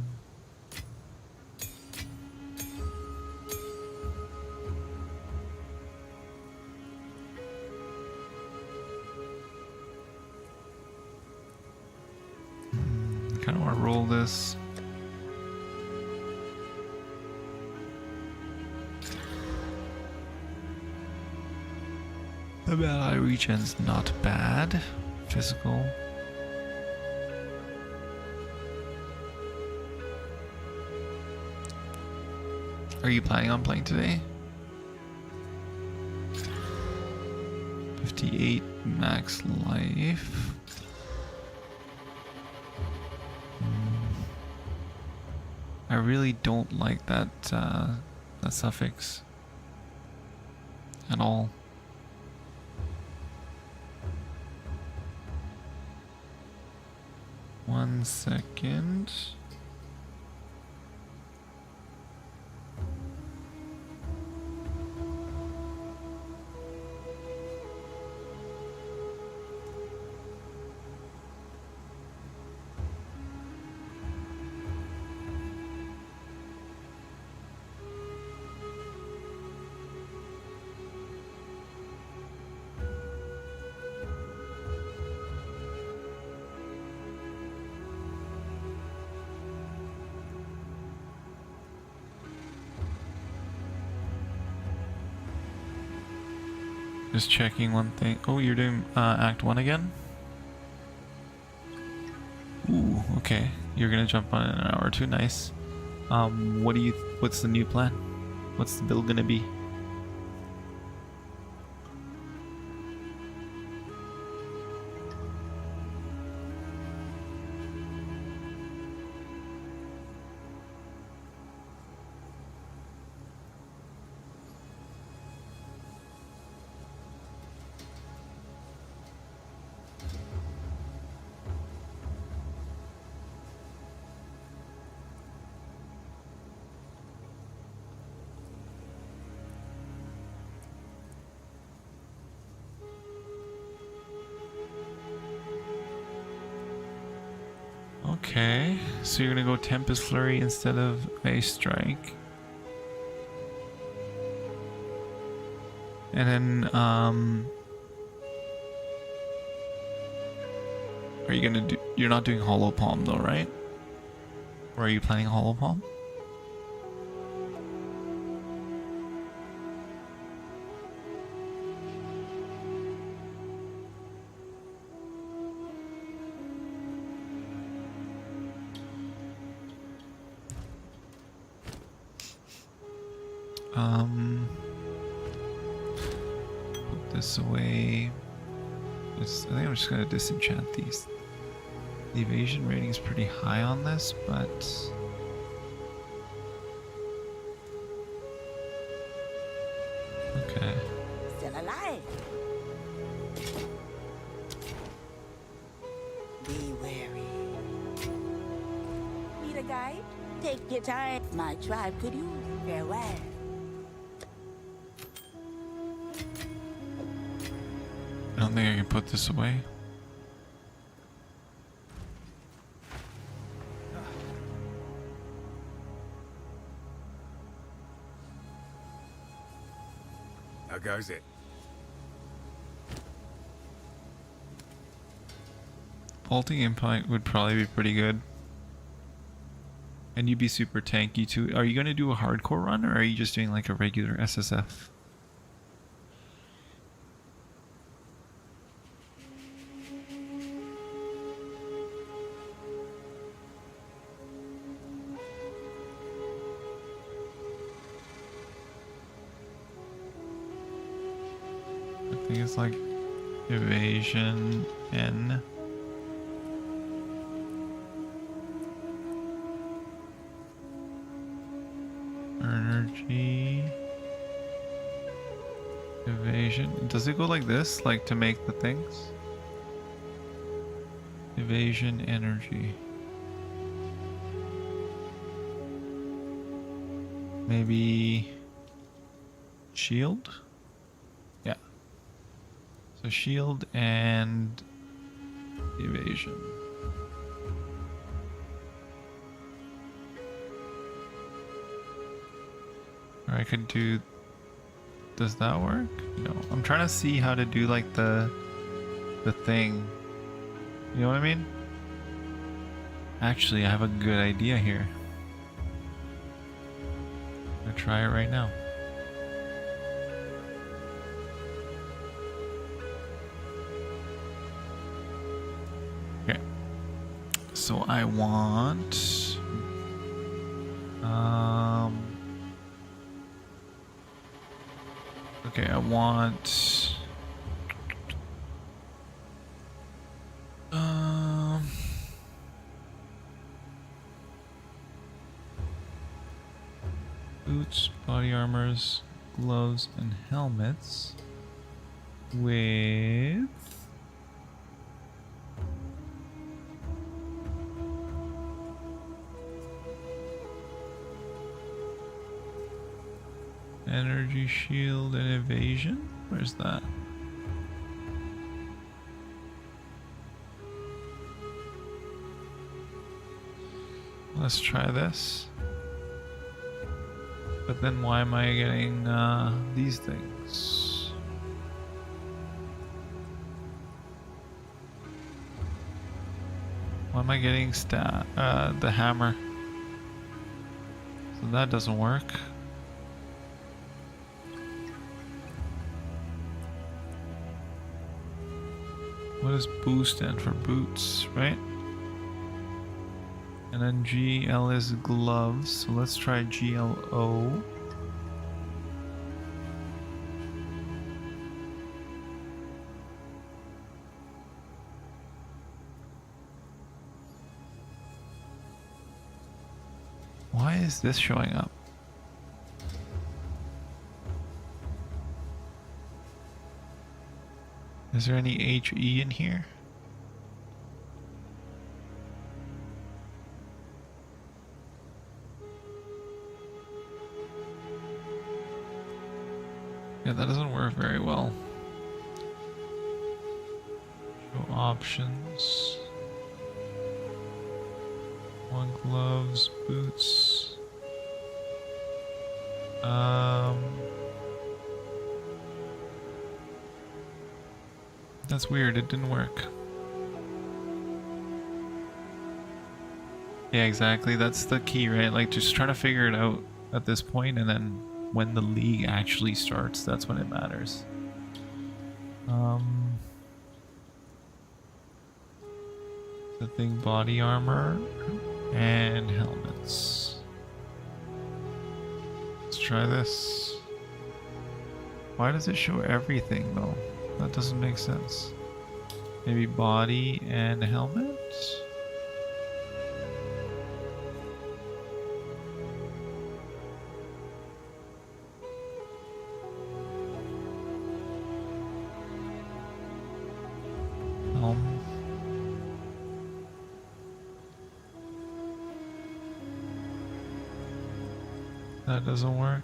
kind of want to roll this. The ally regen's not bad. Physical. Are you planning on playing today? 58 max life. I really don't like that that suffix at all. One second. Just checking one thing. Oh, you're doing Act 1 again? Ooh, okay. You're gonna jump on in an hour or two. Nice. What's the new plan? What's the build gonna be? Okay, so you're gonna go Tempest Flurry instead of Ice Strike. And then, are you gonna do, you're not doing Hollow Palm though, right? Or are you planning Hollow Palm? Put this away. I think I'm just gonna disenchant these. The evasion rating is pretty high on this, but okay. Still alive. Be wary. Need a guide? Take your time. My tribe could use farewell. I don't think I can put this away. How goes it? Vaulting Impact would probably be pretty good. And you'd be super tanky too. Are you going to do a hardcore run or are you just doing like a regular SSF? I think it's like evasion N. Energy. Evasion. Does it go like this? Like to make the things? Evasion energy. Maybe shield? Yeah. So shield and Evasion. Or I could do... Does that work? No. I'm trying to see how to do like the thing. You know what I mean? Actually, I have a good idea here. I'm gonna try it right now. Okay. So I want okay, I want boots, body armors, gloves, and helmets with energy shield and evasion. Where's that? Let's try this. But then why am I getting these things? Why am I getting the hammer? So that doesn't work. What does boo stand for? Boots, right? And then GL is gloves, so let's try GLO. Why is this showing up? Is there any HE in here? Yeah, that doesn't work very well. Show options. One gloves, boots. That's weird, it didn't work. Yeah, exactly, that's the key, right? Like, just trying to figure it out at this point, and then when the league actually starts, that's when it matters. The thing, body armor and helmets. Let's try this. Why does it show everything though? That doesn't make sense. Maybe body and helmet? That doesn't work.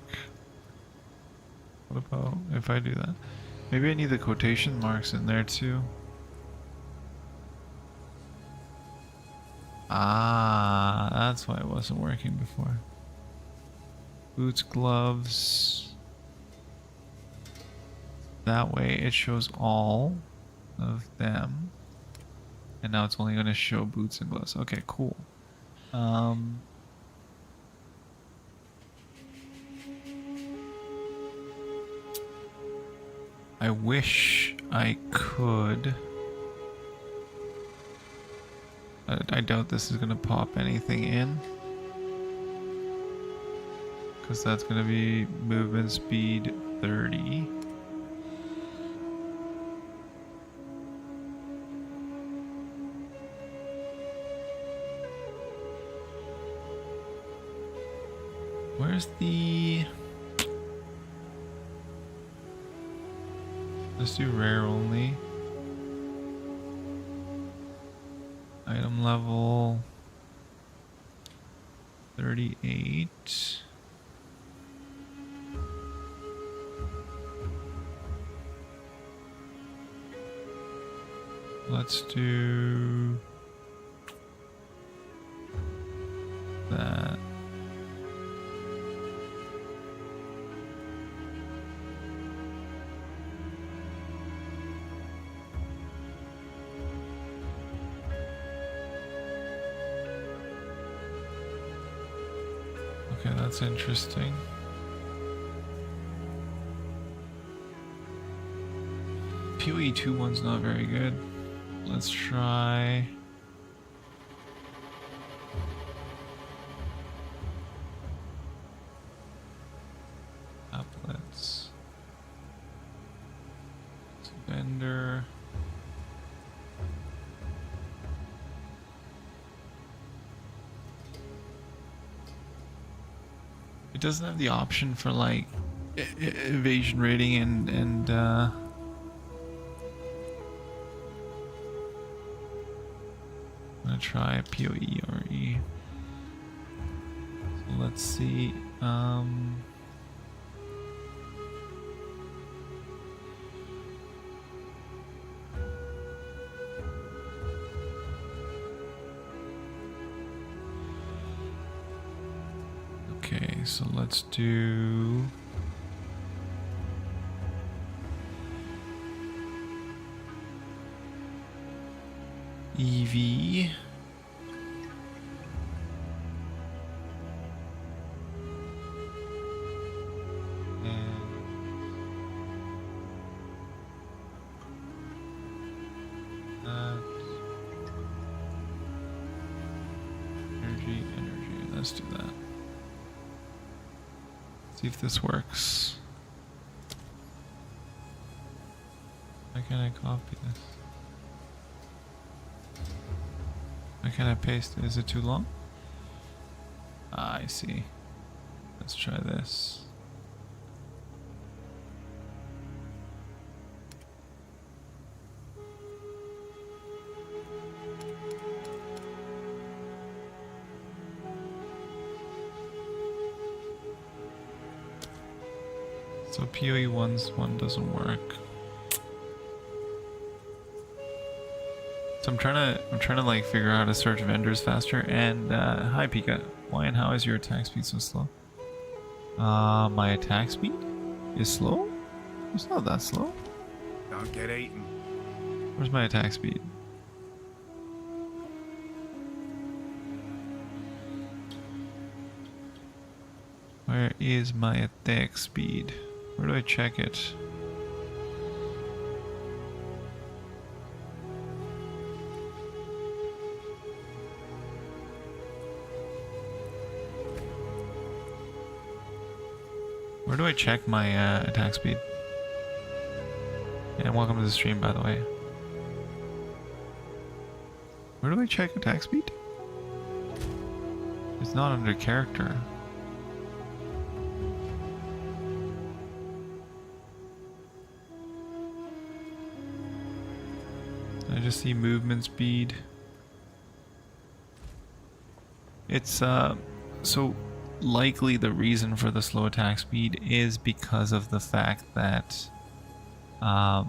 What about if I do that? Maybe I need the quotation marks in there too. Ah, that's why it wasn't working before. Boots, gloves. That way it shows all of them. And now it's only going to show boots and gloves. Okay, cool. I wish I could. I doubt this is gonna pop anything in, because that's gonna be movement speed 30. Where's the... Let's do rare only. Item level 38. let's do that. Okay, that's interesting. PoE 2 one's not very good. Let's try. Applets. Vendor. It doesn't have the option for like evasion rating and I'm gonna try PoE or E. So let's see. Okay, so let's do EV. Energy. Let's do that. See if this works. Why can't I copy this? Why can't I paste it? Is it too long? Ah, I see. Let's try this. So PoE one doesn't work. So I'm trying to like figure out how to search vendors faster. And hi Pika, why and how is your attack speed so slow? My attack speed is slow? It's not that slow. Don't get eaten. Where's my attack speed? Where is my attack speed? Where do I check it? Where do I check my attack speed? And welcome to the stream, by the way. Where do I check attack speed? It's not under character. I just see movement speed. It's so likely the reason for the slow attack speed is because of the fact that I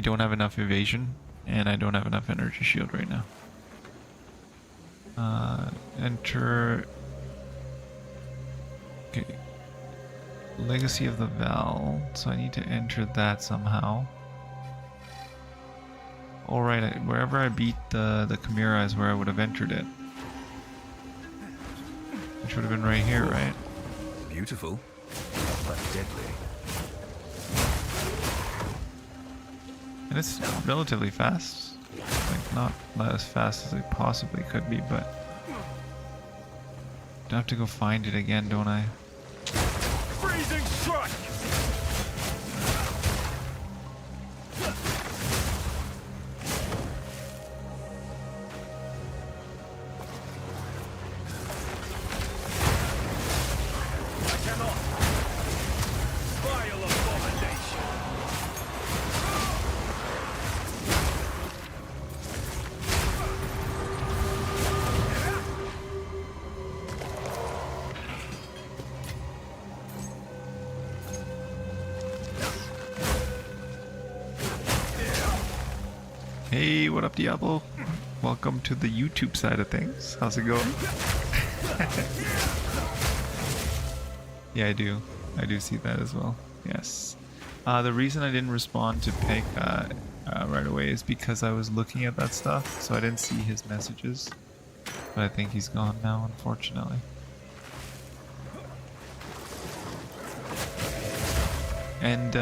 don't have enough evasion and I don't have enough energy shield right now. Enter. Okay. Legacy of the Val. So I need to enter that somehow. Alright, wherever I beat the Chimera is where I would have entered it. Which would have been right here, right? Beautiful, but deadly. And it's relatively fast. Like, not as fast as it possibly could be, but... I have to go find it again, don't I? Freezing strike! Hey, what up, Diablo? Welcome to the YouTube side of things. How's it going? Yeah, I do. I do see that as well. Yes. The reason I didn't respond to Pekka right away is because I was looking at that stuff, so I didn't see his messages. But I think he's gone now, unfortunately. And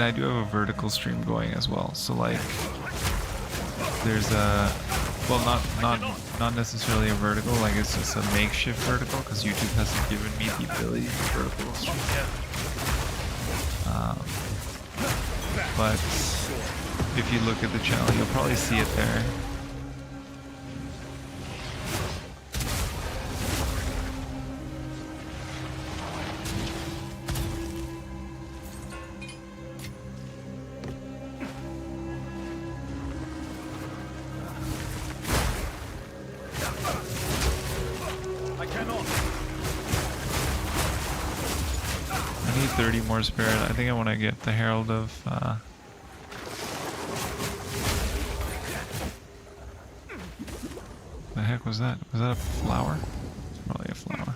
I do have a vertical stream going as well. So like, there's a, well, not necessarily a vertical. Like it's just a makeshift vertical because YouTube hasn't given me the ability to vertical stream yet. But if you look at the channel, you'll probably see it there. I need 30 more spirit. I think I want to get the Herald of the heck was that? Was that a flower? It's probably a flower.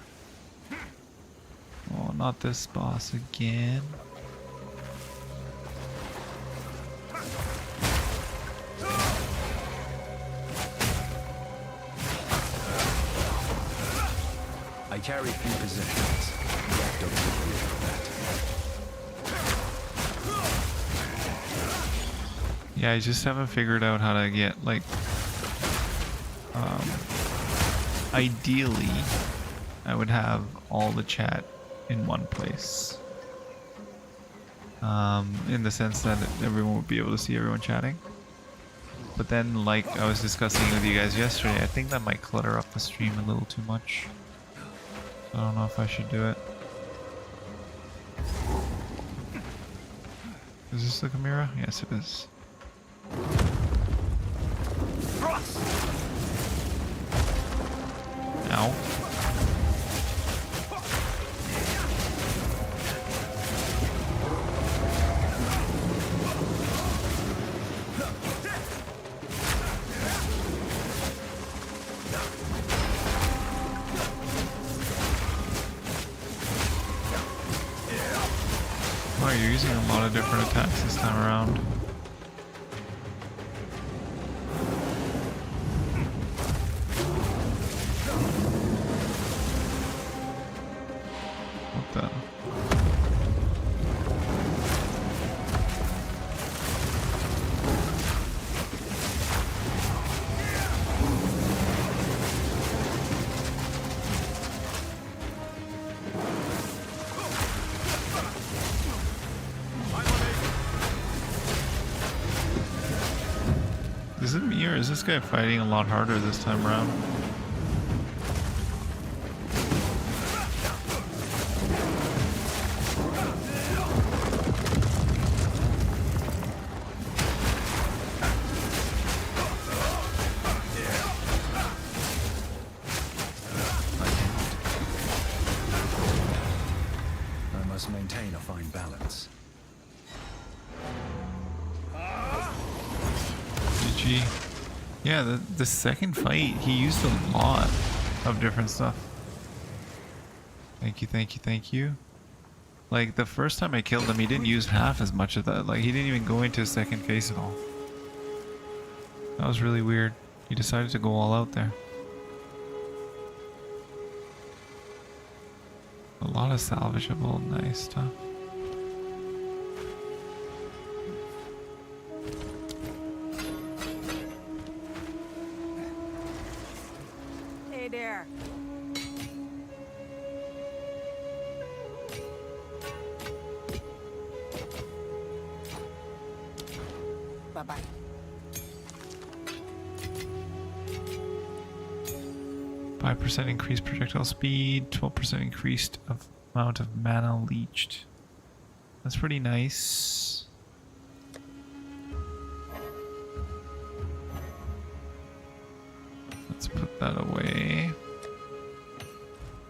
Oh, not this boss again. I carry few possessions. Don't worry about that. Yeah, I just haven't figured out how to get, like, ideally, I would have all the chat in one place. In the sense that everyone would be able to see everyone chatting. But then, like I was discussing with you guys yesterday, I think that might clutter up the stream a little too much. So I don't know if I should do it. Is this the Chimera? Yes, it is. Ow. Wow, you're using a lot of different attacks this time around. What the? Is it me or is this guy fighting a lot harder this time around? I must maintain a fine balance. GG. Yeah, the second fight, he used a lot of different stuff. Thank you, thank you, thank you. Like, the first time I killed him, he didn't use half as much of that. Like, he didn't even go into a second phase at all. That was really weird. He decided to go all out there. A lot of salvageable, nice stuff. Hey there. Bye-bye. Five % increased projectile speed, 12% increased amount of mana leached. That's pretty nice. Let's put that away.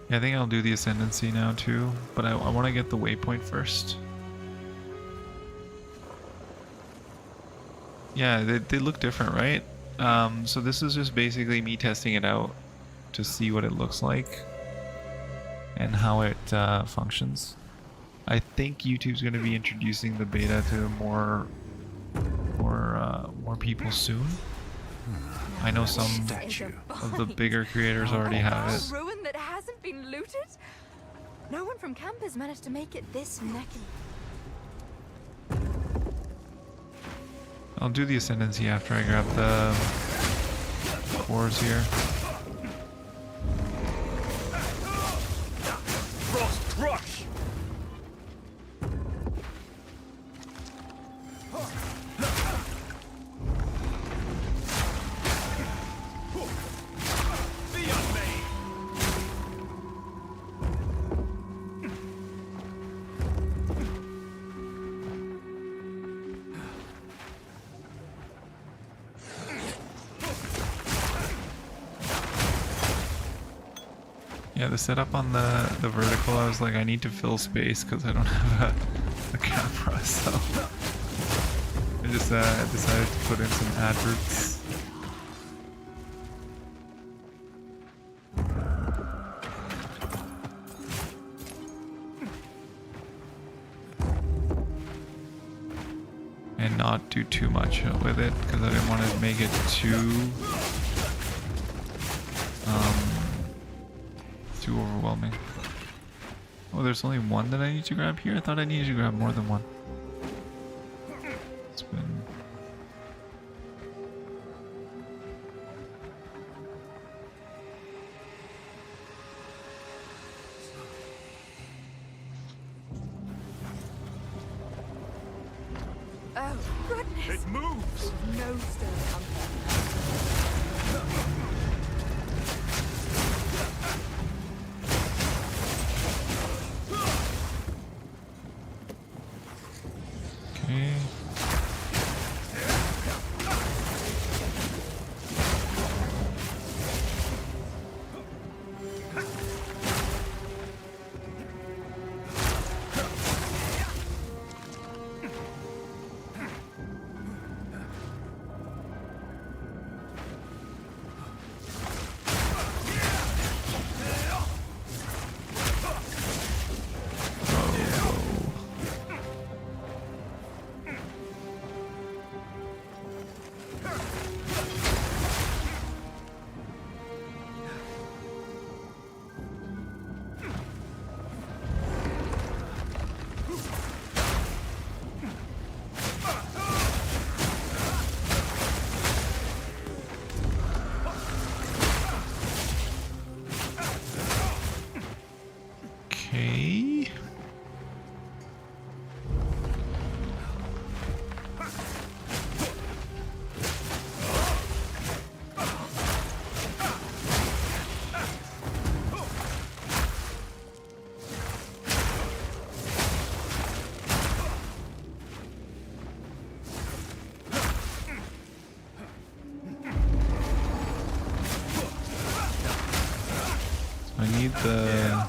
Yeah, I think I'll do the Ascendancy now too, but I want to get the waypoint first. Yeah, they look different, right? So this is just basically me testing it out to see what it looks like and how it functions. I think YouTube's going to be introducing the beta to more people soon. I know some of the bigger creators already have it. Ruin that hasn't been looted? No one from camp has managed to make it this necky. I'll do the ascendancy after I grab the cores here. Frost crush! Be on me! Yeah, the setup on the vertical, I was like, I need to fill space because I don't have a camera, so I just decided to put in some adverts. And not do too much with it because I didn't want to make it too overwhelming. Oh, there's only one that I need to grab here? I thought I needed to grab more than one. It's been... Oh, goodness. It moves! No stone comfort. Okay. Okay. I need the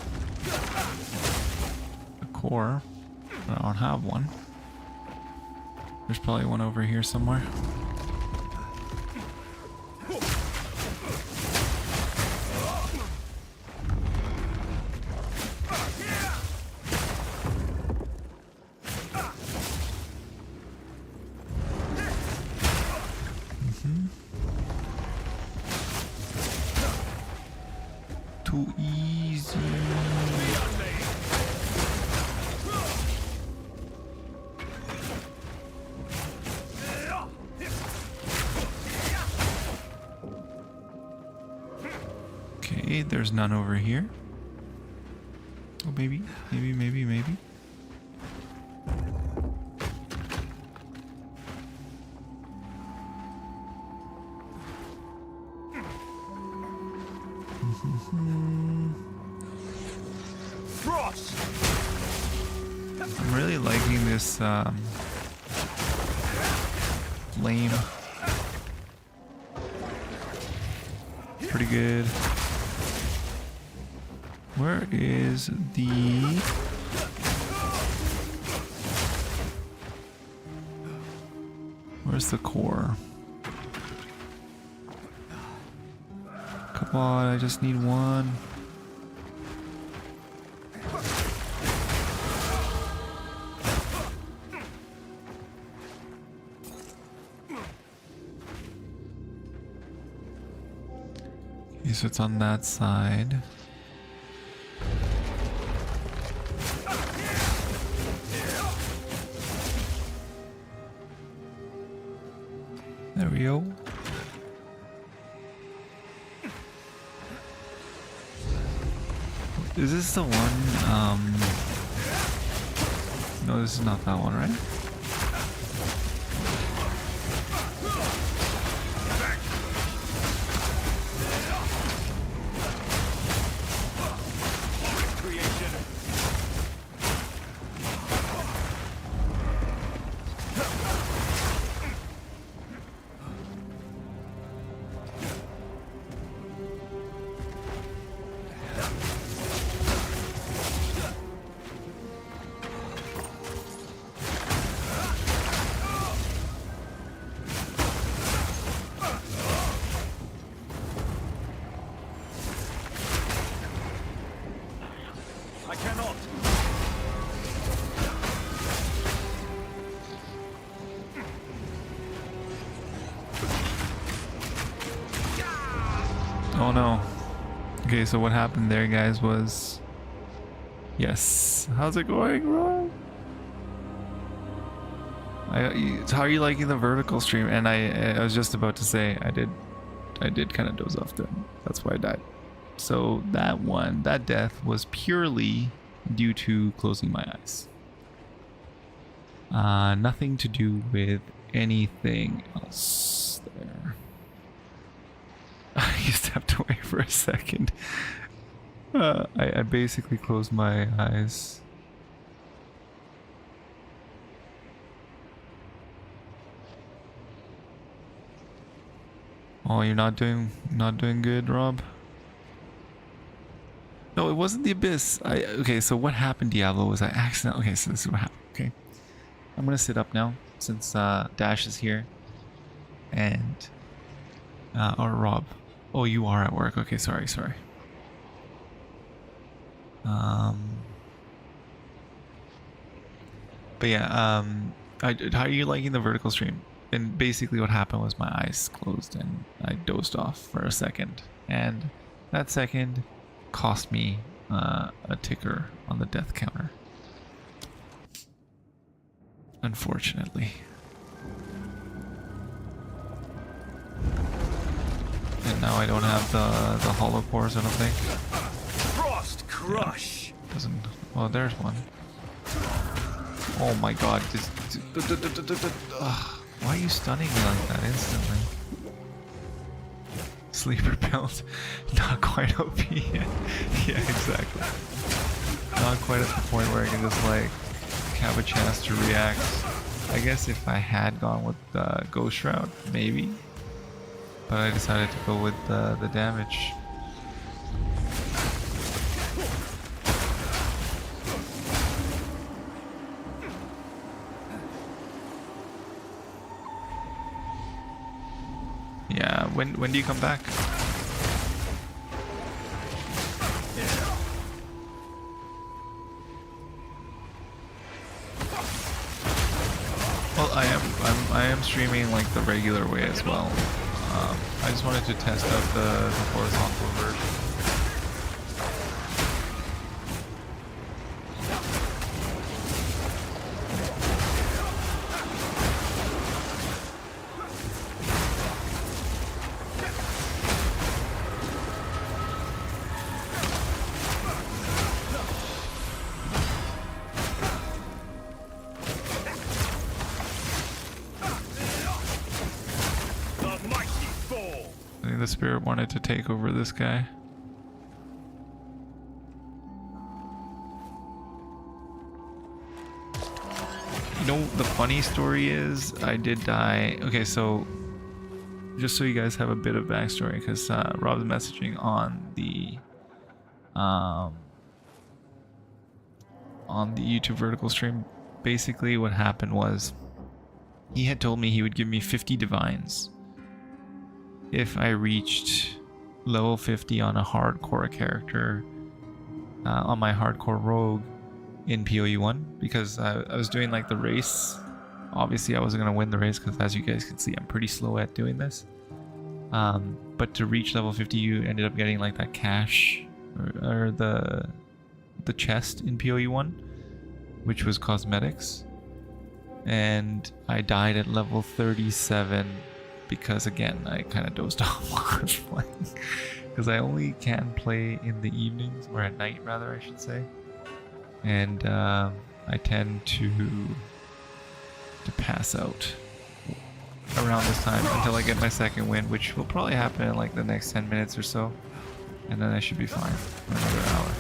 core, but I don't have one. There's probably one over here somewhere. Too easy. Okay, there's none over here. Oh, maybe. Frost! I'm really liking this flame. Pretty good. Where is the... Where's the core? Come on, I just need one. Okay, so it's on that side. There we go. Is this the one? No, this is not that one, right? I cannot. Oh no. Okay, so what happened there, guys, was... Yes. How's it going, Rob? How are you liking the vertical stream? And I was just about to say, I did kind of doze off then. That's why I died. So that death was purely due to closing my eyes. Nothing to do with anything else there. You stepped away for a second. I basically closed my eyes. Oh, you're not doing good, Rob? No, it wasn't the abyss. Okay, so what happened, Diablo, was I accidentally... Okay, so this is what happened. Okay. I'm gonna sit up now since Dash is here. And or Rob. Oh, you are at work. Okay, sorry. But yeah, how are you liking the vertical stream? And basically what happened was my eyes closed and I dozed off for a second. And that second cost me a ticker on the death counter. Unfortunately. And now I don't have the hollow cores, I don't think. Frost crush. Yeah, doesn't... Well, there's one. Oh my god. Why are you stunning me like that instantly? Sleeper build. Not quite OP yet. Yeah, exactly. Not quite at the point where I can just like have a chance to react. I guess if I had gone with Ghost Shroud, maybe. But I decided to go with the damage. Yeah, when do you come back? Well, I am streaming like the regular way as well. I just wanted to test out the horizontal version. The spirit wanted to take over this guy. You know, the funny story is I did die. Okay, so just so you guys have a bit of backstory, because Rob's messaging on the YouTube vertical stream. Basically what happened was he had told me he would give me 50 divines if I reached level 50 on a hardcore character, on my hardcore rogue in PoE 1, because I was doing like the race. Obviously I wasn't going to win the race because, as you guys can see, I'm pretty slow at doing this. But to reach level 50 you ended up getting like that cash or the chest in PoE 1, which was cosmetics. And I died at level 37 because, again, I kind of dozed off while I was playing. Because I only can play in the evenings, or at night rather I should say. And I tend to pass out around this time until I get my second win, which will probably happen in like the next 10 minutes or so. And then I should be fine for another hour.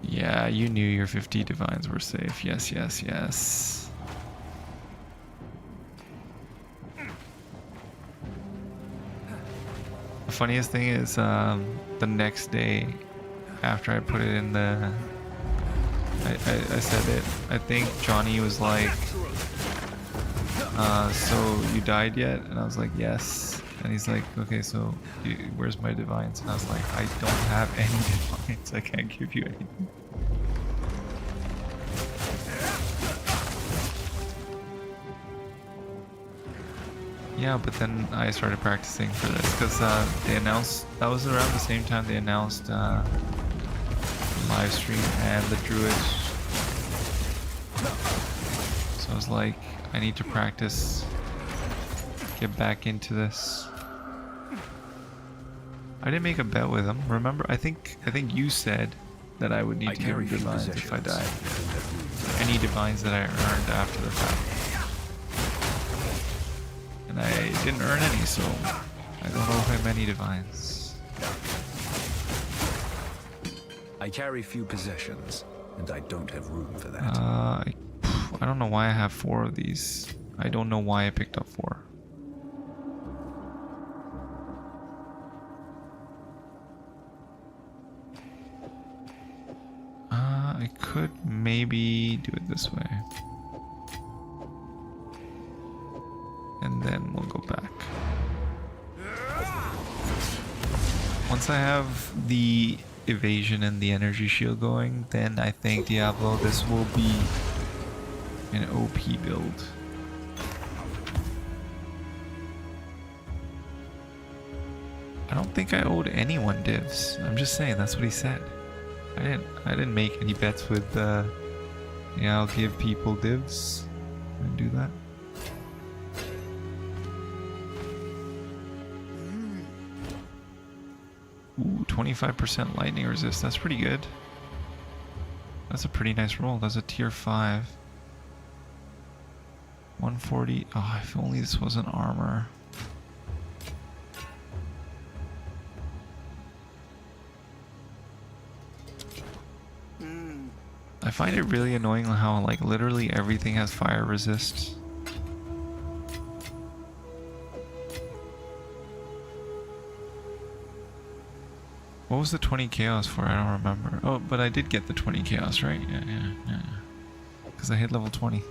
Yeah, you knew your 50 divines were safe. Yes, yes, yes. The funniest thing is the next day after I put it in the... I said it. I think Johnny was like, so you died yet? And I was like, yes. And he's like, okay, so where's my divines? And I was like, I don't have any divines. I can't give you anything. Yeah, but then I started practicing for this because they announced, that was around the same time they announced the live stream and the druids. So I was like, I need to practice, get back into this. I didn't make a bet with him. Remember, I think you said that I would need to give him divines if I died. Any divines that I earned after the fact. And I didn't earn any, so I don't know if I have any divines. I carry few possessions, and I don't have room for that. I don't know why I have 4 of these. I don't know why I picked up 4. I could maybe do it this way. And then we'll go back. Once I have the evasion and the energy shield going, then I think Diablo, this will be an OP build. I don't think I owed anyone divs. I'm just saying, that's what he said. I didn't make any bets with yeah, I'll give people divs. I didn't do that. Ooh, 25% lightning resist. That's pretty good. That's a pretty nice roll. That's a tier 5. 140. Oh, if only this wasn't armor. I find it really annoying how like literally everything has fire resist. What was the 20 chaos for? I don't remember. Oh, but I did get the 20 chaos, right? Yeah. Because I hit level 20.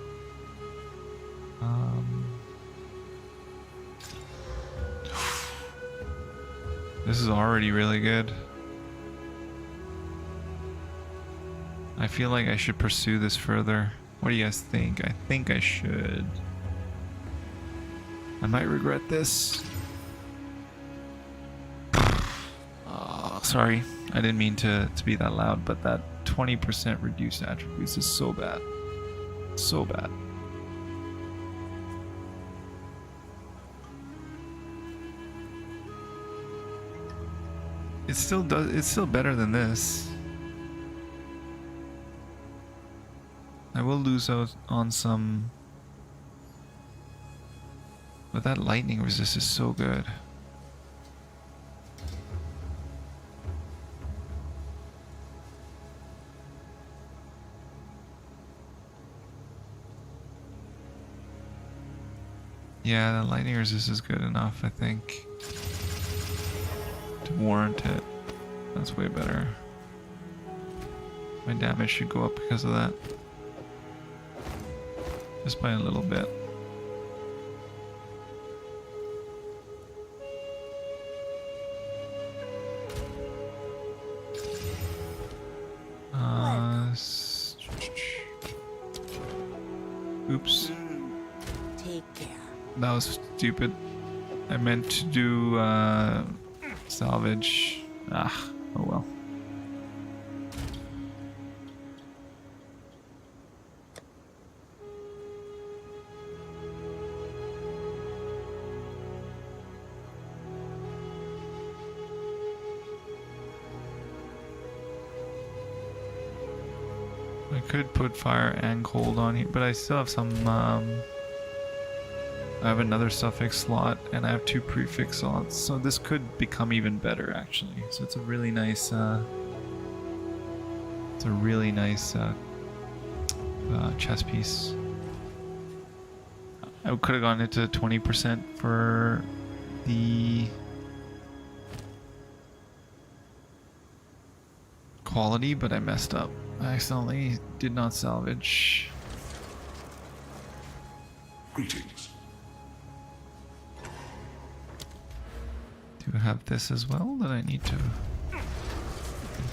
This is already really good. I feel like I should pursue this further. What do you guys think? I think I should. I might regret this. Sorry, I didn't mean to be that loud, but that 20% reduced attributes is so bad. So bad. It still does, it's still better than this. I will lose out on some, but that lightning resist is so good. Yeah, the lightning resist is good enough, I think, to warrant it. That's way better. My damage should go up because of that. Just by a little bit. Oops. Take care. That was stupid. I meant to do salvage. Ah, oh well. I could put fire and cold on here, but I still have some, I have another suffix slot and I have 2 prefix slots, so this could become even better actually. So it's a really nice, chess piece. I could have gone into 20% for the quality, but I messed up. I accidentally did not salvage. Greetings. Do I have this as well that I need to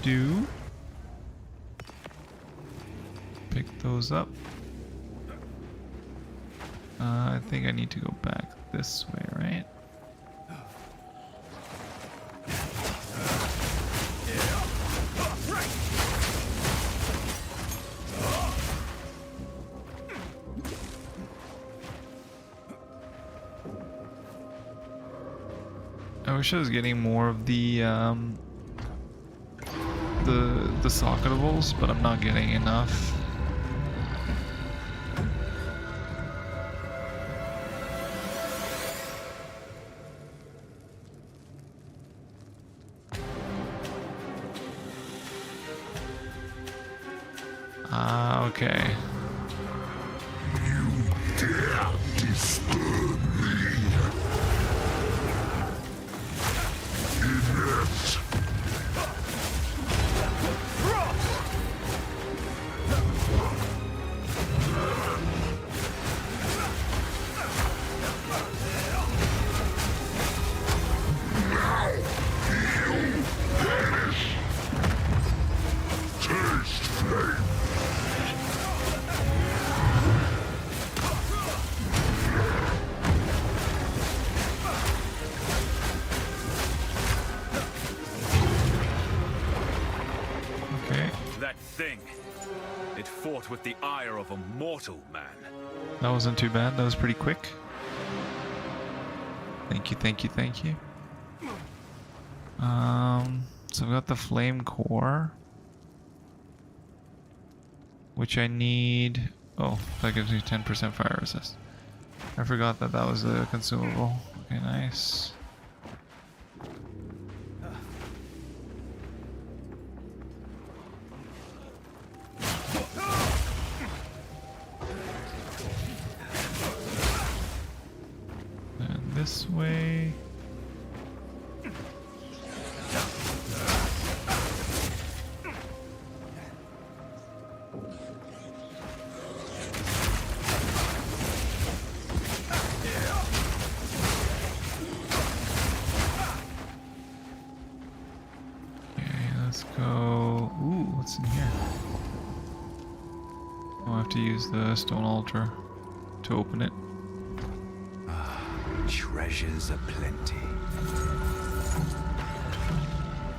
do? Pick those up. I think I need to go back this way, right? I wish I was getting more of the socketables, but I'm not getting enough. Ah, okay. With the ire of a mortal man. That wasn't too bad. That was pretty quick. Thank you, thank you, thank you. So I've got the flame core, which I need. Oh, that gives me 10% fire resist. I forgot that that was a consumable. Okay, nice. This way. Okay, let's go. Ooh, what's in here? I'll have to use the stone altar to open it. Treasures aplenty.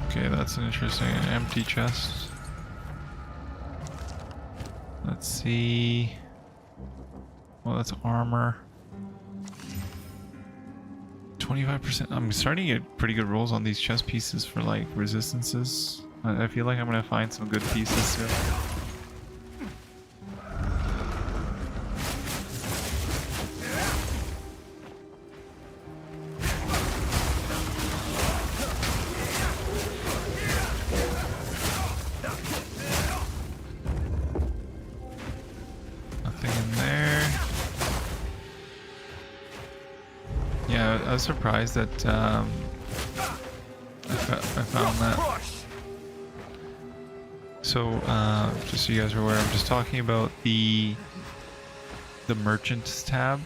Okay, that's an interesting empty chest. Let's see. Well, that's armor. 25%. I'm starting to get pretty good rolls on these chest pieces for like resistances. I feel like I'm gonna find some good pieces soon. I was surprised that I found that. So so just so you guys are aware, I'm just talking about the merchants tab.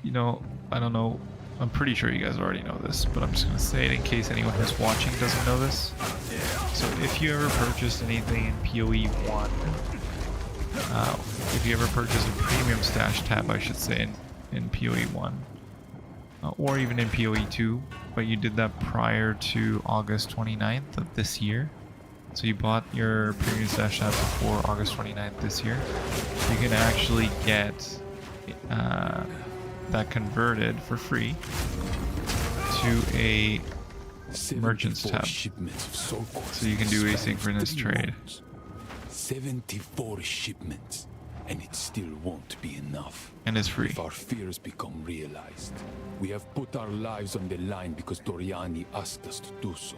You know, I don't know, I'm pretty sure you guys already know this, but I'm just going to say it in case anyone who's watching doesn't know this. So if you ever purchased anything in PoE 1, if you ever purchase a premium stash tab, I should say, in PoE 1, or even in PoE 2, but you did that prior to August 29th of this year. So you bought your premium stash tab before August 29th this year. You can actually get that converted for free to a merchants tab. So you can do asynchronous trade. 74 shipments, and it still won't be enough. And it's free. If our fears become realized, we have put our lives on the line because Toriani asked us to do so.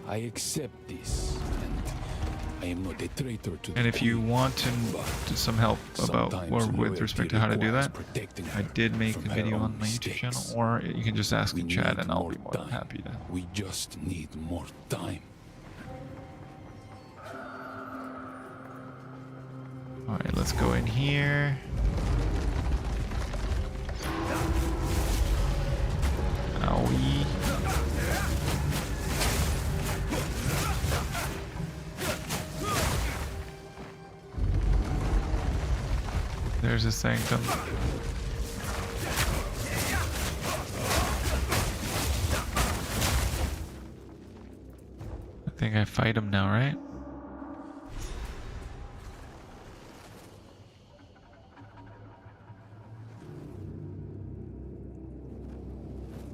I accept this, and I am not a traitor to the And if you Queen, want to some help about or with respect to how to do that, I did make a video on my YouTube channel, or you can just ask in chat and I'll be more than happy to. We just need more time. Alright, let's go in here. Owie. There's a sanctum. I think I fight him now, right?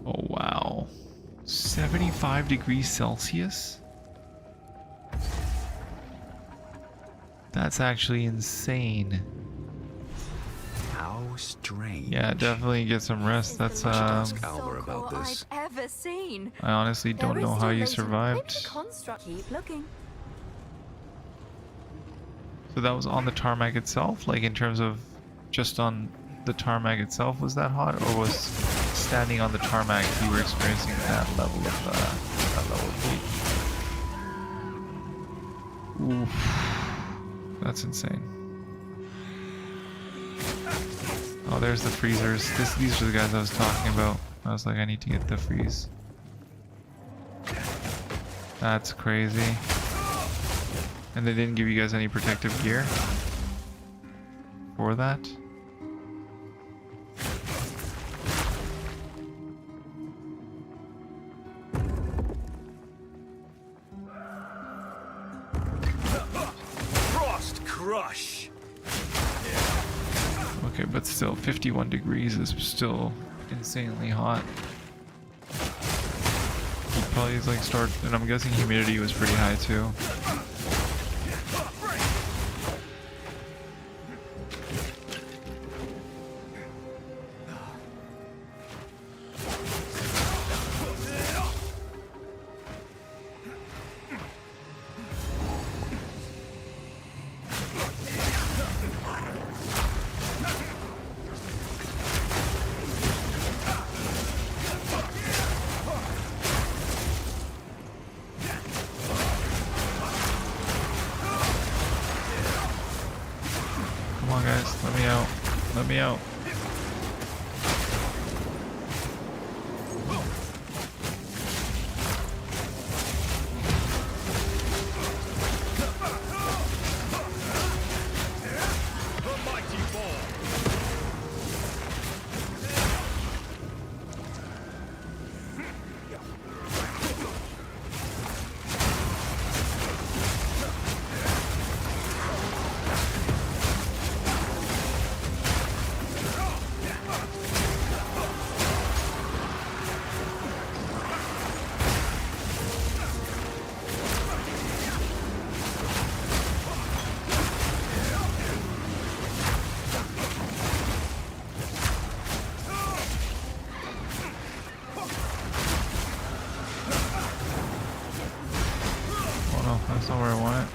Oh wow. 75 degrees Celsius? That's actually insane. How strange. Yeah, definitely get some rest. That's Ask Albert So about cool this. I've ever seen. I honestly don't know how you survived. Keep looking. So that was on the tarmac itself, like in terms of just on the tarmac itself, was that hot, or was standing on the tarmac you were experiencing that level of heat? Oof, that's insane. Oh, there's the freezers. These are the guys I was talking about. I was like, I need to get the freeze. That's crazy. And they didn't give you guys any protective gear for that? Frost crush. Okay, but still, 51 degrees is still insanely hot. He'd probably like start, and I'm guessing humidity was pretty high too. Come on guys, let me out. Let me out. That's not where I want it.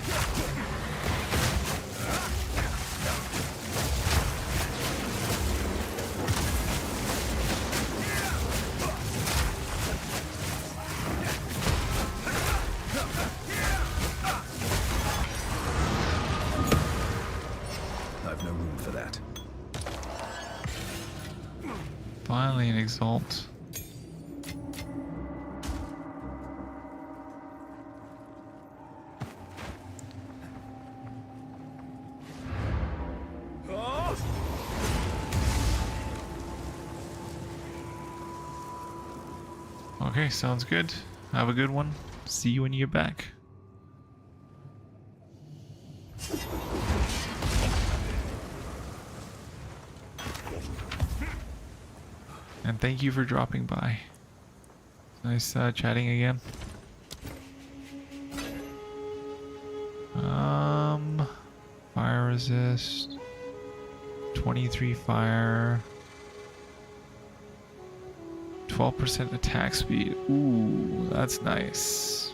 exalt. Okay, sounds good. Have a good one. See you when you get back. And thank you for dropping by. Nice chatting again. Fire resist. 23 fire. 12% attack speed. Ooh, that's nice.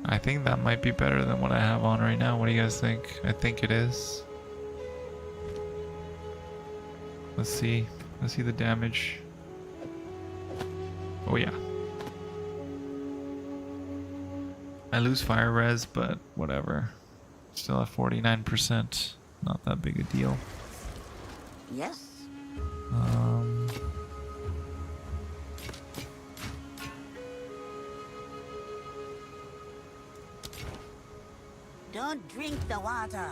I think that might be better than what I have on right now. What do you guys think? I think it is. Let's see. Let's see the damage. Oh yeah. I lose fire res, but whatever. Still at 49%. Not that big a deal. Yes. Don't drink the water.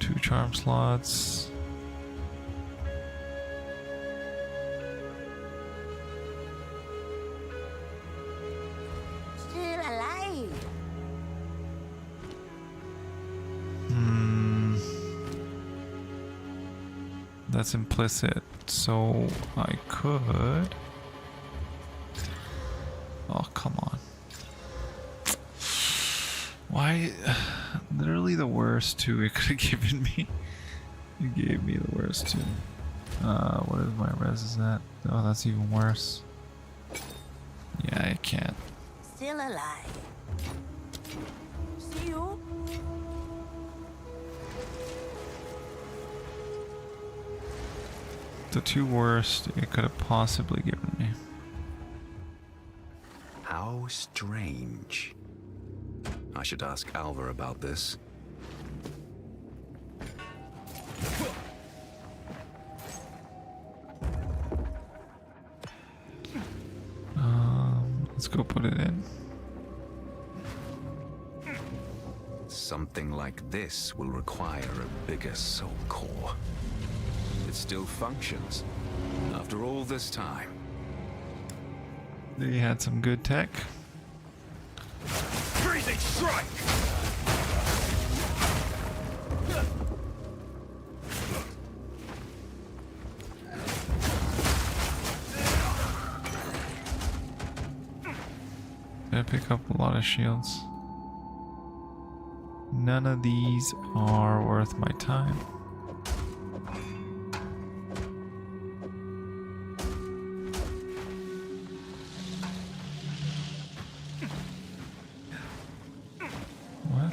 Two charm slots. Still alive. That's implicit, so I could. Oh, come on. Why? Literally the worst two it could have given me. You gave me the worst two. What is my res is that? Oh, that's even worse. Yeah, I can't. Still alive. See you. The two worst it could have possibly given me. How strange. I should ask Alva about this. Let's go put it in. Something like this will require a bigger soul core. It still functions after all this time. They had some good tech. Freezing strike! Gonna pick up a lot of shields. None of these are worth my time. What?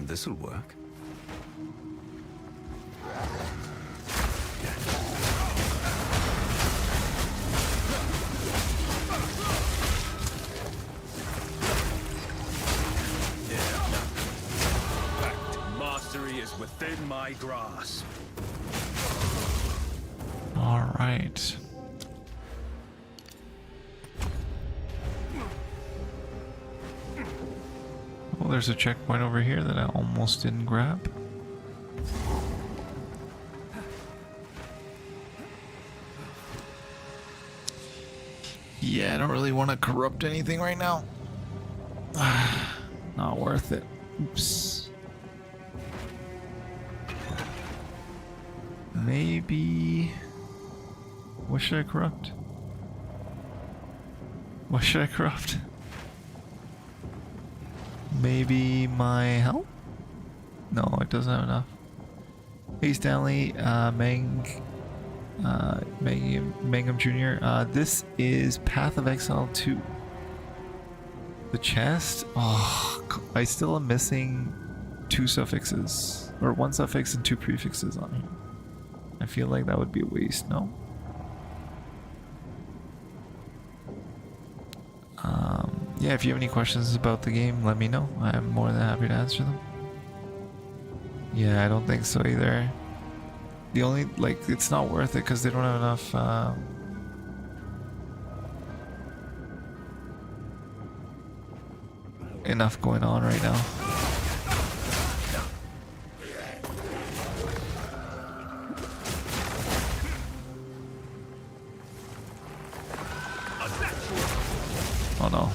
This'll work. Mastery is within my grasp. All right. Well, there's a checkpoint over here that I almost didn't grab. Yeah, I don't really want to corrupt anything right now. Not worth it. Oops. Maybe... What should I corrupt? What should I corrupt? Maybe my health? No, it doesn't have enough. Hey Stanley, Mangum Jr. This is Path of Exile 2. The chest? Oh, I still am missing 2 suffixes. Or 1 suffix and 2 prefixes on here. I feel like that would be a waste, no? Yeah, if you have any questions about the game, let me know. I'm more than happy to answer them. Yeah, I don't think so either. The only, like, it's not worth it because they don't have enough, enough going on right now. Oh no.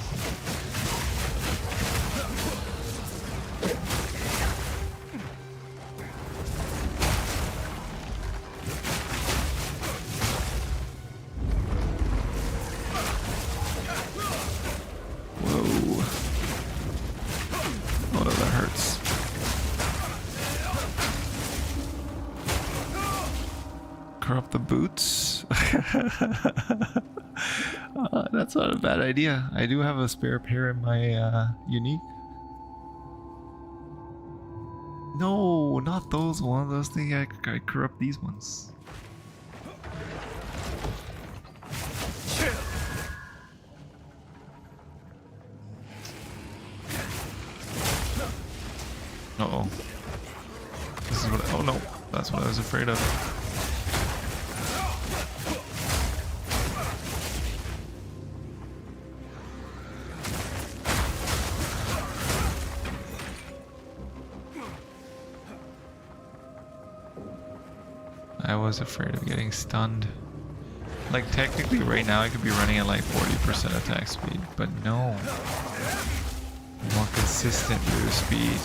Whoa. Oh no, that hurts. Corrupt the boots? That's not a bad idea. I do have a spare pair in my unique. No, not those ones. I was thinking I corrupt these ones. Uh-oh. This is what oh no, that's what I was afraid of. I was afraid of getting stunned. Like technically right now I could be running at like 40% attack speed, but no. More consistent move speed.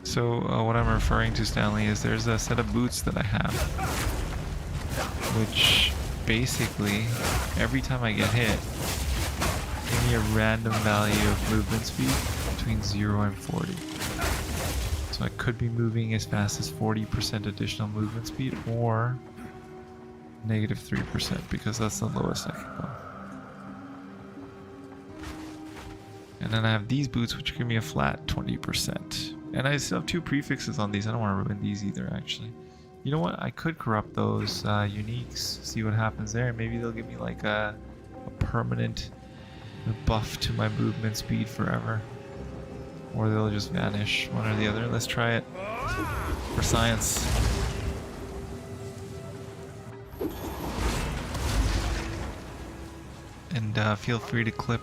So what I'm referring to, Stanley, is there's a set of boots that I have, which basically every time I get hit, give me a random value of movement speed between 0 and 40. So I could be moving as fast as 40% additional movement speed, or negative 3%, because that's the lowest I can go. And then I have these boots, which give me a flat 20%. And I still have 2 prefixes on these. I don't want to ruin these either, actually. You know what? I could corrupt those uniques, see what happens there. Maybe they'll give me like a permanent buff to my movement speed forever. Or they'll just vanish, one or the other. Let's try it for science. And feel free to clip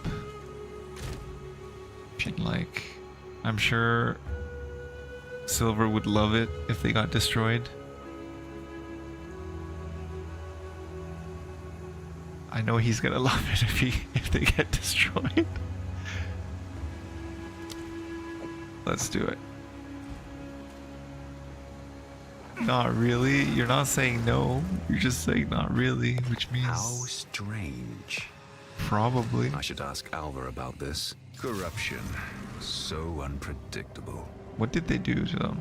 if you'd like. I'm sure Silver would love it if they got destroyed. I know he's gonna love it if they get destroyed. Let's do it. Not really? You're not saying no. You're just saying not really, which means... How strange. Probably. I should ask Alva about this. Corruption. So unpredictable. What did they do to them?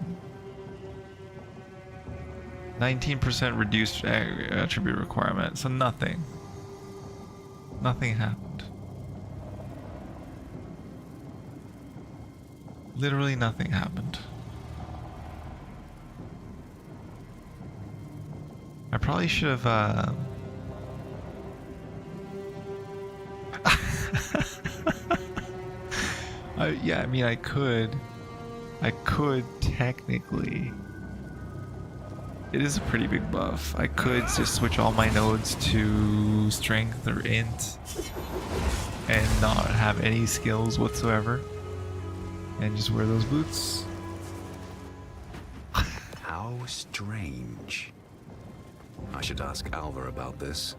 19% reduced attribute requirement, so nothing. Nothing happened. Literally nothing happened. I probably should have yeah, I mean I could technically. It is a pretty big buff. I could just switch all my nodes to strength or int and not have any skills whatsoever and just wear those boots. How strange. I should ask Alva about this.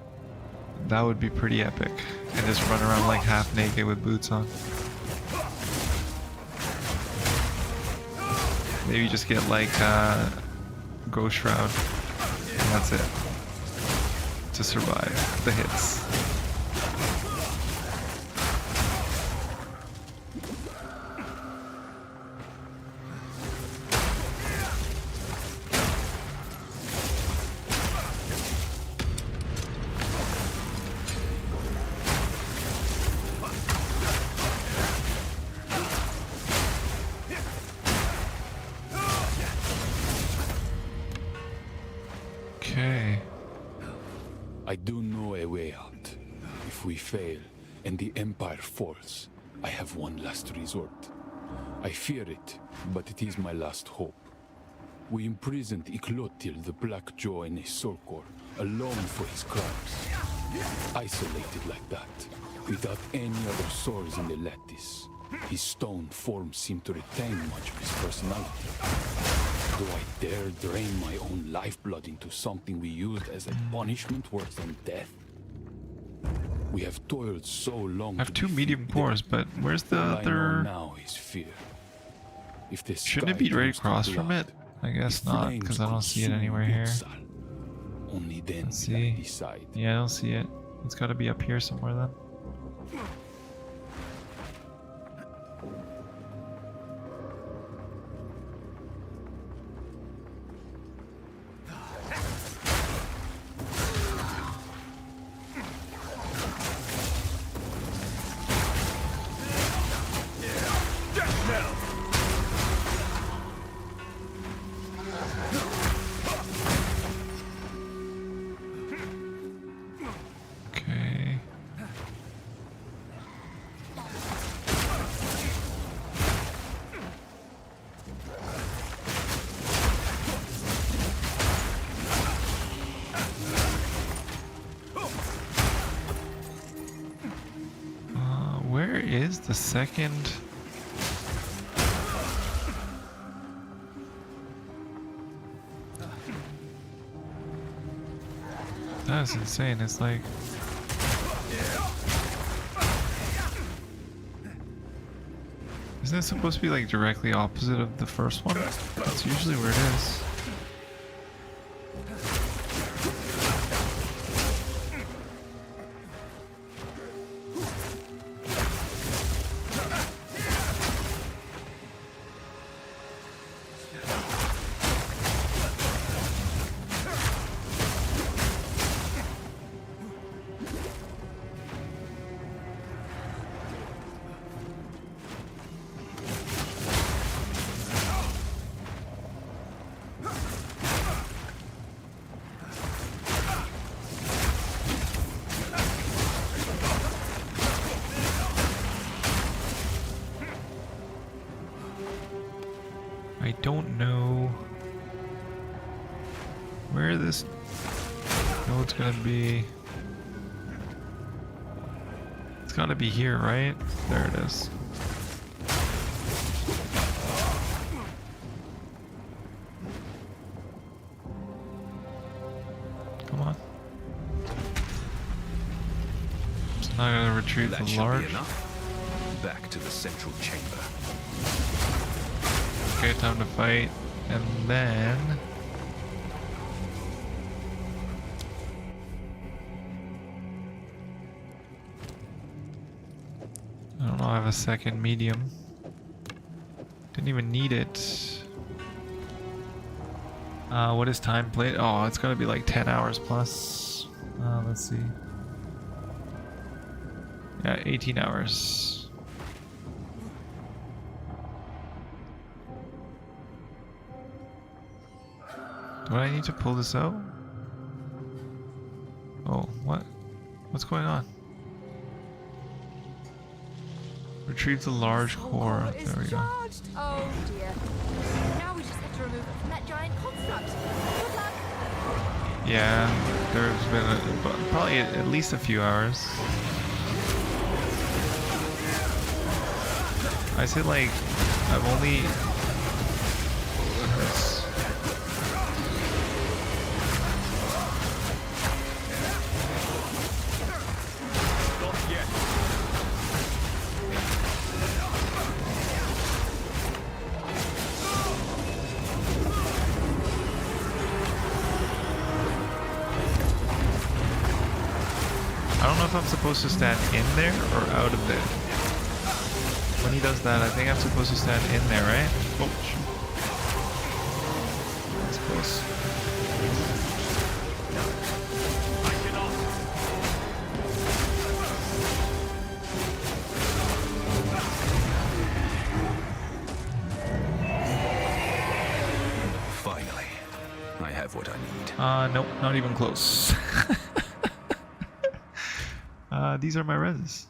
That would be pretty epic. And just run around like half naked with boots on. Maybe just get like Ghost Shroud, and that's it, to survive the hits. Okay. I do know a way out. If we fail and the Empire falls, I have one last resort. I fear it, but it is my last hope. We imprisoned Iklotil the Black Jaw in a Sorkor, alone for his crimes. Isolated like that, without any other swords in the lattice. His stone form seemed to retain much of his personality. Do I dare drain my own lifeblood into something we used as a punishment worse than death? We have toiled so long. I have two medium cores, but where's the All I know other? now is fear. If the Shouldn't it sky be right turns to across from blood, it? I guess if not, flames because I don't see it consume anywhere here. Utsal, only then Let's will I see. decide. Yeah, I don't see it. It's got to be up here somewhere then. Okay. Where is the second? That is insane. It's like isn't it supposed to be like directly opposite of the first one? That's usually where it is. I don't know where this. No, it's gonna be. It's gotta be here, right? There it is. Come on. So now I gotta retrieve That the should large. be enough. Back to the central chamber. Okay, time to fight. And then. I don't know, I have a second medium. Didn't even need it. What is time plate? Oh, it's gotta be like 10 hours plus. Let's see. Yeah, 18 hours. Do I need to pull this out? Oh, what? What's going on? Retrieve the large core. There we go. Charged. Oh dear. Now we just have to remove it from that giant construct. Good luck. Yeah, there's been probably at least a few hours. I said like I've only. Not yet. I don't know if I'm supposed to stand in there or out of there. When he does that, I think I'm supposed to stand in there, right? Oh, shoot. That's close. Finally, I have what I need. Nope, not even close. These are my reses.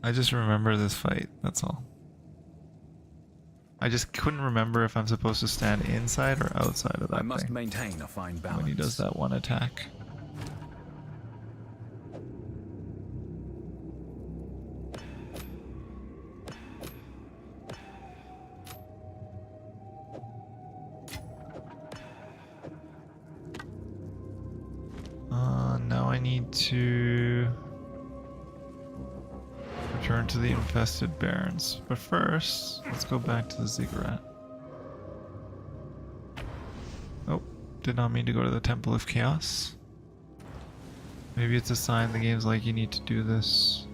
I just remember this fight, that's all. I just couldn't remember if I'm supposed to stand inside or outside of that I must thing maintain a fine balance. when he does that one attack. Now I need to return to the infested barrens. But first, let's go back to the ziggurat. Oh, did not mean to go to the Temple of Chaos. Maybe it's a sign the game's like you need to do this.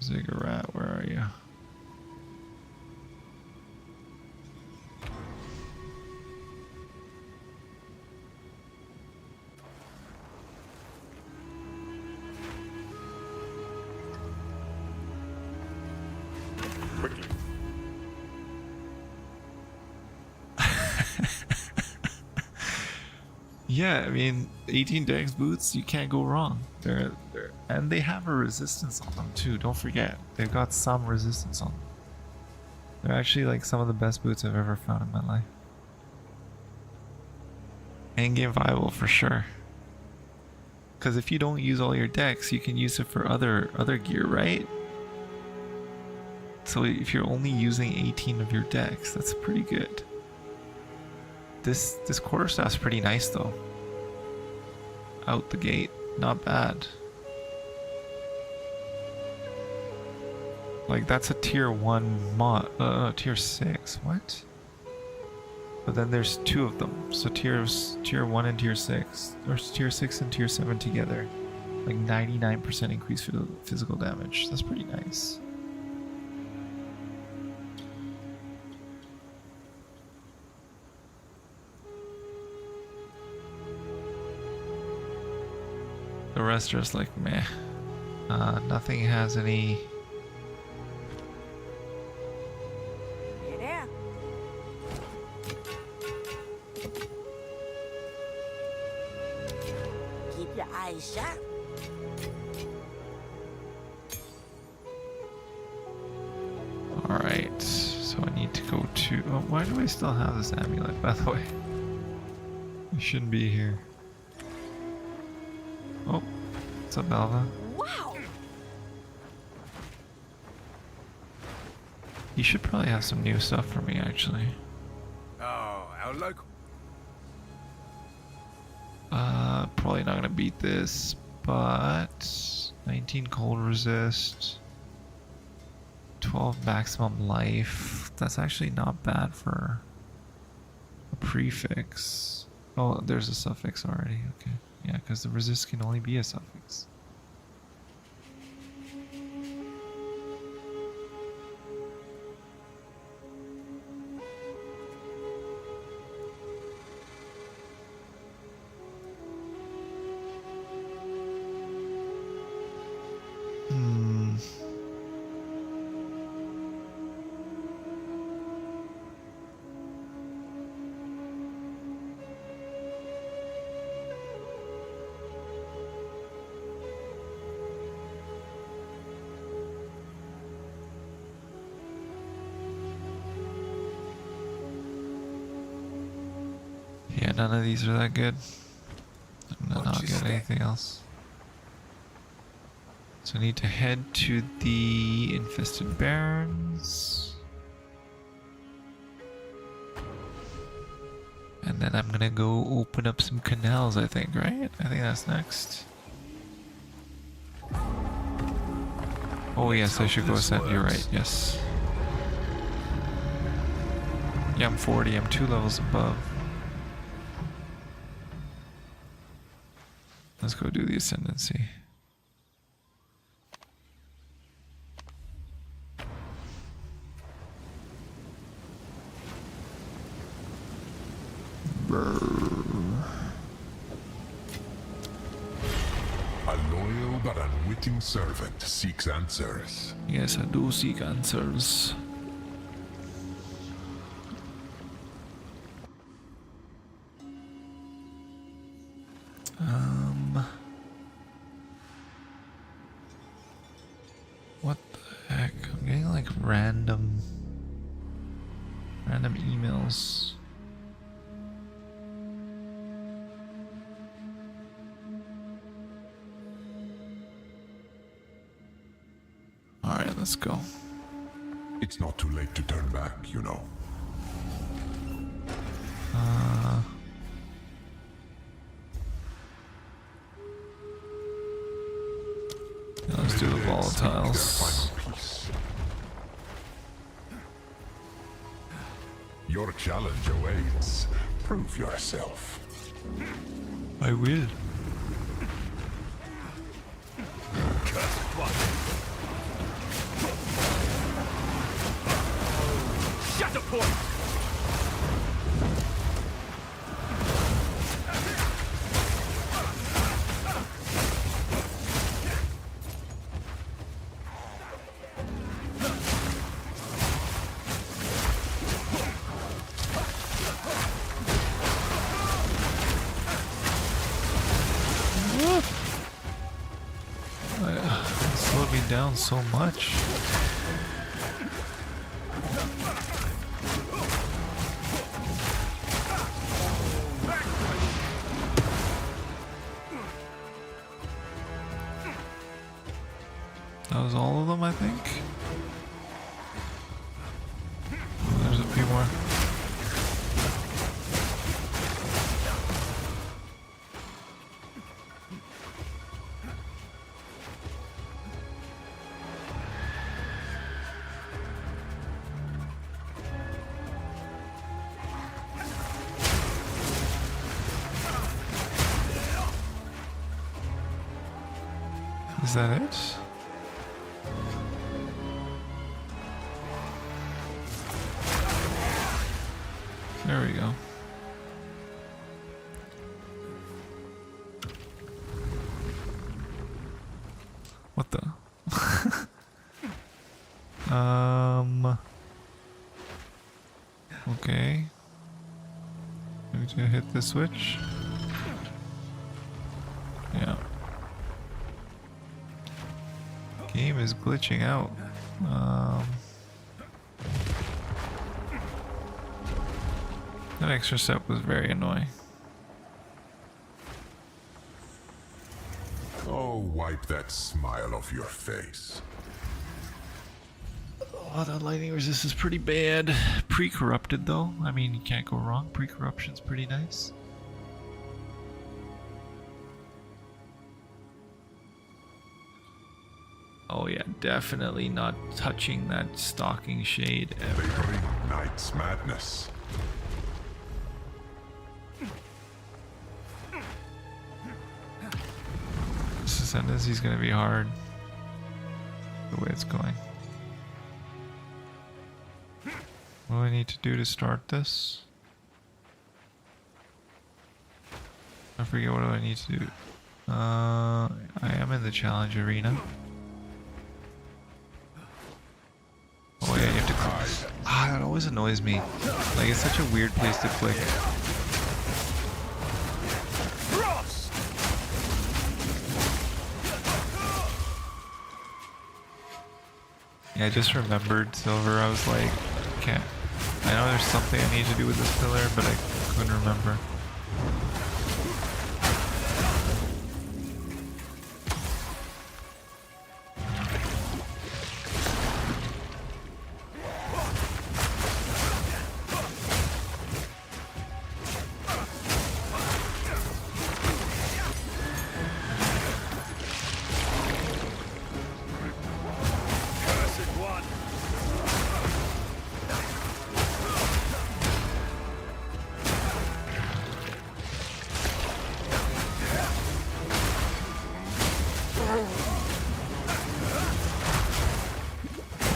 Ziggurat, where are you? Yeah, I mean, 18 dex boots, you can't go wrong. And they have a resistance on them too, don't forget. They've got some resistance on them. They're actually like some of the best boots I've ever found in my life. Endgame viable for sure. Because if you don't use all your dex, you can use it for other gear, right? So if you're only using 18 of your dex, that's pretty good. This quarterstaff's pretty nice though. Out the gate, not bad. Like that's a tier 1 mod, tier 6, what? But then there's 2 of them, so tier 1 and tier 6, or tier 6 and tier 7 together. Like 99% increase for the physical damage, that's pretty nice. The rest are just like meh. Nothing has any. Hey there. Keep your eyes sharp. Alright, so I need to go to. Oh, why do I still have this amulet, by the way? It shouldn't be here. Oh, what's up, Alva? Wow! You should probably have some new stuff for me, actually. Oh, our local. Probably not gonna beat this, but 19 cold resist, 12 maximum life. That's actually not bad for a prefix. Oh, there's a suffix already. Okay. Yeah, because the resist can only be a suffix. Yeah, none of these are that good. And then I'll get anything else. So I need to head to the infested barrens. And then I'm gonna go open up some canals, I think, right? I think that's next. Oh yes, I should go ascend, you're right, yes. Yeah, I'm 40, I'm 2 levels above. Let's go do the ascendancy. A loyal but a unwitting servant seeks answers. Yes, I do seek answers. What the heck? I'm getting like random emails. All right, let's go. It's not too late to turn back, you know. Yeah, let's do the volatiles. Your challenge awaits. Prove yourself. I will. Shut up, point! It slowed me down so much. That was all of them, I think. Oh, there's a few more. Is that it? There we go. What the? Okay. Maybe to hit the switch. Yeah. Game is glitching out. That extra step was very annoying. Oh, wipe that smile off your face. Oh, that lightning resist is pretty bad. Pre-corrupted though. I mean, you can't go wrong. Pre-corruption's pretty nice. Oh yeah, definitely not touching that stalking shade ever. They bring night's madness. This ascendancy is gonna be hard. The way it's going. What do I need to do to start this? I forget what do I need to do. I am in the challenge arena. Oh yeah, you have to click. Ah, that always annoys me. Like, it's such a weird place to click. Yeah, I just remembered Silver. I was like, can't. I know there's something I need to do with this pillar, but I couldn't remember.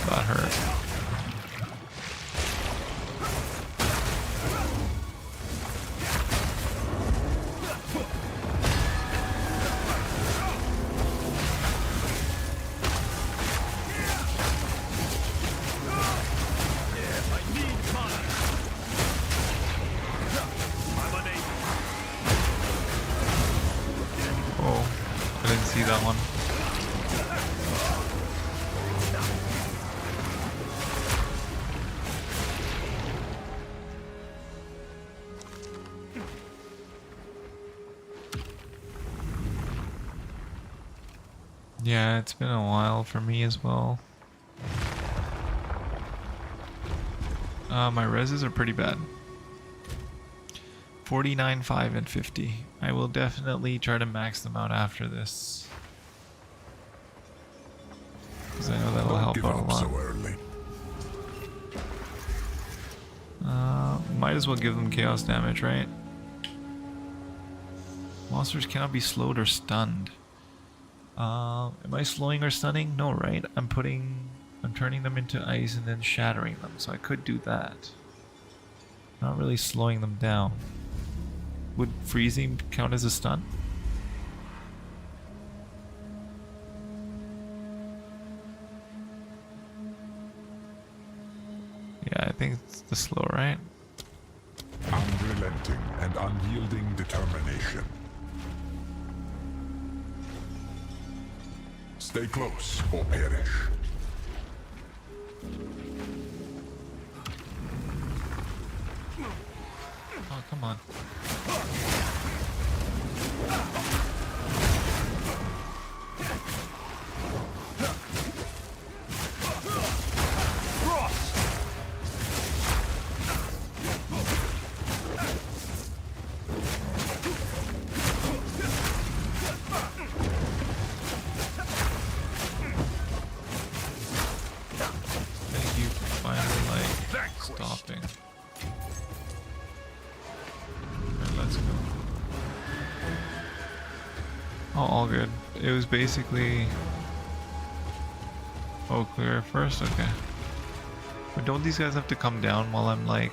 That hurt. Yeah, it's been a while for me as well. My reses are pretty bad. 49, 5, and 50. I will definitely try to max them out after this. Because I know that'll Don't help give out a up lot. so early. Might as well give them chaos damage, right? Monsters cannot be slowed or stunned. Am I slowing or stunning? No, right? I'm turning them into ice and then shattering them, so I could do that. Not really slowing them down. Would freezing count as a stun? Yeah, I think it's the slow, right? Unrelenting and unyielding determination. Stay close or perish. Oh, come on. Thank you for finally, like, stopping. Alright, let's go. Oh, all good. It was basically... Oh, clear first? Okay. But don't these guys have to come down while I'm, like...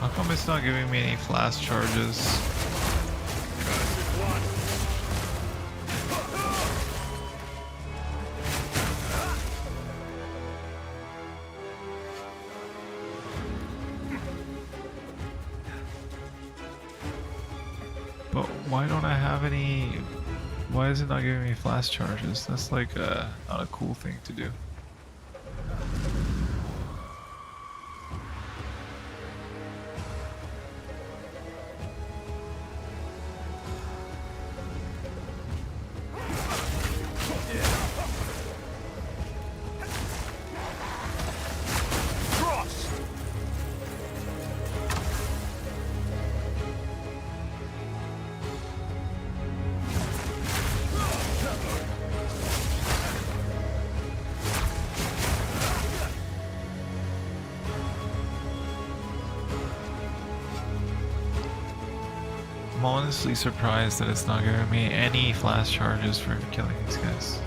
How come it's not giving me any flash charges? But why don't I have any... Why is it not giving me flash charges? That's like not a cool thing to do. I'm honestly surprised that it's not giving me any flash charges for killing these guys.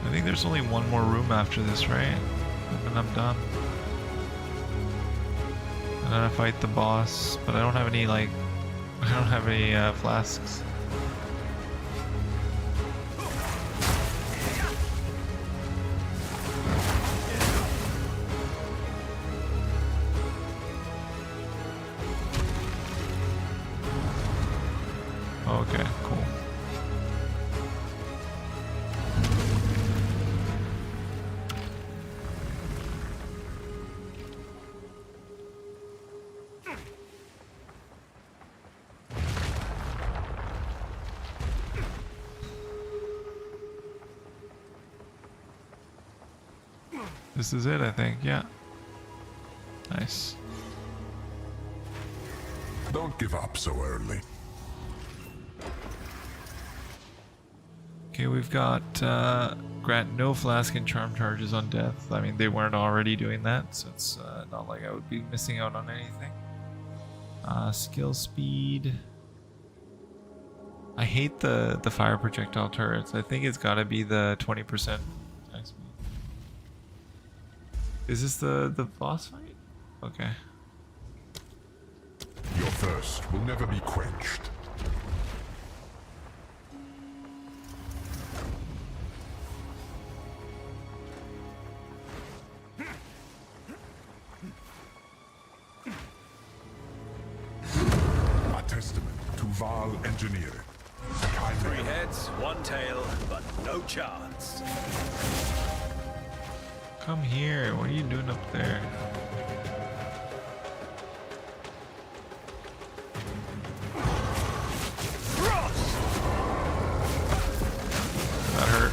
I think there's only one more room after this, right? And then I'm done. And then I fight the boss, but I don't have any, like, I don't have any flasks. Okay, cool. This is it, I think. Yeah. Nice. Don't give up so early. Okay, we've got grant no flask and charm charges on death. I mean, they weren't already doing that, so it's not like I would be missing out on anything. Skill speed. I hate the fire projectile turrets. I think it's got to be the 20% Attack speed. Is this the boss fight? Okay. Your thirst will never be quenched. A testament to Val engineering. Three heads, one tail, but no chance. Come here. What are you doing up there? That hurt.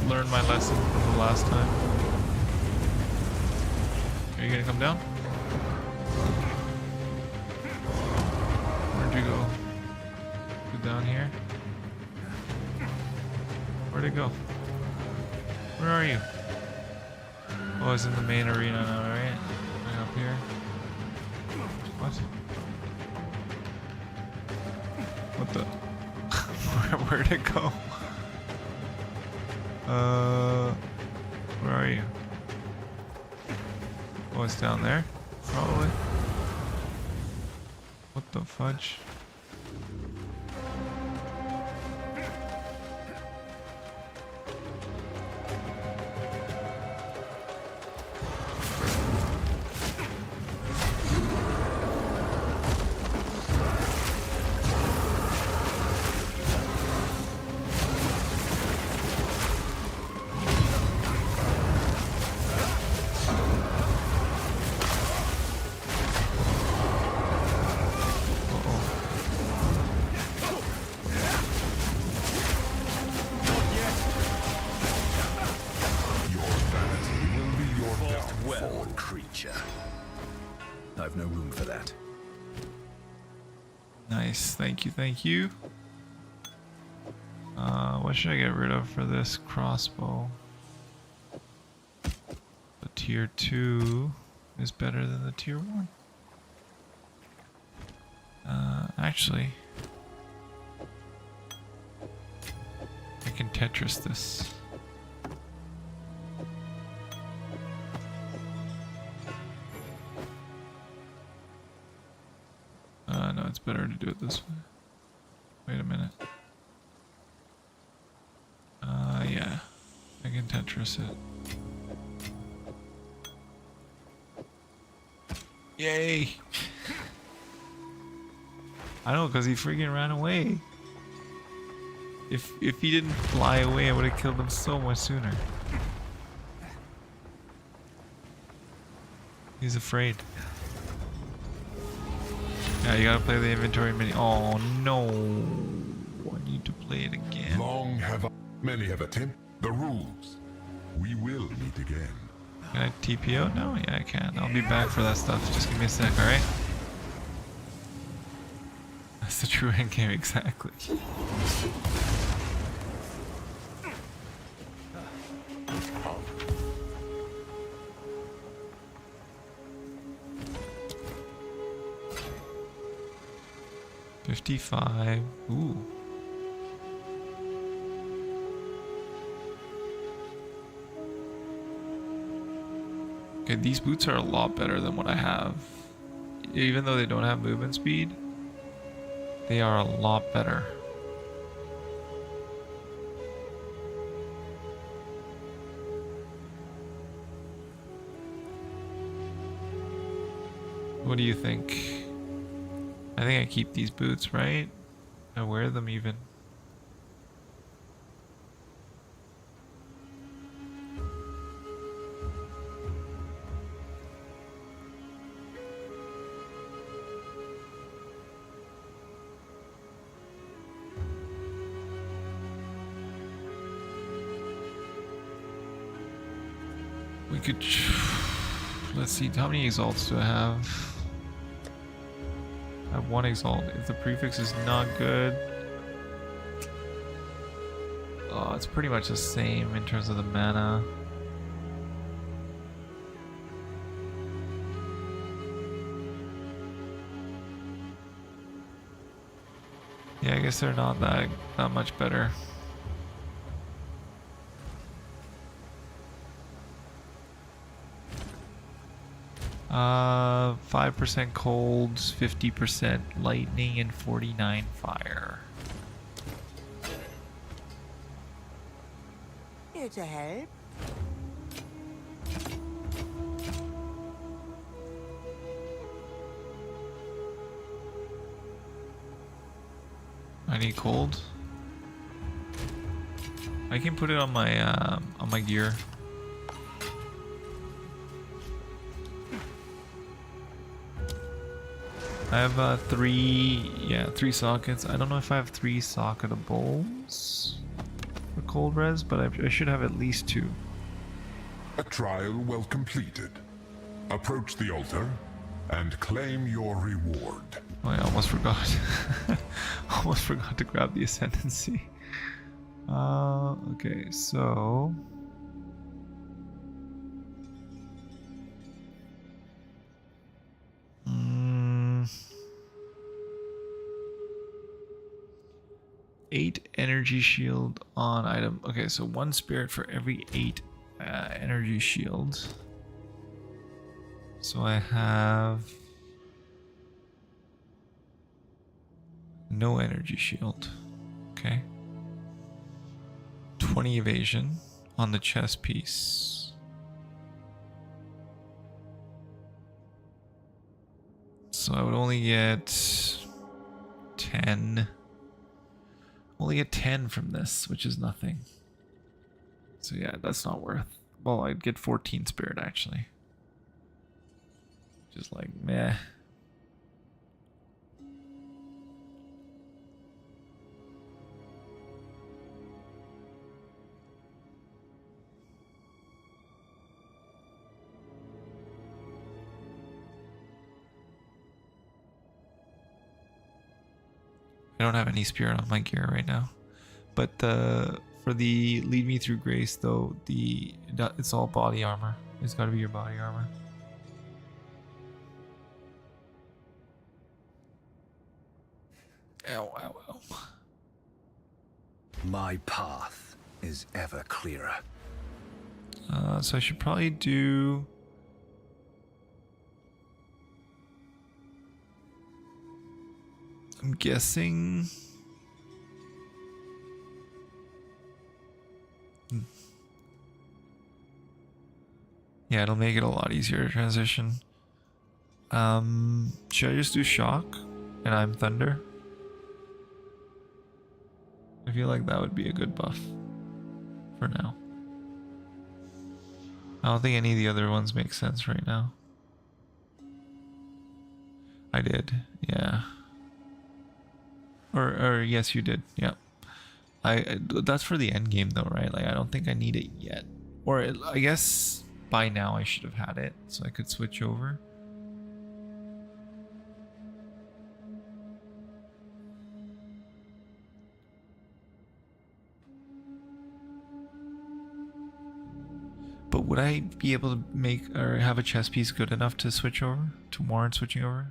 Learned my lesson from the last time. Are you gonna come down? Where'd you go? Go down here? Where'd it go? Where are you? Oh, it's in the main arena now, right? Right up here. What? What the? Where'd it go? Where are you? Oh, it's down there? Probably. What the fudge? I've no room for that. Nice, thank you, thank you. What should I get rid of for this crossbow? The tier 2 is better than the tier 1. Actually, I can Tetris this. No, it's better to do it this way. Wait a minute. Yeah. I can Tetris it. Yay! I know, because he freaking ran away. If he didn't fly away, I would have killed him so much sooner. He's afraid. Yeah, you gotta play the inventory mini. Oh no! I need to play it again. Long have many have attempted the rules. We will meet again. Can I TP out now? Yeah, I can. I'll be back for that stuff. Just give me a sec, alright? That's the true endgame, exactly. $55. Ooh. Okay, these boots are a lot better than what I have. Even though they don't have movement speed, they are a lot better. What do you think? I think I keep these boots, right? I wear them even. We could... Let's see, how many exalts do I have? 1 exalt. If the prefix is not good, oh, it's pretty much the same in terms of the mana. Yeah, I guess they're not that much better. 5% cold, 50% lightning, and 49 fire. Here to help. I need cold. I can put it on my gear. I have 3 sockets. I don't know if I have 3 socketables for cold res, but I should have at least 2. A trial well completed. Approach the altar and claim your reward. Oh, I almost forgot. Almost forgot to grab the ascendancy. Okay, so... Eight energy shield on item. Okay, so 1 spirit for every 8 energy shield. So I have no energy shield. Okay. 20 evasion on the chest piece. So I would only get 10. Only get 10 from this, which is nothing. So yeah, that's not worth. Well, I'd get 14 spirit actually. Just like meh. I don't have any spirit on my gear right now, but for the lead me through grace though, it's all body armor. It's got to be your body armor. Ow, ow, ow. My path is ever clearer. So I should probably do... I'm guessing... Yeah, it'll make it a lot easier to transition. Should I just do shock and I'm thunder? I feel like that would be a good buff for now. I don't think any of the other ones make sense right now. I did, yeah. Or yes, you did, yeah. That's for the end game though, right? Like I don't think I need it yet. Or I guess by now I should have had it, so I could switch over. But would I be able to make or have a chess piece good enough to switch over? To warrant switching over?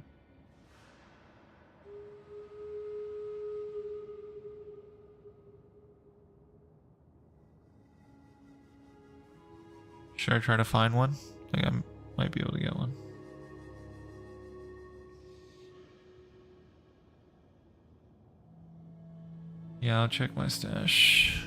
Should I try to find one? I think I might be able to get one. Yeah, I'll check my stash.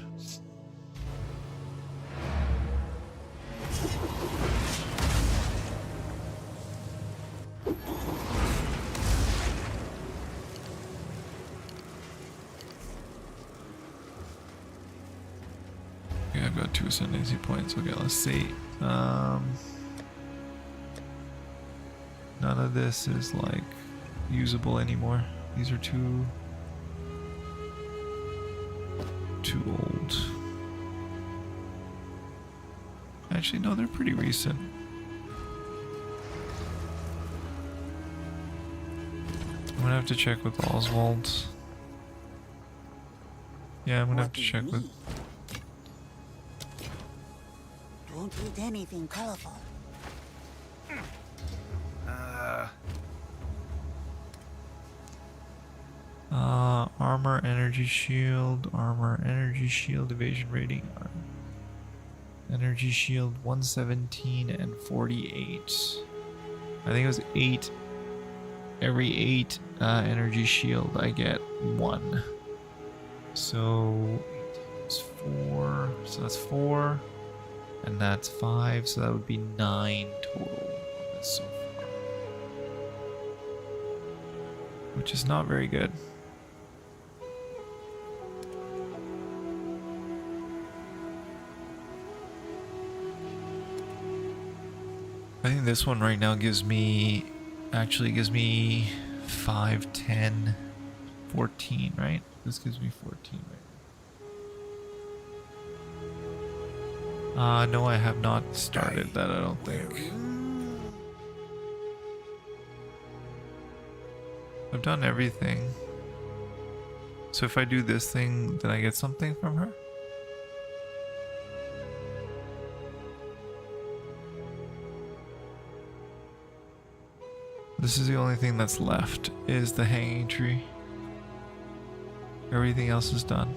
Okay, I've got 2 ascendancy points. Okay, let's see. None of this is like usable anymore. These are too old. Actually, no, they're pretty recent. gonna have to check with Oswald. Yeah, I'm gonna have What to do you check with. need? Don't eat anything colorful. Armor, energy shield, evasion rating, energy shield 117 and 48. I think it was 8. Every 8 energy shield, I get 1. So 8 times 4, so that's 4, and that's 5, so that would be 9 total on this so far, which is not very good. I think this one right now gives me 5, 10, 14, right? This gives me 14, right? No, I have not started that, I don't think. I've done everything. So if I do this thing, then I get something from her? This is the only thing that's left, is the hanging tree. Everything else is done.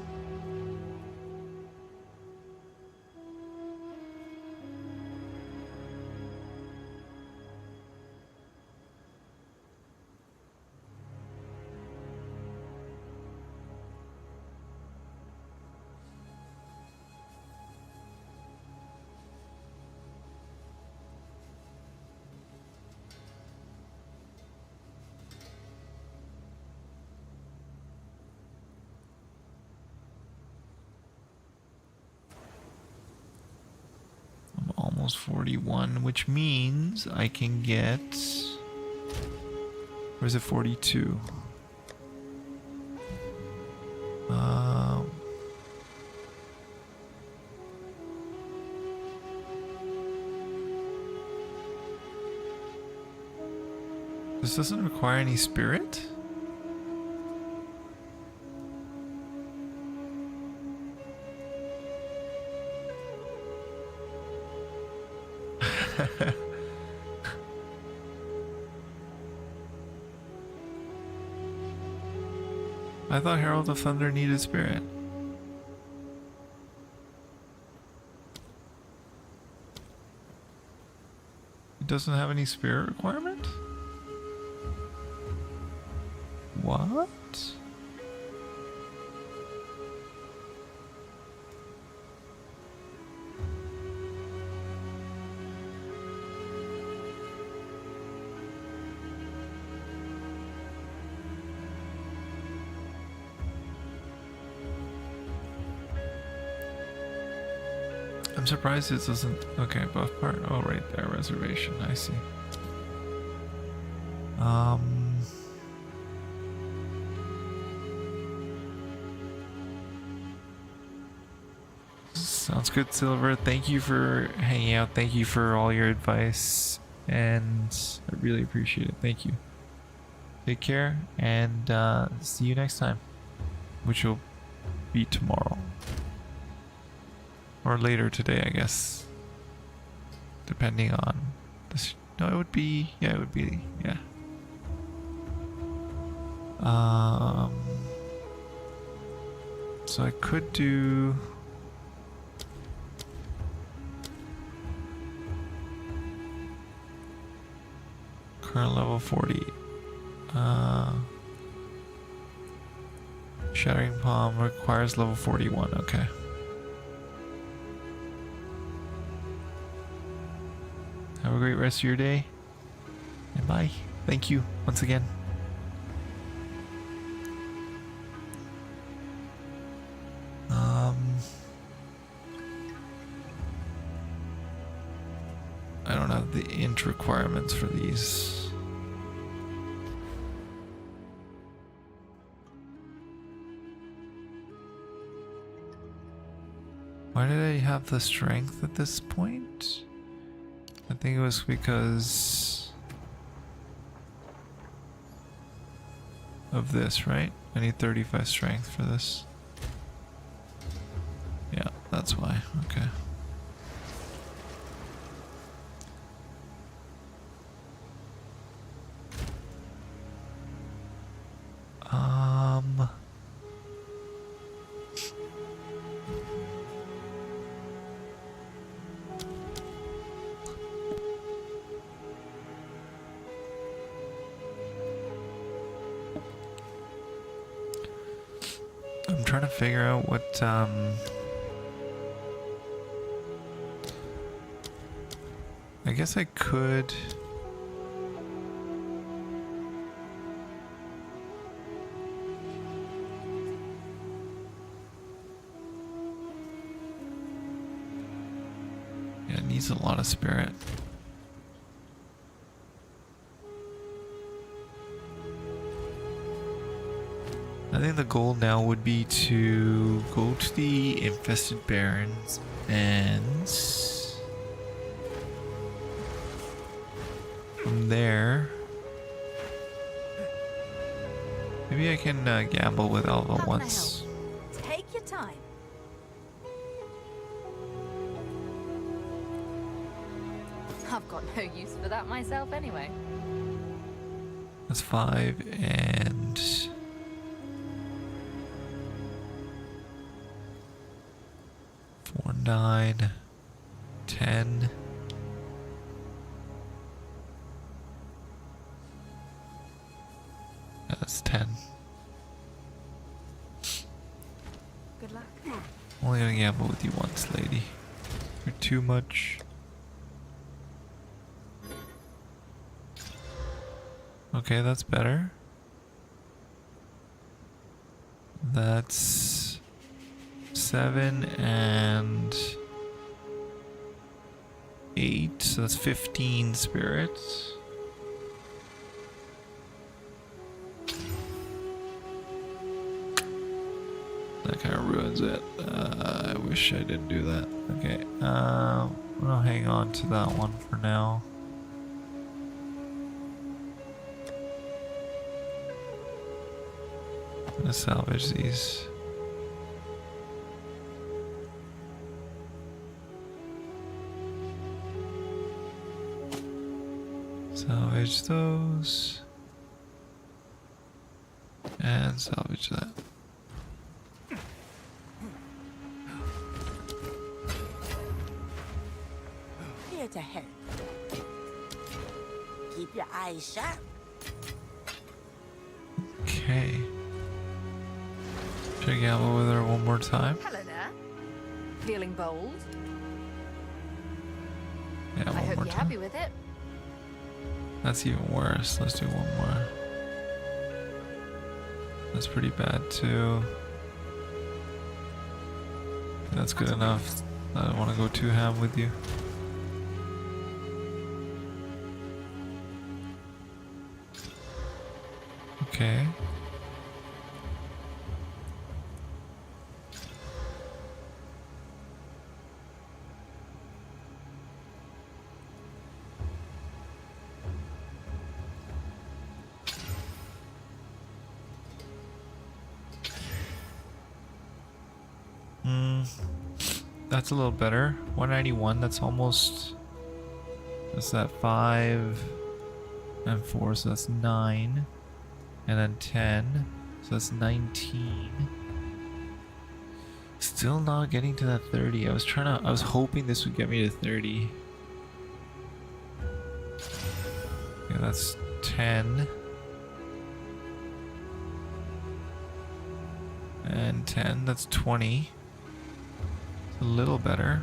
Almost 41, which means I can get... Or is it 42? This doesn't require any spirit? I thought Herald of Thunder needed spirit. It doesn't have any spirit requirement? What? I'm surprised it doesn't. Okay, buff part. Oh, right there, reservation. I see. Sounds good, Silver. Thank you for hanging out. Thank you for all your advice, and I really appreciate it. Thank you. Take care, and see you next time, which will be tomorrow. Or later today, I guess. Depending on this. No, it would be. Yeah, it would be. Yeah. So I could do. Current level 40. Shattering Palm requires level 41. Okay. Have a great rest of your day. And bye. Thank you once again. I don't have the int requirements for these. Why did I have the strength at this point? I think it was because of this, right? I need 35 strength for this. Yeah, that's why. Okay. I'm trying to figure out what I guess I could yeah, it needs a lot of spirit. I think the goal now would be to go to the infested barrens and from there maybe I can gamble with Alva How can I once. help? Take your time. I've got no use for that myself anyway. That's 5 and 4, 9, 10. Yeah, that's 10. Good luck. Only gonna gamble with you once, lady. You're too much. Okay, that's better. That's 7 and 8, so that's 15 spirits. That kind of ruins it. I wish I didn't do that. Okay, I'll hang on to that one for now. I'm gonna salvage these. Salvage those. And salvage that. Here to help. Keep your eyes sharp. Okay. Should I gamble with her one more time? Hello there. Feeling bold? Yeah, I one hope more you're time. happy with it. That's even worse. Let's do one more. That's pretty bad too. That's good enough. I don't want to go too ham with you. Okay. That's a little better. 191, that's almost... That's that 5 and 4, so that's 9. And then 10, so that's 19. Still not getting to that 30. I was hoping this would get me to 30. Yeah, that's 10. And 10, that's 20. A little better.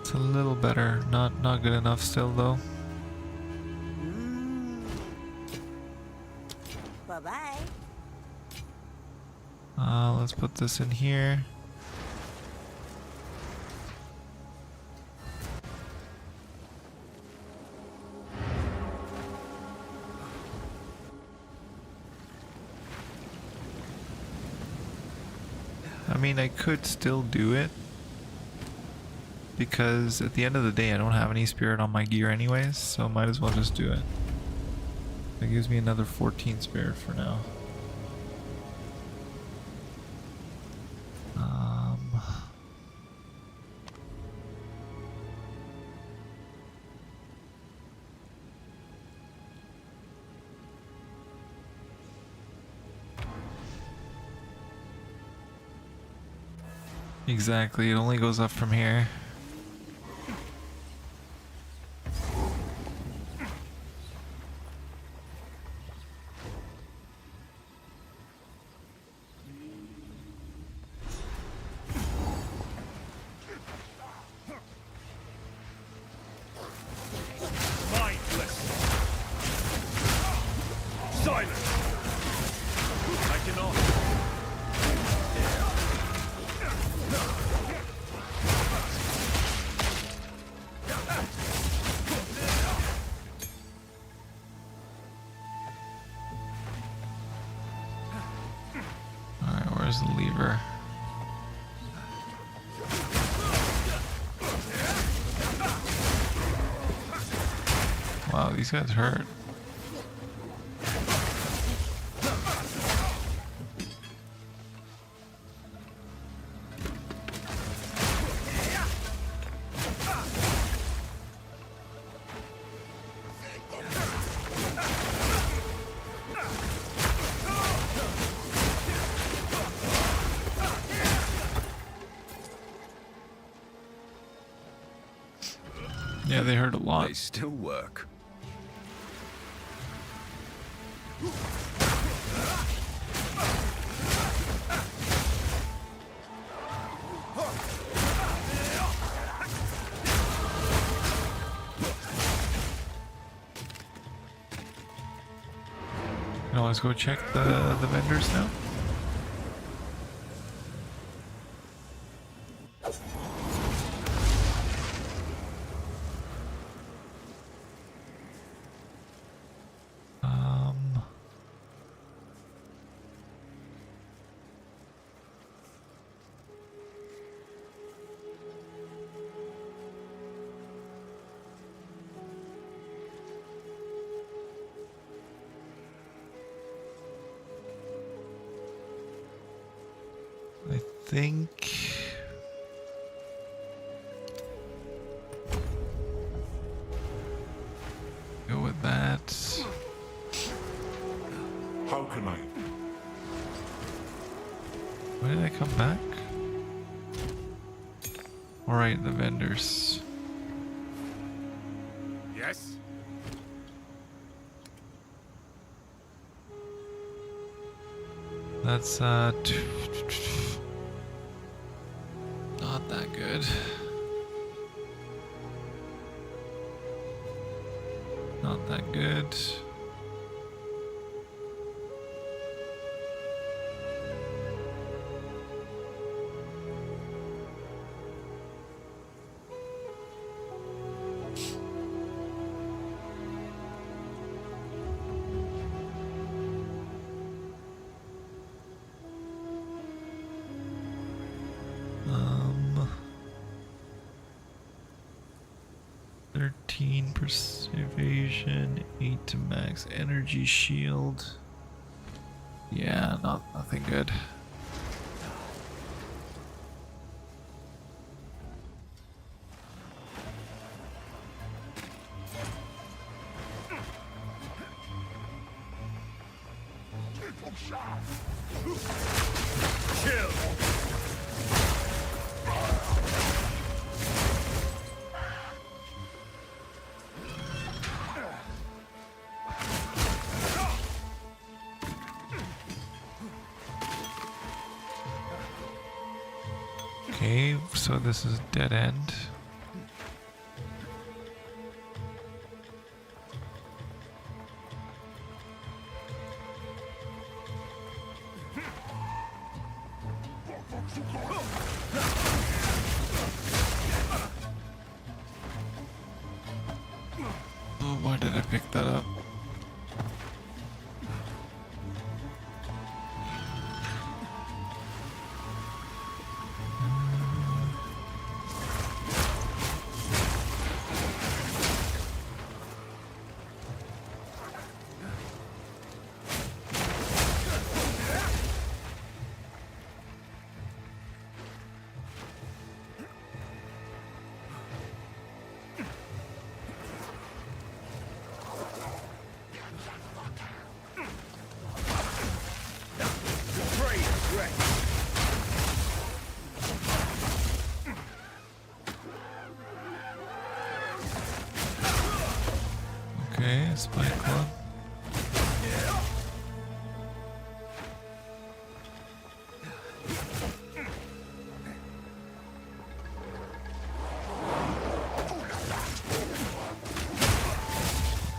It's a little better. Not good enough still though. Bye-bye. Let's put this in here. I mean, I could still do it. Because at the end of the day, I don't have any spirit on my gear anyways, so might as well just do it. That gives me another 14 spirit for now. Exactly, it only goes up from here. Mindless. Silence. I cannot. Alright, where's the lever? Wow, these guys hurt. Yeah, they hurt a lot. They still work. Now let's go check the vendors now. I think go with that. How can I? Why did I come back? Alright, the vendors. Yes. That's not that good. Not that good. Evasion, 8 to max energy shield. Yeah, nothing good. Chill. Okay, so this is dead end. Oh, why did I pick that up? Okay, Spy Club.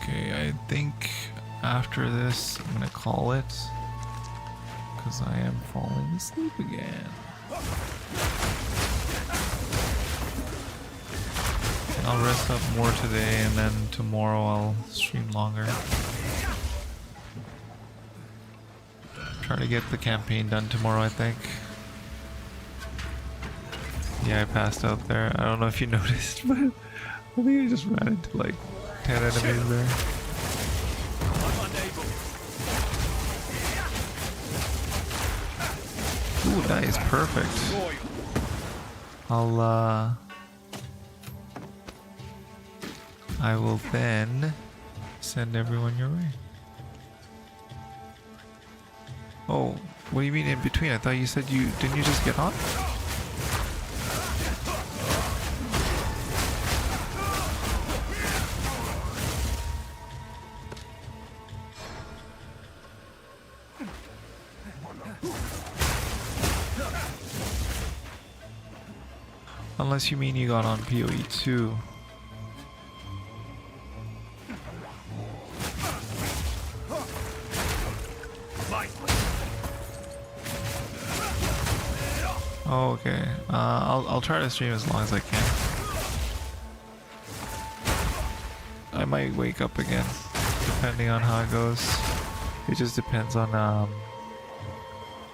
Okay, I think after this I'm gonna call it because I am falling asleep again. I'll rest up more today and then tomorrow I'll stream longer. Try to get the campaign done tomorrow, I think. Yeah, I passed out there. I don't know if you noticed, but I think I just ran into like 10 enemies there. Ooh, nice, perfect. I will then send everyone your way. Oh, what do you mean in between? I thought you said didn't you just get on? Unless you mean you got on PoE 2. Oh, okay. I'll try to stream as long as I can. I might wake up again, depending on how it goes. It just depends on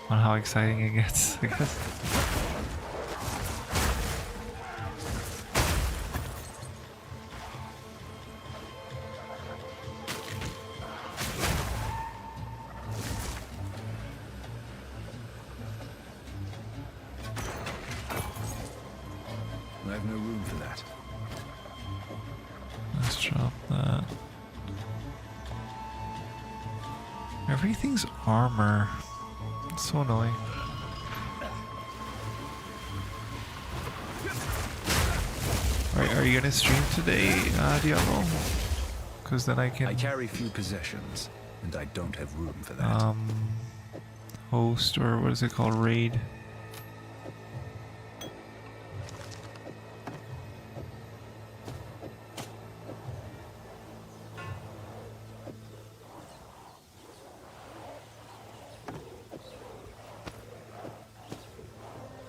how exciting it gets, I guess. I have no room for that. Let's drop that. Everything's armor. It's so annoying. Are you gonna stream today, Diablo? Because then I can. I carry few possessions, and I don't have room for that. Host, or what is it called? Raid.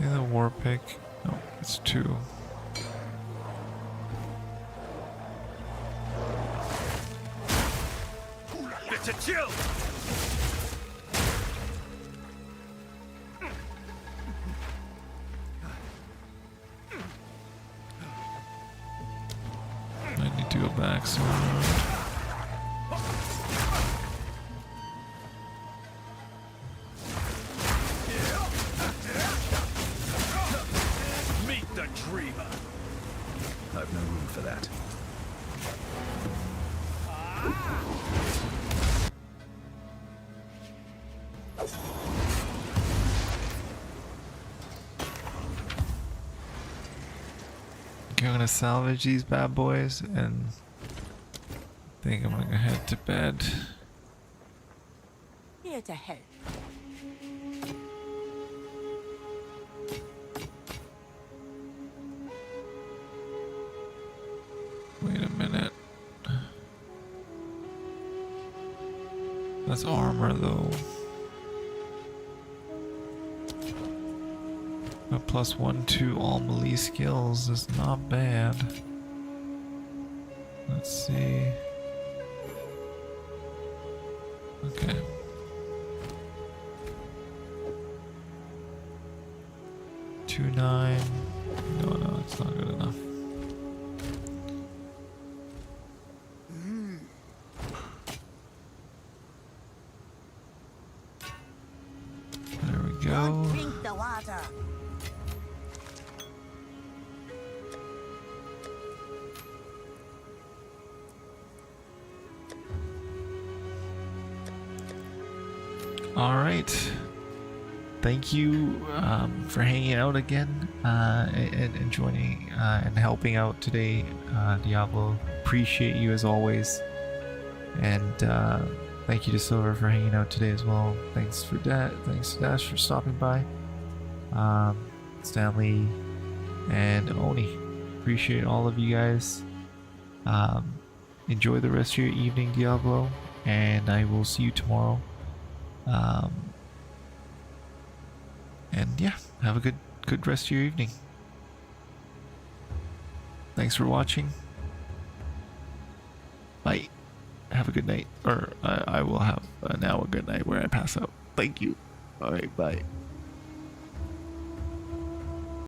The war pick. No, it's 2. It's a chill. I need to go back somewhere. Meet the dreamer. I have no room for that. Okay, I'm gonna salvage these bad boys and I think I'm gonna head to bed. Here to help. Wait a minute. That's armor though. A +1 to all melee skills is not bad. Let's see. Okay. Two 9. No, it's not good enough. There we go. Don't drink the water. All right. Thank you for hanging out again and joining and helping out today, Diablo. Appreciate you as always. And thank you to Silver for hanging out today as well. Thanks for that. Thanks to Dash for stopping by. Stanley and Oni. Appreciate all of you guys. Enjoy the rest of your evening, Diablo, and I will see you tomorrow. And yeah, have a good rest of your evening. Thanks for watching. Bye. Have a good night. Or I will have now a good night where I pass out. Thank you. Alright, bye.